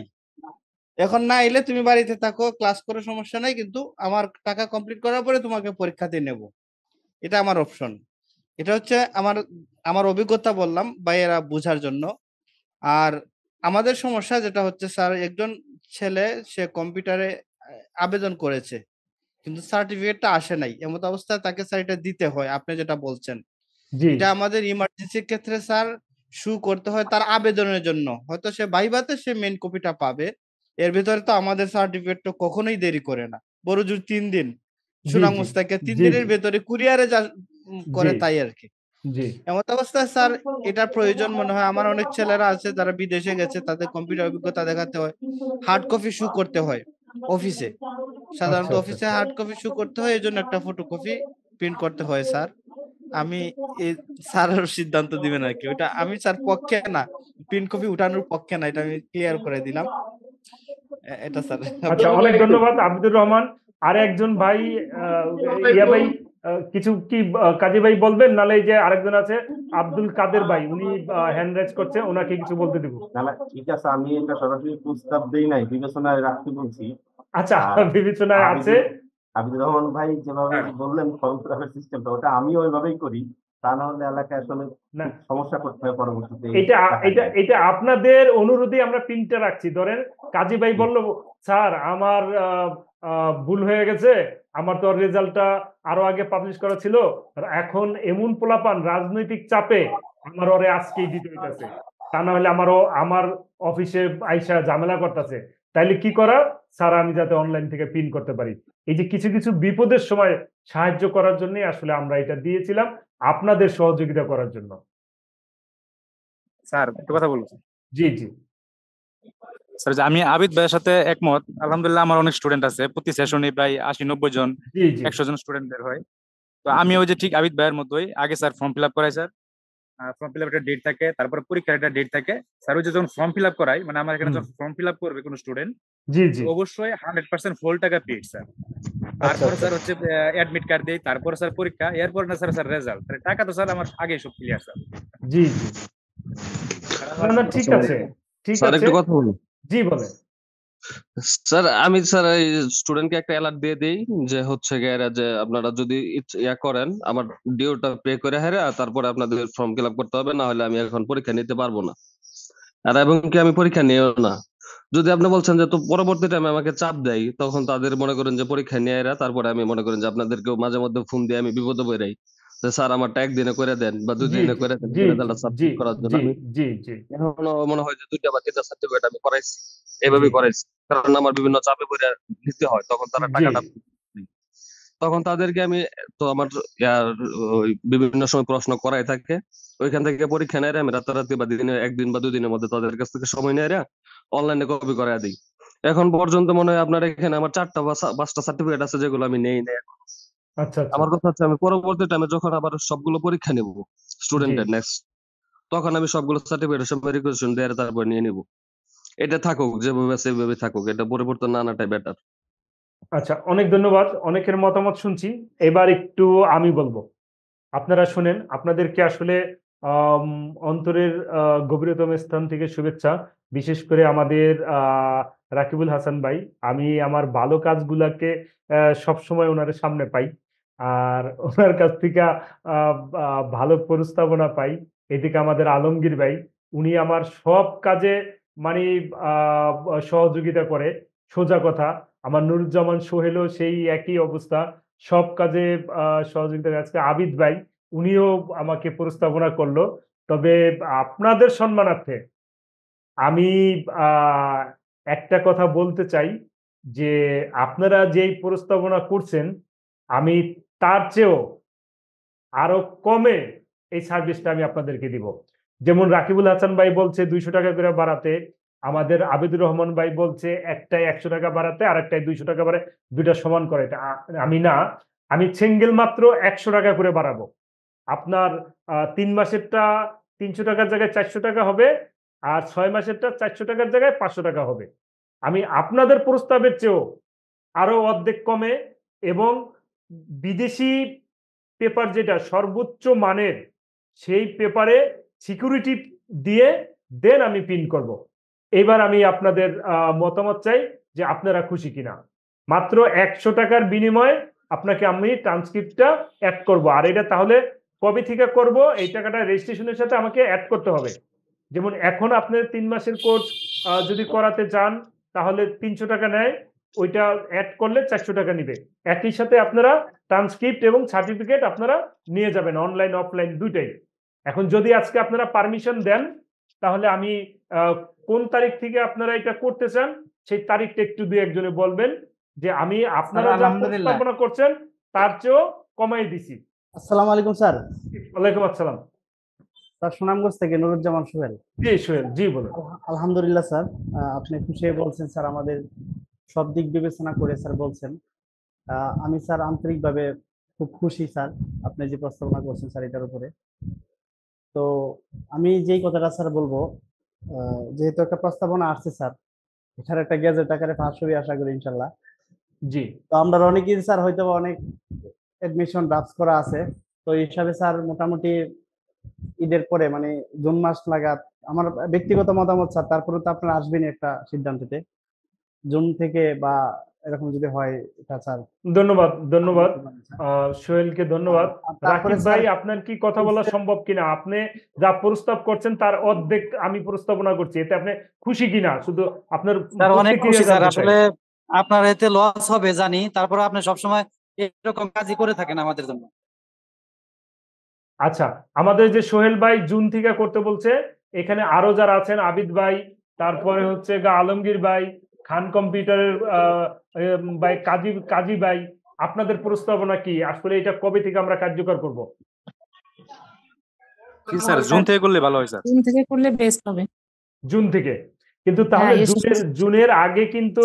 এখন না এলে তুমি বাড়িতে থাকো, ক্লাস করে সমস্যা নাই, কিন্তু আমার টাকা কমপ্লিট করার পরে তোমাকে পরীক্ষাতে নেব। এটা আমার অপশন। এটা হচ্ছে আমার অভিজ্ঞতা বললাম ভাইয়েরা বোঝার জন্য। আর আমাদের সমস্যা যেটা হচ্ছে স্যার, একজন ছেলে সে কম্পিউটারে আবেদন করেছে কিন্তু সার্টিফিকেটটা আসে নাই, এমত অবস্থায় তাকে স্যার এটা দিতে হয় আপনি যেটা বলছেন। জি এটা আমাদের ইমার্জেন্সির ক্ষেত্রে স্যার শু করতে হয় তার আবেদনের জন্য। হয়তো সে ভাইভাতে সে মেন কপিটা পাবে, এর ভিতরে তো আমাদের সার্টিফিকেট তো কখনোই দেরি করে না, বড় জোর 3 দিন। জি সুনাম জি মুস্তাকে 3 জি দিনের জি ভেতরে কুরিয়ারে যা করে জি তাই আর কি। জি এমত অবস্থায় স্যার এটার প্রয়োজন মনে হয়। আমার অনেক ছেলেরা আছে যারা বিদেশে গেছে, তাদের কম্পিউটার অভিজ্ঞতা দেখাতে হয়, হার্ড কপি শু করতে হয় অফিসে। আচ্ছা সাধারণত আচ্ছা অফিসে হার্ড কপি শু করতে হয়, এই জন্য একটা ফটোকপি প্রিন্ট করতে হয় স্যার। আমি এই স্যারের সিদ্ধান্ত দিবেন আর কি, ওইটা আমি স্যার পক্ষে না, প্রিন্ট কপি উঠানোর পক্ষে না, এটা আমি ক্লিয়ার করে দিলাম। এটা স্যার আচ্ছা, অনেক ধন্যবাদ আব্দুর রহমান। আর একজন ভাই ইয়া ভাই কিছু কি কাজী ভাই বলবেন, নালে এই যে আরেকজন আছে আব্দুল কাদের ভাই, উনি হ্যান্ড রাইজ করছে, ওনাকে কিছু বলতে দিব। না না, ঠিক আছে, আমি এটা সরাসরি প্রস্তাব দেই নাই, বিবেচনায় রাখতে বলছি। আচ্ছা, আর বিবেচনায় আছে। আবিদুর রহমান ভাই যেভাবে বললেন ফর্ম ফিল আপের সিস্টেমটা, ওটা আমিও ওইভাবেই করি। তা না হলে এলাকায় আসলে না, খুব সমস্যা করতে হয় পরবর্তীতে এই এটা টাকা এটা নিয়ে। এটা আপনাদের অনুরোধে আমরা প্রিন্টটা রাখছি। ধরেন কাজী ভাই বলল, স্যার আমার ভুল হয়ে গেছে, আমার তো রেজাল্টটা আরো আগে পাবলিশ করা ছিল, এখন এমন পোলাপান রাজনৈতিক চাপে আমার ওরে আজকেই দিতে হইতেছে, তা না হলে আমার অফিসে আইসা ঝামেলা করতেছে, তাইলে কি করা স্যার, আমি যাতে অনলাইন থেকে প্রিন্ট করতে পারি। এই যে কিছু কিছু বিপদের সময় সাহায্য করার জন্য আসলে আমরা এটা দিয়েছিলাম, আপনাদের সহযোগিতা করার জন্য। স্যার একটা কথা বলবো। জি জি স্যার, যে আমি আবিদ ভাইয়ের সাথে একমত। আলহামদুলিল্লাহ আমার অনেক স্টুডেন্ট আছে, প্রতি সেশনে প্রায় 80-90 জন, জি জি 100 জন স্টুডেন্ট বের হয়। তো আমি ওই যে ঠিক আবিদ ভাইয়ের মতোই আগে স্যার ফর্ম ফিল আপ করাই স্যার। ফর্ম ফিল আপ একটা ডেট থাকে, তারপরে পরীক্ষার একটা ডেট থাকে স্যার। ওই যে যখন ফর্ম ফিল আপ করাই, মানে আমার এখানে যখন ফর্ম ফিল আপ করবে কোনো স্টুডেন্ট, জি জি অবশ্যই 100% ফুল টাকা পেড স্যার। আচ্ছা তারপরে আচ্ছা স্যার হচ্ছে অ্যাডমিট কার্ড দেই, তারপরে স্যার পরীক্ষা, এরপর না স্যার রেজাল্ট। টাকা তো স্যার আমার আগে সব ক্লিয়ার স্যার। জি জি না না, ঠিক আছে ঠিক স্যার আছে। একটু কথা বলুন। জি বলেন। স্যার আমি স্যার এই স্টুডেন্টকে একটা অ্যালার্ট দিয়ে দেই যে হচ্ছে গিয়ে এরা যে আপনারা যদি ইয়া করেন, আমার ডিওটা পে করে হেরে তারপরে আপনাদের ফর্ম ফিল আপ করতে হবে, না হলে আমি এখন পরীক্ষা নিতে পারবো না। আর এবং কি আমি পরীক্ষা নিয়েও না। যদি আপনি বলছেন যে তো পরবর্তী টাইমে আমাকে চাপ দেয়, তখন তাদের মনে করেন যে পরীক্ষা নিয়ে এরা, তারপরে আমি মনে করেন যে আপনাদেরকেও মাঝে মধ্যে ফোন দিয়ে আমি বিপদে পড়াই যে স্যার আমারটা একদিনে করে দেন বা জি দুদিনে জি করে দেন জি রেজাল্টটা জি সাবমিট করার জন্য। জি আমি জি জি এখনো মনে হয় যে 2টা বা 3টা সার্টিফিকেট আমি করাইছি, জি এইভাবে করাইছি, কারণ আমার বিভিন্ন চাপে পড়ে নিতে হয়, তখন তারা জি টাকাটা তখন তাদেরকে আমি তো আমার ওই বিভিন্ন সময় প্রশ্ন করাই থাকে, ওইখান থেকে পরীক্ষা নেয় আমি রাতারাতি বা দিনে 1 দিন বা 2 দিনের মধ্যে তাদের কাছ থেকে সময় নেয় অনলাইনে কপি করাই দিই। এখন পর্যন্ত মনে হয় আপনার এখানে আমার 4টা বা 5টা সার্টিফিকেট আছে যেগুলো আমি নেই নাই। আচ্ছা আচ্ছা আমার কথা হচ্ছে আমি পরবর্তী টাইমে যখন আবার সবগুলো পরীক্ষা নেব জি স্টুডেন্টের নেক্সট, তখন আমি সবগুলো সার্টিফিকেটের সঙ্গে রিকোয়েশন দিয়ে তারপর নিয়ে নিব। এটা থাকুক যেভাবে আছে সেভাবে থাকুক, এটা পরিবর্তন না আনাটাই বেটার। আচ্ছা, অনেক ধন্যবাদ। অনেকের মতামত শুনছি, এবার একটু আমি বলবো, আপনারা শুনেন। আপনাদেরকে আসলে আম, অন্তরের গভীরতম স্থান থেকে শুভেচ্ছা। বিশেষ করে আমাদের রাকিবুল হাসান ভাই, আমি আমার ভালো কাজগুলাকে সব সময় ওনার সামনে পাই, আর ওনার কাছ থেকে ভালো প্রস্তাবনা পাই। এদিকে আমাদের আলমগীর ভাই, উনি আমার সব কাজে মানে আহ, সহযোগিতা করে। সোজা কথা, আমার নুরুজ্জামান সোহেলও সেই একই অবস্থা, সব কাজে সহযোগিতা করছে। আবিদ ভাই, উনিও আমাকে প্রস্তাবনা করলো। তবে আপনাদের সম্মানার্থে আমি আহ, একটা কথা বলতে চাই যে আপনারা যেই প্রস্তাবনা করছেন, আমি তার চেয়েও আরো কমে এই সার্ভিসটা আমি আপনাদেরকে দিব। যেমন রাকিবুল হাসান ভাই বলছে 200 টাকা করে বাড়াতে, আমাদের আবিদুর রহমান ভাই বলছে একটাই 100 টাকা বাড়াতে আর একটাই 200 টাকা বাড়ে, দুইটা সমান করে। এটা আমি না, আমি সিঙ্গেল মাত্র 100 টাকা করে বাড়াবো। আপনার 3 মাসেরটা 300 টাকার জায়গায় 400 টাকা হবে, আর 6 মাসেরটা 400 টাকার জায়গায় 500 টাকা হবে। আমি আপনাদের প্রস্তাবের চেয়েও আরো অর্ধেক কমে এবং বিদেশি পেপার যেটা সর্বোচ্চ মানের সেই পেপারে সিকিউরিটি দিয়ে দেন আমি প্রিন্ট করব। এবার আমি আপনাদের মতামত চাই যে আপনারা খুশি কিনা। মাত্র 100 টাকার বিনিময়ে আপনাকে আমি ট্রান্সক্রিপ্টটা অ্যাড করব। আর এটা তাহলে কবে থেকে করব, এই টাকাটা রেজিস্ট্রেশনের সাথে আমাকে অ্যাড করতে হবে। যেমন এখন আপনার 3 মাসের কোর্স যদি করাতে চান তাহলে 300 টাকা নেয়, ওইটা অ্যাড করলে 400 টাকা নিবে। একই সাথে আপনারা ট্রান্সক্রিপ্ট এবং সার্টিফিকেট আপনারা নিয়ে যাবেন, অনলাইন অফলাইন দুইটাই। এখন যদি আজকে আপনারা পারমিশন দেন তাহলে আমি কোন তারিখ থেকে আপনারা এটা করতে চান সেই তারিখটা একটু দুই একজনে বলবেন, যে আমি আপনারা যা পরিকল্পনা করছেন তার চেয়েও কমাই দিছি। আসসালামু আলাইকুম স্যার। ওয়ালাইকুম আসসালাম স্যার, সুনামগঞ্জ থেকে নুরুজ্জামান সোহেল। জি সোহেল, জি বলুন। আলহামদুলিল্লাহ স্যার, আপনি খুশি হয়ে বলছেন স্যার, আমাদের সব দিক বিবেচনা করে স্যার বলছেন। আমি স্যার আন্তরিকভাবে খুব খুশি স্যার আপনি যে প্রস্তাবনা করছেন স্যার এটার উপরে। তো আমি যেই কথাটা স্যার বলবো, যেহেতু একটা প্রস্তাবনা আসছে স্যার, এটার একটা গ্যাজেট আকারে পাস হবে আশা করি ইনশাল্লাহ। জি, তো আমরা অনেকেই স্যার হয়তো অনেক অ্যাডমিশন ড্রাফট করা আছে, তো এই হিসাবে স্যার মোটামুটি ঈদের পরে মানে জুন মাস নাগাদ আমার ব্যক্তিগত মতামত স্যার, তারপরে তো আপনারা আসবেনই একটা সিদ্ধান্ততে, জুন থেকে বা এরকম যদি হয় এটা স্যার। ধন্যবাদ ধন্যবাদ সোহেলকে, ধন্যবাদ। তারপরে রাকিব ভাই, স্যার আপনার কি কথা বলা সম্ভব কিনা? আপনি যা প্রস্তাব করছেন তার অর্ধেক আমি প্রস্তাবনা করছি, এতে আপনি খুশি কিনা? শুধু আপনার স্যার অনেক প্রতিক্রিয়া খুশি স্যার, জানতে চাই। আসলে আপনার এতে লস হবে জানি, তারপরে আপনি সবসময় এরকম কাজই করে থাকেন আমাদের জন্য। আচ্ছা, আমাদের যে সোহেল ভাই জুন থেকে করতে বলছে, এখানে আরো যারা আছেন, আবিদ ভাই, তারপরে হচ্ছে আলমগীর ভাই, খান কম্পিউটারের ভাই, কাজী ভাই, আপনাদের প্রস্তাবনা কি? আসলে এটা কবে থেকে আমরা কার্যকর করব? স্যার জুন থেকে করলে ভালো হয় স্যার। জুন থেকে করলে বেস্ট হবে। জুন থেকে? কিন্তু তাহলে হ্যাঁ, জুনের আগে কিন্তু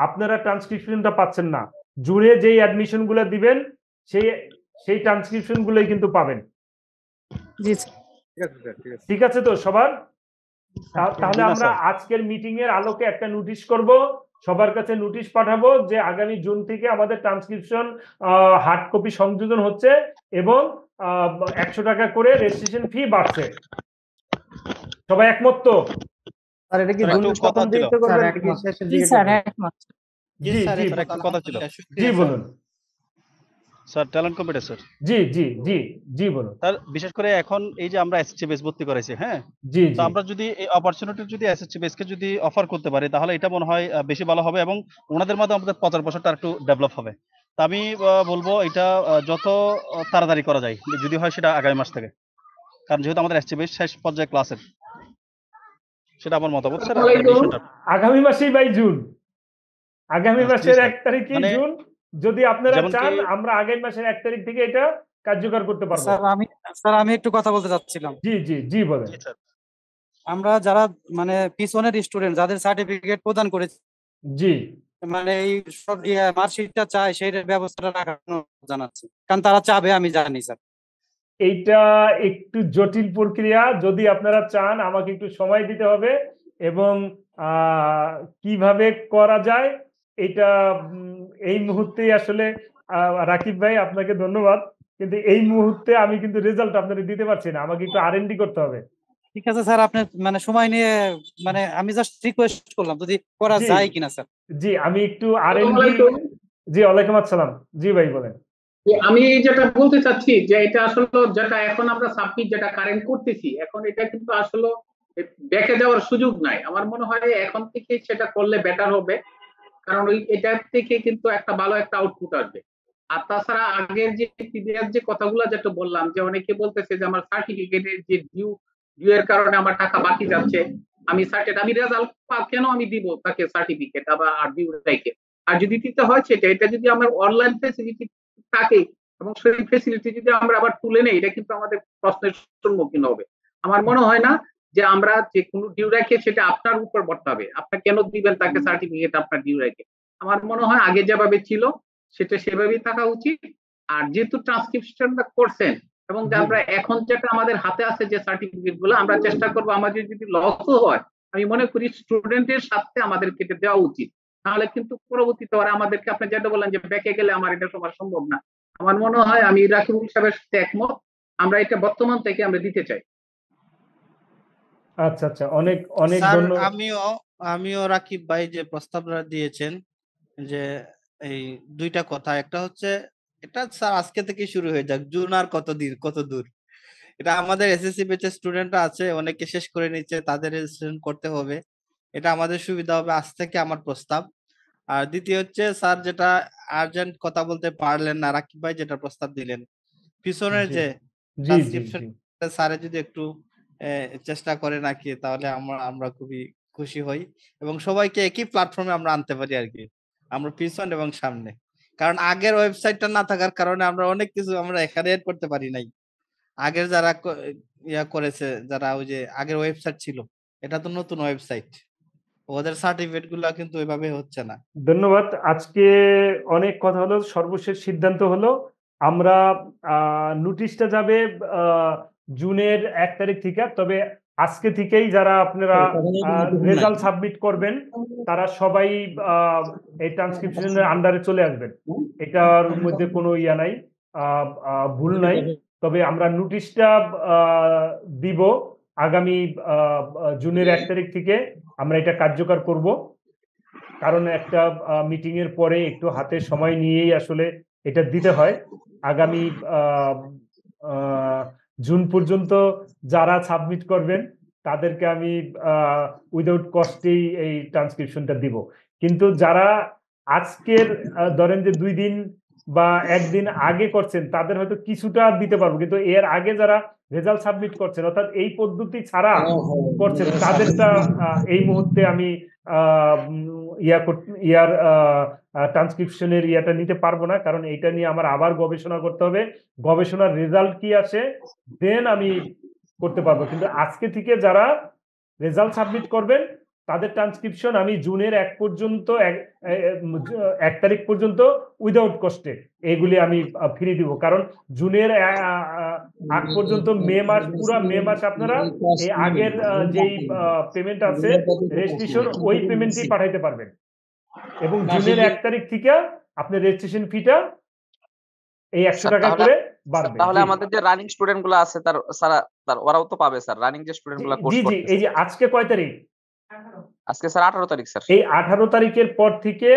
আপনারা ট্রান্সক্রিপশনটা পাচ্ছেন না। জুনে যেই অ্যাডমিশন গুলো দিবেন সেই ট্রান্সক্রিপশন গুলোই কিন্তু পাবেন। জি ঠিক আছে তো সবার? তাহলে আমরা আজকের মিটিং এর আলোকে একটা নোটিশ করব, সবার কাছে নোটিশ পাঠাবো যে আগামী জুন থেকে আমাদের ট্রান্সক্রিপশন হার্ড কপি সংযোজন হচ্ছে এবং 100 টাকা করে রেজিস্ট্রেশন ফি বাড়ছে। সবাই একমত তো? স্যার এটা কি জুনের প্রথম দিকে করবেন নাকি শেষের দিকে? স্যার একমত। জি জি একটা কথা ছিল। জি বলুন স্যার, ট্যালেন্ট কম্পিউটার স্যার। জি জি জি জি বলুন স্যার, বিশেষ করে এখন এই যে আমরা এসএসসি বেস ভর্তি করাইছি, হ্যাঁ, জি তো জি আমরা যদি এই অপরচুনিটি যদি এসএসসি বেসকে যদি অফার করতে পারি তাহলে এটা মনে হয় বেশি ভালো হবে এবং ওনাদের মাধ্যমে আমাদের প্রচার প্রসারটা একটু ডেভেলপ হবে। তা আমি বলবো এটা যত তাড়াতাড়ি করা যায়, যদি হয় সেটা আগামী মাস থেকে, কারণ যেহেতু আমাদের এসএসসি বেস শেষ পর্যায়ে ক্লাসের, সেটা আমার মতামত স্যার। আগামী মাসেই ভাই জুন, আগামী মাসের 1 তারিখেই জুন। যদি আপনারা চান আমরা আগামী মাসের 1 তারিখ থেকে এটা কার্যকর করতে পারবো। স্যার আমি একটু কথা বলতে চাচ্ছিলাম। জি জি জি বলেন। আমরা যারা মানে পিছনের স্টুডেন্ট যাদের সার্টিফিকেট প্রদান করেছি, জি, মানে এই সব মার্কশিটটা চাই, সেই ব্যবস্থাটা রাখানো জানাচ্ছি, কারণ তারা চাবে আমি জানি স্যার। এইটা একটু জটিল প্রক্রিয়া, যদি আপনারা চান আমাকে একটু সময় দিতে হবে এবং কিভাবে করা যায় এটা এই মুহূর্তে আসলে রাকিব ভাই আপনাকে ধন্যবাদ, কিন্তু এই মুহূর্তে আমি কিন্তু রেজাল্ট আপনাদের দিতে পারছি না, আমাকে একটু R&D করতে হবে। ঠিক আছে স্যার, আপনি মানে সময় নিয়ে, মানে আমি জাস্ট রিকোয়েস্ট করলাম যদি করা যায় কিনা স্যার। জি আমি একটু R&D। জি ওয়ালাইকুম আসসালাম। জি ভাই বলেন। আমি যেটা বলতে চাচ্ছি যে এটা আসলে যেটা এখন আমরা সাবমিট যেটা কারেন্ট করতেছি, এখন এটা কিন্তু আসলে ব্যাকে যাওয়ার সুযোগ নাই। আমার মনে হয় এখন থেকে সেটা করলে বেটার হবে, কারণ এটা থেকে কিন্তু একটা ভালো একটা আউটপুট আসবে। আর তাছাড়া আগের যে প্রিভিয়াস যে কথাগুলো যেটা বললাম, যে অনেকে বলতেছে যে আমার সার্টিফিকেটের যে ডিউ এর কারণে আমার টাকা বাকি যাচ্ছে, আমি রেজাল্ট কেন আমি দিব তাকে সার্টিফিকেট আবার আর ডিউ রেখে? আর যদি দিতে হয় সেটা, এটা যদি আমার অনলাইন ফেসিলিটি থাকে এবং সেই ফেসিলিটি যদি আমরা আবার তুলে নেই, এটা কিন্তু আমাদের প্রশ্নের সম্মুখীন হবে। আমার মনে হয় না যে আমরা যে কোনো ডিউ রেখে সেটা আপনার উপর বর্তাবে, আপনি কেন দিবেন তাকে সার্টিফিকেট আপনার ডিউ রেখে। আমার মনে হয় আগে যেভাবে ছিল সেটা সেভাবেই থাকা উচিত। আর যেহেতু ট্রান্সক্রিপশনটা করছেন এবং যে আমরা এখন যেটা আমাদের হাতে আছে যে সার্টিফিকেট গুলো, আমরা চেষ্টা করবো আমাদের যদি লসও হয়, আমি মনে করি স্টুডেন্টের সাথে আমাদের কেটে দেওয়া উচিত, নাহলে কিন্তু পরবর্তীতে ওরা আমাদেরকে, আপনি যেটা বলেন যে ব্যাকে গেলে আমার এটা সবার সম্ভব না, আমার মনে হয় আমি রাকিবুল সাহেবের সাথে একমত, আমরা এটা বর্তমান থেকে আমরা দিতে চাই। আচ্ছা আচ্ছা, অনেক অনেক স্যার ধন্যবাদ। আমিও রাকিব ভাই যে প্রস্তাবটা দিয়েছেন, যে এই দুইটা কথা, একটা হচ্ছে এটা স্যার আজকে থেকে শুরু হয়ে যাক, জুন আর কত দূর, এটা আমাদের এসএসসি ব্যাচের স্টুডেন্টরা আছে, অনেকে শেষ করে নিচ্ছে, তাদের রেজিস্ট্রেশন করতে হবে, এটা আমাদের সুবিধা হবে, আজ থেকে আমার প্রস্তাব। আর দ্বিতীয় হচ্ছে স্যার যেটা আর্জেন্ট কথা বলতে পারলেন না, রাকিব ভাই যেটা প্রস্তাব দিলেন পিছনের জি যে জি জি ট্রান্সক্রিপশন, জি স্যারে যদি একটু চেষ্টা করে নাকি, তাহলে আমরা খুবই খুশি হই এবং সবাইকে একই প্ল্যাটফর্মে আমরা আনতে পারি আর কি, আমরা পিছন এবং সামনে। কারণ আগের ওয়েবসাইটটা না থাকার কারণে আমরা অনেক কিছু আমরা এখানে এড করতে পারি নাই। আগের যারা ইয়া করেছে, যারা ওই যে আগের ওয়েবসাইট ছিল, এটা তো নতুন ওয়েবসাইট, ওদের সার্টিফিকেট গুলা কিন্তু ওইভাবে হচ্ছে না। ধন্যবাদ। আজকে অনেক কথা হলো, সর্বশেষ সিদ্ধান্ত হলো আমরা নোটিশটা যাবে জুনের 1 তারিখ থেকে, তবে আজকে থেকেই যারা আপনারা রেজাল্ট সাবমিট করবেন তারা সবাই এই ট্রান্সক্রিপশনের আন্ডারে চলে আসবেন, এটার মধ্যে কোনো ইয়া নাই, ভুল নাই। তবে আমরা নোটিশটা দিব আগামী জুনের 1 তারিখ থেকে আমরা এটা কার্যকর করব, কারণ একটা মিটিং এর পরে একটু হাতে সময় নিয়েই আসলে এটা দিতে হয়। আগামী জুন পর্যন্ত যারা সাবমিট করবেন তাদেরকে আমি উইদাউট কস্টেই এই ট্রান্সক্রিপশনটা দিব। কিন্তু যারা আজকের ধরেন যে 2 দিন বা 1 দিন আগে করছেন তাদের হয়তো কিছুটা দিতে পারবো, কিন্তু এর আগে যারা রেজাল্ট সাবমিট করছেন অর্থাৎ এই পদ্ধতি ছাড়া করছেন তাদেরটা এই মুহূর্তে আমি ইয়ার ট্রান্সক্রিপশনের ইয়াটা নিতে পারবো না, কারণ এটা নিয়ে আমার আবার গবেষণা করতে হবে, গবেষণার রেজাল্ট কি আসে দেন আমি করতে পারবো। কিন্তু আজকে থেকে যারা রেজাল্ট সাবমিট করবেন তাদের ট্রান্সক্রিপশন আমি জুনের 1 তারিখ পর্যন্ত উইদাউট কস্টে এগুলি আমি ফ্রি দিব, কারণ জুনের আগ পর্যন্ত মে মাস, পুরো মে মাস আপনারা এই আগের যেই পেমেন্ট আছে রেজিস্ট্রেশন ওই পেমেন্টই পাঠাইতে পারবেন, এবং জুনের 1 তারিখ থেকে আপনার রেজিস্ট্রেশন ফিটা এই 100 টাকা করে বাড়বে। তাহলে আমাদের যে রানিং স্টুডেন্ট গুলো আছে তার ওরাও তো পাবে স্যার, রানিং যে স্টুডেন্ট গুলো কোর্স জি জি, করতেছে। এই যে আজকে কয় তারিখ? আজকে স্যার 18 তারিখ স্যার। এই 18 তারিখের পর থেকে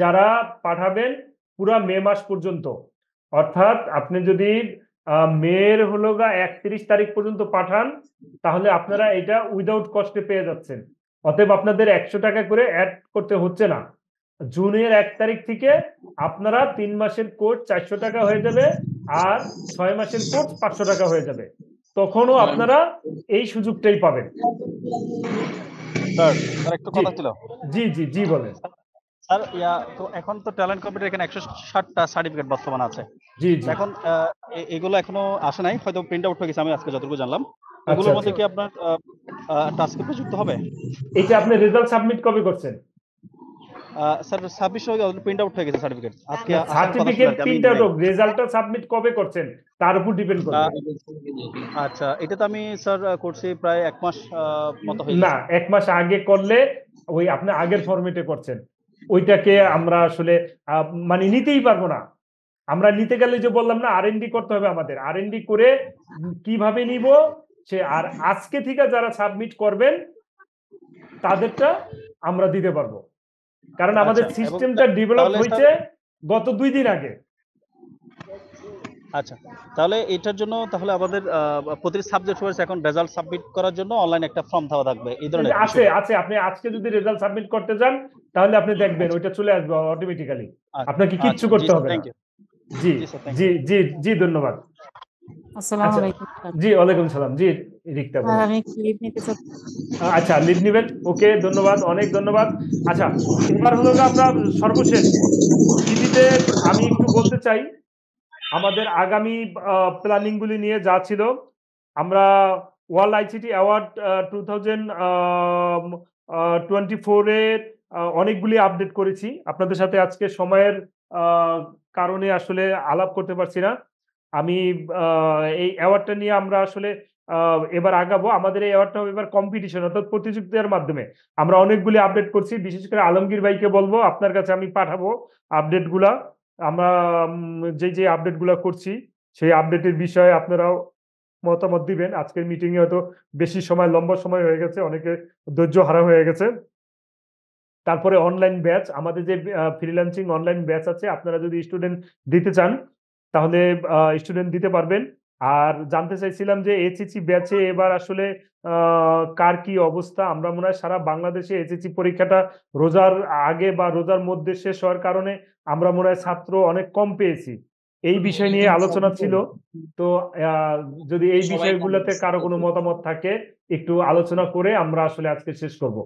যারা পাঠাবেন পুরা মে মাস পর্যন্ত, অর্থাৎ আপনি যদি মের হলো 31 তারিখ পর্যন্ত পাঠান তাহলে আপনারা এটা উইদাউট কস্টে পেয়ে যাচ্ছেন, অতএব আপনাদের 100 টাকা করে অ্যাড করতে হচ্ছে না। জুনের 1 তারিখ থেকে আপনারা 3 মাসের কোর্স 400 টাকা হয়ে যাবে আর 6 মাসের কোর্স 500 টাকা হয়ে যাবে, তখনও আপনারা এই সুযোগটাই পাবেন। স্যার একটা কথা ছিল। জি জি জি বলেন স্যার তো এখন তো ট্যালেন্ট কম্পিউটার এখানে 160টা সার্টিফিকেট বর্তমানে আছে। জি জি, এখন এগুলো এখনো আসে নাই, হয়তো প্রিন্ট আউট হয়ে গেছে, আমি আজকে যতটুকু জানলাম। আচ্ছা এগুলোর মধ্যে আচ্ছা, কি আপনার ট্রান্সক্রিপ্টে যুক্ত হবে? এটা আপনি রেজাল্ট সাবমিট কবে করছেন? স্যার 26 প্রিন্ট আউট হয়ে গেছে সার্টিফিকেট, আজকে সার্টিফিকেট প্রিন্ট আউট হোক, রেজাল্টটা সাবমিট কবে করছেন তার উপর ডিপেন্ড করবে। আচ্ছা, এটা তো আমি স্যার করছি প্রায় 1 মাস মতো হয়ে না, গেছে। 1 মাস আগে করলে ওই আপনি আগের ফরম্যাটে করছেন, ওইটাকে আমরা আসলে মানে নিতেই পারবো না। আমরা নিতে গেলে যে বললাম না আর&ডি করতে হবে, আমাদের আর&ডি করে কিভাবে নিব সে, আর আজকে থেকে যারা সাবমিট করবেন তাদেরটা আমরা দিতে পারবো, কারণ আমাদের আচ্ছা, সিস্টেমটা ডেভেলপ তাহলে হয়েছে গত 2 দিন আগে। আচ্ছা, তাহলে এটার জন্য তাহলে আমাদের প্রতি সাবজেক্ট ওয়াইজ এখন রেজাল্ট সাবমিট করার জন্য অনলাইন একটা ফর্ম দেওয়া থাকবে, এই ধরনের আছে আছে, আপনি আজকে যদি রেজাল্ট সাবমিট করতে যান তাহলে আপনি দেখবেন ওইটা চলে আসবে অটোমেটিক্যালি, আপনাকে কিচ্ছু করতে হবে না। জি জি জি জি, ধন্যবাদ। আসসালামু আলাইকুম স্যার। জি ওয়ালাইকুম সালাম। জি রিক্তা বলুন। আমি লিভ নিতে চাই। আচ্ছা, লিভ নিবেন, ওকে, ধন্যবাদ, অনেক ধন্যবাদ। আচ্ছা, এবার হলো আমরা সর্বশেষ টিভিতে আমি একটু বলতে চাই আমাদের আগামী প্ল্যানিং গুলি নিয়ে যা ছিল, আমরা ওয়ার্ল্ড আইসিটি অ্যাওয়ার্ড 2024 এর অনেকগুলি আপডেট করেছি। আপনাদের সাথে আজকে সময়ের কারণে আসলে আলাপ করতে পারছি না। আমি এই অ্যাওয়ার্ডটা নিয়ে আমরা আসলে এবার আগাবো। আমাদের এই অ্যাওয়ার্ডটা হবে এবার কম্পিটিশন অর্থাৎ প্রতিযোগিতার মাধ্যমে। আমরা অনেকগুলি আপডেট করছি, বিশেষ করে আলমগীর ভাইকে বলবো আপনার কাছে আমি পাঠাবো আপডেট গুলা। আমরা যে আপডেট গুলা করছি সেই আপডেটের বিষয়ে আপনারাও মতামত দিবেন। আজকের মিটিং এ হয়তো বেশি সময়, লম্বা সময় হয়ে গেছে, অনেকে ধৈর্য হারা হয়ে গেছে। তারপরে অনলাইন ব্যাচ, আমাদের যে ফ্রিল্যান্সিং অনলাইন ব্যাচ আছে, আপনারা যদি স্টুডেন্ট দিতে চান তাহলে স্টুডেন্ট দিতে পারবেন। আর জানতে চাইছিলাম যে এইচএসসি ব্যাচে এবার আসলে কার কি অবস্থা। আমরা মনে হয় সারা বাংলাদেশে এইচএসসি পরীক্ষাটা রোজার আগে বা রোজার মধ্যে শেষ হওয়ার কারণে আমরা মনে হয় ছাত্র অনেক কম পেয়েছি। এই বিষয় নিয়ে আলোচনা ছিল। তো যদি এই বিষয়গুলোতে কারো কোনো মতামত থাকে একটু আলোচনা করে আমরা আসলে আজকে শেষ করব।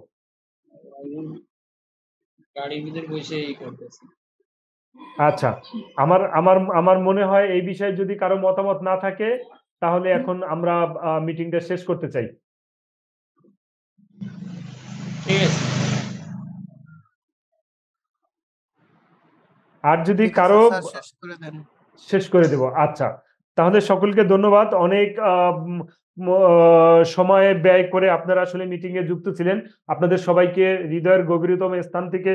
আচ্ছা, আমার মনে হয় এই বিষয়ে যদি কারো মতামত না থাকে তাহলে এখন আমরা মিটিংটা শেষ করতে চাই। আর যদি কারো শেষ করে দেব। আচ্ছা, তাহলে সকলকে ধন্যবাদ। অনেক সময় ব্যয় করে আপনারা আসলে মিটিং এ যুক্ত ছিলেন। আপনাদের সবাইকে হৃদয়ের গভীরতম স্থান থেকে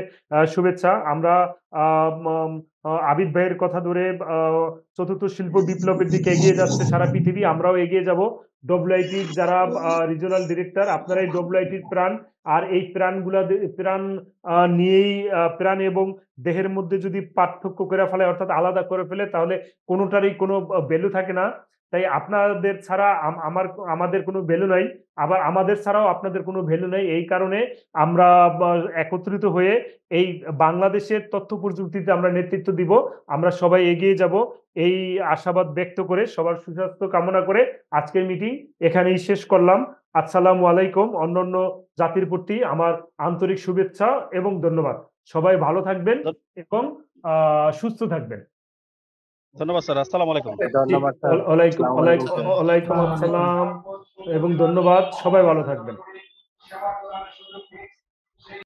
শুভেচ্ছা। আমরা আবিদ ভাইয়ের কথা ধরে চতুর্থ শিল্প বিপ্লবের দিকে এগিয়ে যাচ্ছে সারা পৃথিবী, আমরাও এগিয়ে যাব। ডব্লিউআইটি যারা রিজিওনাল ডিরেক্টর, আপনারাই ডব্লিউআইটির প্রাণ। আর এই প্রাণ নিয়েই প্রাণ এবং দেহের মধ্যে যদি পার্থক্য করে ফেলে অর্থাৎ আলাদা করে ফেলে তাহলে কোনোটারই কোনো ভ্যালু থাকে না। তাই আপনাদের ছাড়া আমাদের কোনো ভ্যালু নাই, আবার আমাদের ছাড়াও আপনাদের কোনো ভ্যালু নেই। এই কারণে আমরা একত্রিত হয়ে এই বাংলাদেশের তথ্য প্রযুক্তিতে আমরা নেতৃত্ব দিব। আমরা সবাই এগিয়ে যাব এই আশাবাদ ব্যক্ত করে, সবার সুস্বাস্থ্য কামনা করে আজকের মিটিং এখানেই শেষ করলাম। আসসালামু আলাইকুম। অন্যান্য জাতির প্রতি আমার আন্তরিক শুভেচ্ছা এবং ধন্যবাদ। সবাই ভালো থাকবেন এবং সুস্থ থাকবেন। ধন্যবাদ স্যার। আসসালামু আলাইকুম। ধন্যবাদ স্যার। ওয়ালাইকুম আসসালাম এবং ধন্যবাদ। সবাই ভালো থাকবেন।